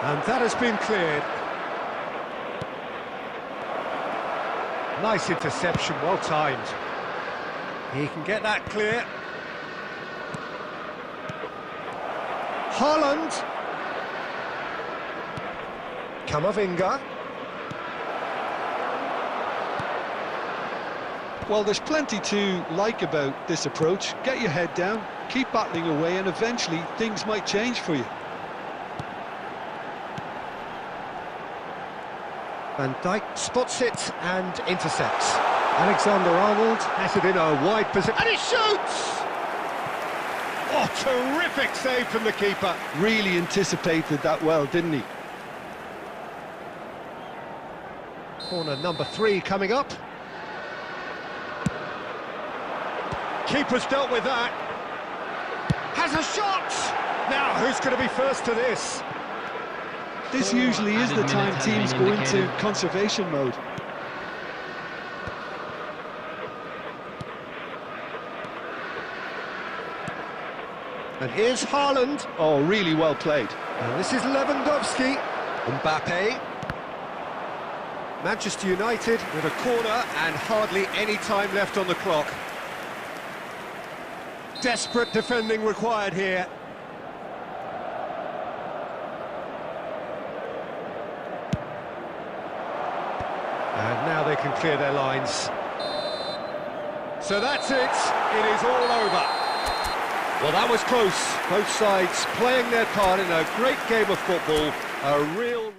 And that has been cleared. Nice interception, well timed. He can get that clear. Haaland. Camavinga.
Well, there's plenty to like about this approach. Get your head down, keep battling away, and eventually things might change for you.
Van Dijk spots it and intercepts. Alexander-Arnold has it in a wide position.
And he shoots! Oh, terrific save from the keeper.
Really anticipated that well, didn't he?
Corner number 3 coming up.
Keeper's dealt with that. Has a shot! Now, who's going to be first to this?
This usually is the time teams go into conservation mode.
And here's Haaland.
Oh, really well played.
And this is Lewandowski. Mbappe. Manchester United with a corner and hardly any time left on the clock. Desperate defending required here. And now they can clear their lines.
So that's it. It is all over.
Well, that was close. Both sides playing their part in a great game of football. A real...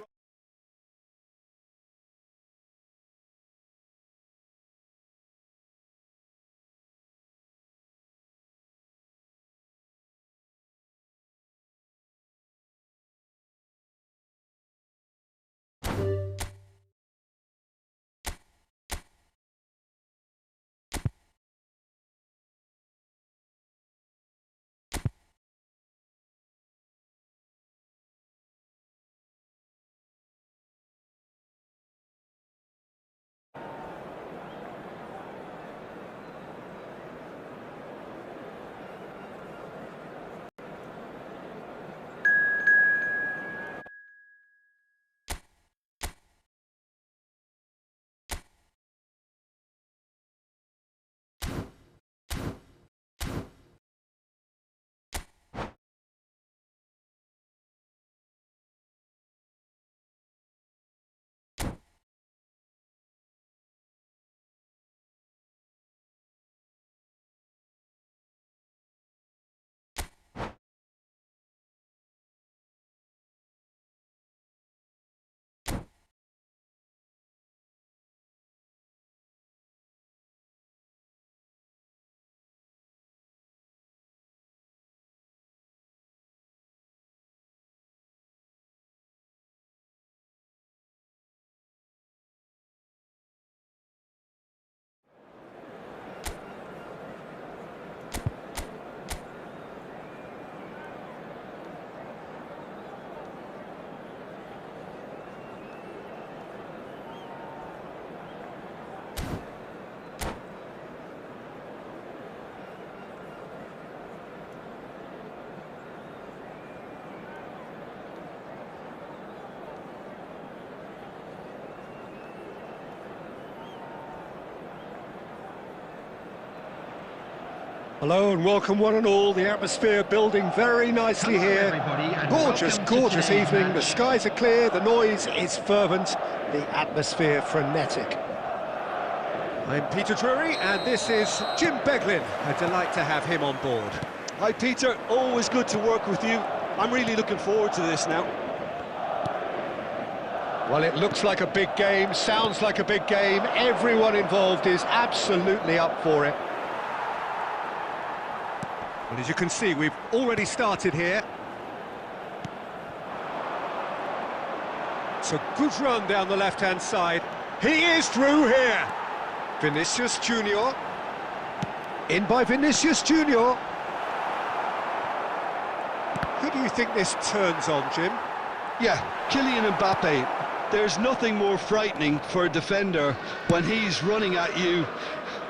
Hello and welcome one and all. The atmosphere building very nicely here. Gorgeous, gorgeous evening. The skies are clear, the noise is fervent, the atmosphere frenetic. I'm Peter Drury and this is Jim Beglin. A delight to have him on board.
Hi Peter, always good to work with you. I'm really looking forward to this now.
Well, it looks like a big game, sounds like a big game. Everyone involved is absolutely up for it.
Well, as you can see, we've already started here. It's a good run down the left-hand side. He is through here. Vinicius Junior. In by Vinicius Junior. Who do you think this turns on, Jim?
Yeah, Kylian Mbappe. There's nothing more frightening for a defender when he's running at you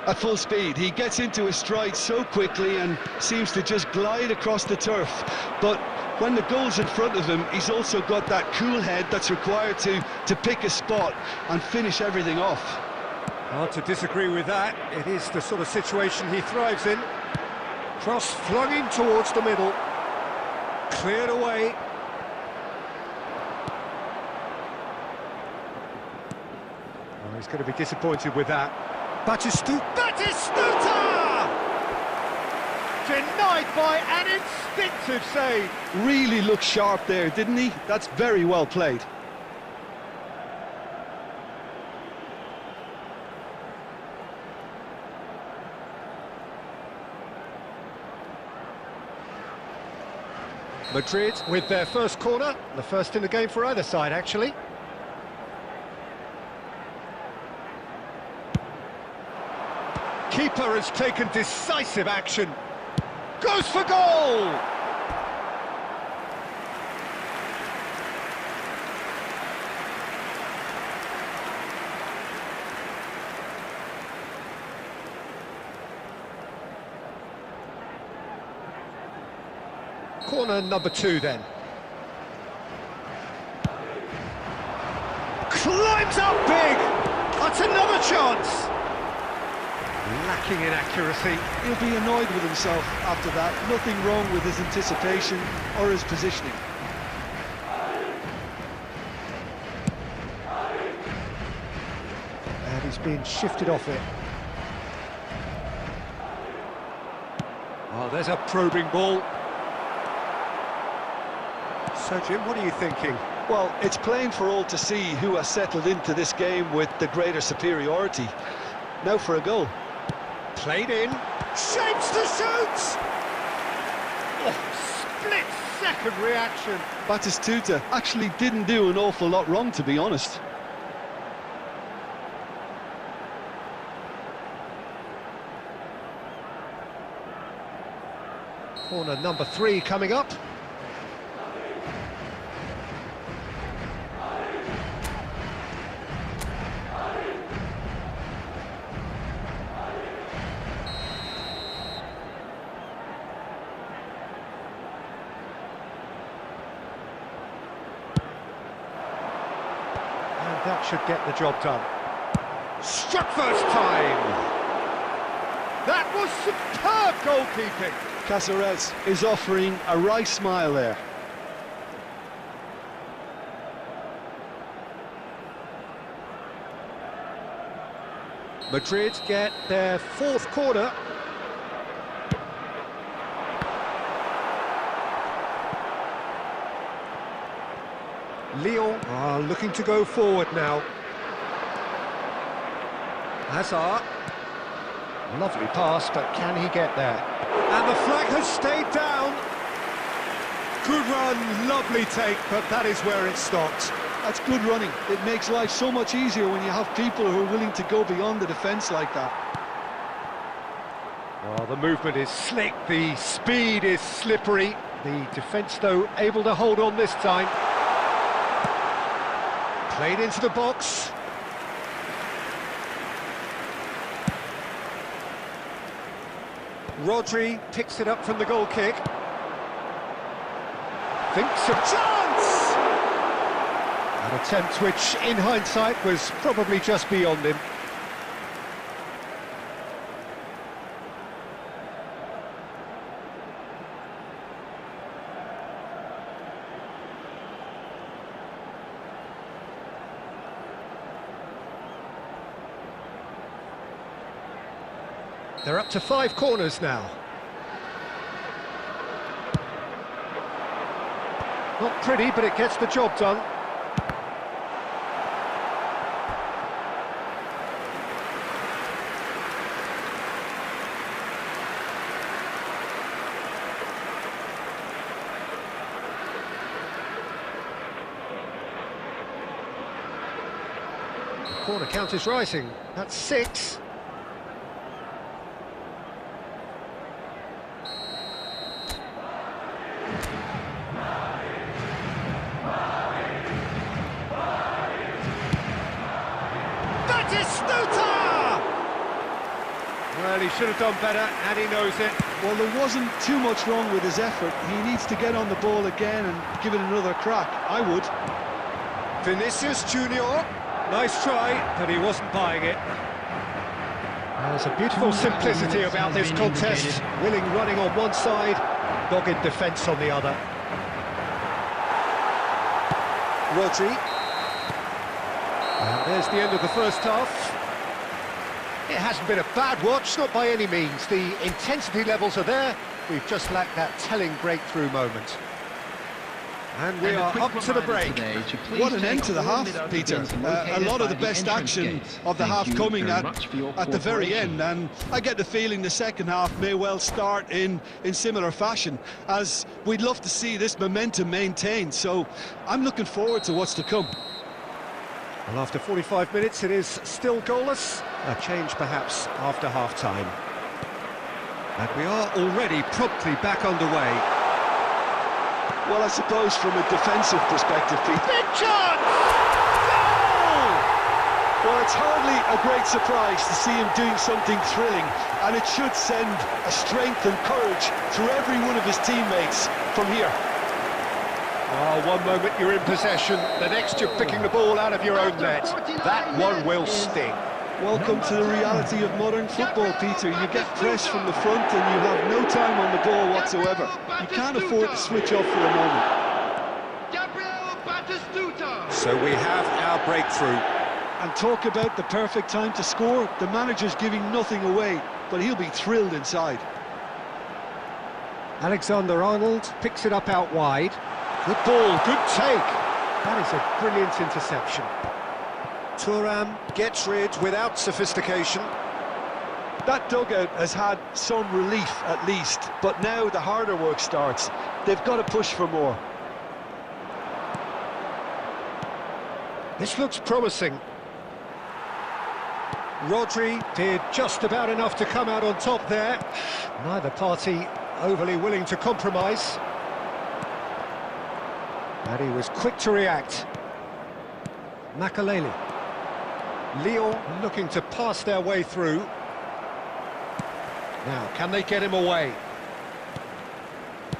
at full speed. He gets into his stride so quickly and seems to just glide across the turf. But when the goal's in front of him, he's also got that cool head that's required to pick a spot and finish everything off.
Hard to disagree with that. It is the sort of situation he thrives in. Cross flung in towards the middle. Cleared away. Oh, he's going to be disappointed with that. Batistuta! Denied by an instinctive save.
Really looked sharp there, didn't he? That's very well played.
Madrid with their first corner, the first in the game for either side, actually. Keeper has taken decisive action. Goes for goal! Corner number 2 then. Climbs up big! That's another chance!
Lacking in accuracy.
He'll be annoyed with himself after that. Nothing wrong with his anticipation or his positioning.
And he's being shifted off it.
Oh, there's a probing ball. So, Jim, what are you thinking?
Well, it's plain for all to see who has settled into this game with the greater superiority. Now for a goal.
Played in. Shapes to shoot! Oh, split-second reaction.
Batistuta actually didn't do an awful lot wrong, to be honest.
Corner number 3 coming up. That should get the job done. Struck first time! That was superb goalkeeping!
Caceres is offering a wry smile there.
Madrid get their 4th corner. Lyon are looking to go forward now. Hazard. Lovely pass, but can he get there?
And the flag has stayed down. Good run, lovely take, but that is where it stopped.
That's good running. It makes life so much easier when you have people who are willing to go beyond the defence like that.
Well, the movement is slick, the speed is slippery. The defence, though, able to hold on this time. Played into the box.
Rodri picks it up from the goal kick.
Thinks of chance! An attempt which, in hindsight, was probably just beyond him. They're up to 5 corners now. Not pretty, but it gets the job done. Corner count is rising. That's 6. Well, he should have done better, and he knows it.
Well, there wasn't too much wrong with his effort. He needs to get on the ball again and give it another crack. I would.
Vinicius Junior. Nice try, but he wasn't buying it. There's a beautiful simplicity about this contest. Willing running on one side, dogged defence on the other. Rodri. And there's the end of the first half. It hasn't been a bad watch, not by any means. The intensity levels are there. We've just lacked that telling breakthrough moment. And we are up to the break.
What an end to the half, Peter. A lot of the best action of the half coming at the very end, and I get the feeling the second half may well start in similar fashion, as we'd love to see this momentum maintained. So I'm looking forward to what's to come.
Well, after 45 minutes, it is still goalless. A change, perhaps, after half-time. And we are already promptly back underway.
Well, I suppose from a defensive perspective, Pete.
Big chance! Goal!
Well, it's hardly a great surprise to see him doing something thrilling, and it should send a strength and courage through every one of his teammates from here.
Oh, one moment you're in possession, the next you're picking the ball out of your own net. That one will sting.
Welcome to the reality of modern football, Peter. You get pressed from the front and you have no time on the ball whatsoever. You can't afford to switch off for a moment.
So we have our breakthrough.
And talk about the perfect time to score. The manager's giving nothing away, but he'll be thrilled inside.
Alexander-Arnold picks it up out wide. Good ball, good take. That is a brilliant interception. Thuram gets rid without sophistication.
That dugout has had some relief at least, but now the harder work starts. They've got to push for more.
This looks promising. Rodri did just about enough to come out on top there. Neither party overly willing to compromise. And he was quick to react. Makaleli. Lyon looking to pass their way through. Now, can they get him away?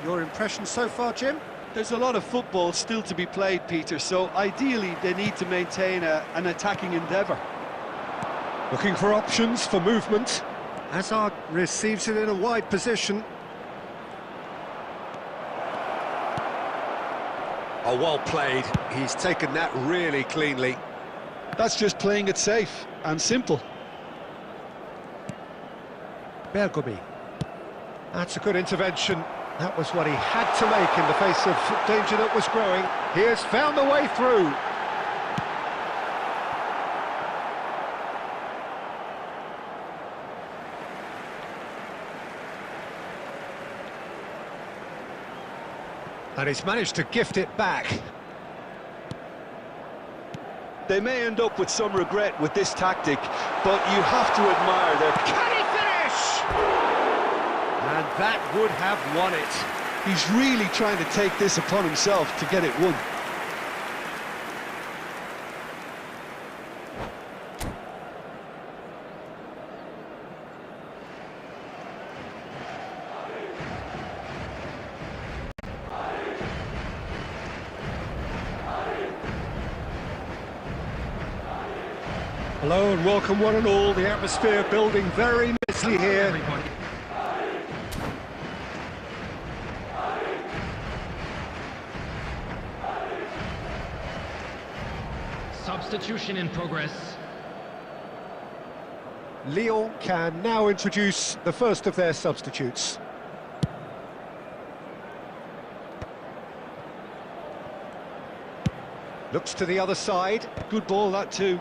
Your impression so far, Jim?
There's a lot of football still to be played, Peter, so ideally they need to maintain an attacking endeavour.
Looking for options for movement. Hazard receives it in a wide position. Oh, well played. He's taken that really cleanly.
That's just playing it safe and simple.
Bergomi. That's a good intervention. That was what he had to make in the face of danger that was growing. He has found the way through. And he's managed to gift it back.
They may end up with some regret with this tactic, but you have to admire their...
Can he finish? And that would have won it.
He's really trying to take this upon himself to get it won.
Hello and welcome one and all. The atmosphere building very nicely here.
Substitution in progress.
Lyon can now introduce the first of their substitutes. Looks to the other side.
Good ball, that too.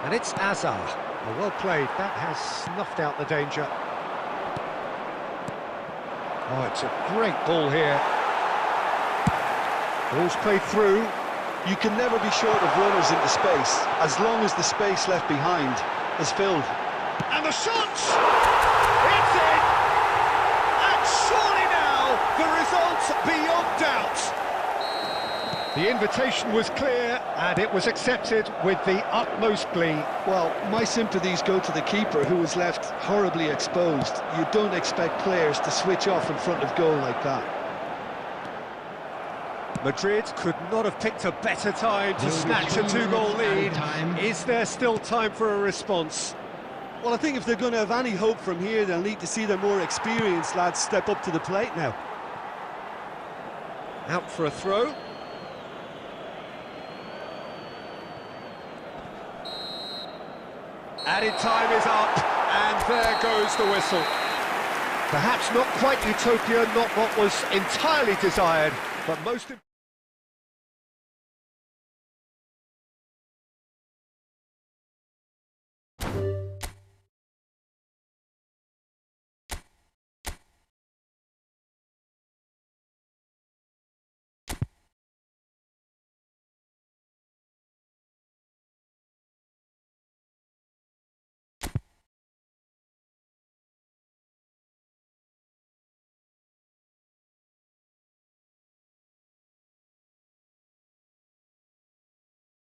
And it's Azar. Oh, well played. That has snuffed out the danger. Oh, it's a great ball here. Ball's played through.
You can never be short of runners into space, as long as the space left behind is filled.
And the shot! It's in! And surely now, the result's beyond doubt.
The invitation was clear, and it was accepted with the utmost glee.
Well, my sympathies go to the keeper, who was left horribly exposed. You don't expect players to switch off in front of goal like that.
Madrid could not have picked a better time to snatch a two-goal lead. Is there still time for a response?
Well, I think if they're going to have any hope from here, they'll need to see their more experienced lads step up to the plate now.
Out for a throw. Added time is up, and there goes the whistle. Perhaps not quite utopia, not what was entirely desired, but most important.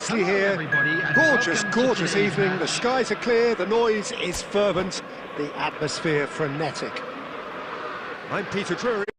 Here, gorgeous evening. The skies are clear, the noise is fervent, the atmosphere frenetic. I'm Peter Drury.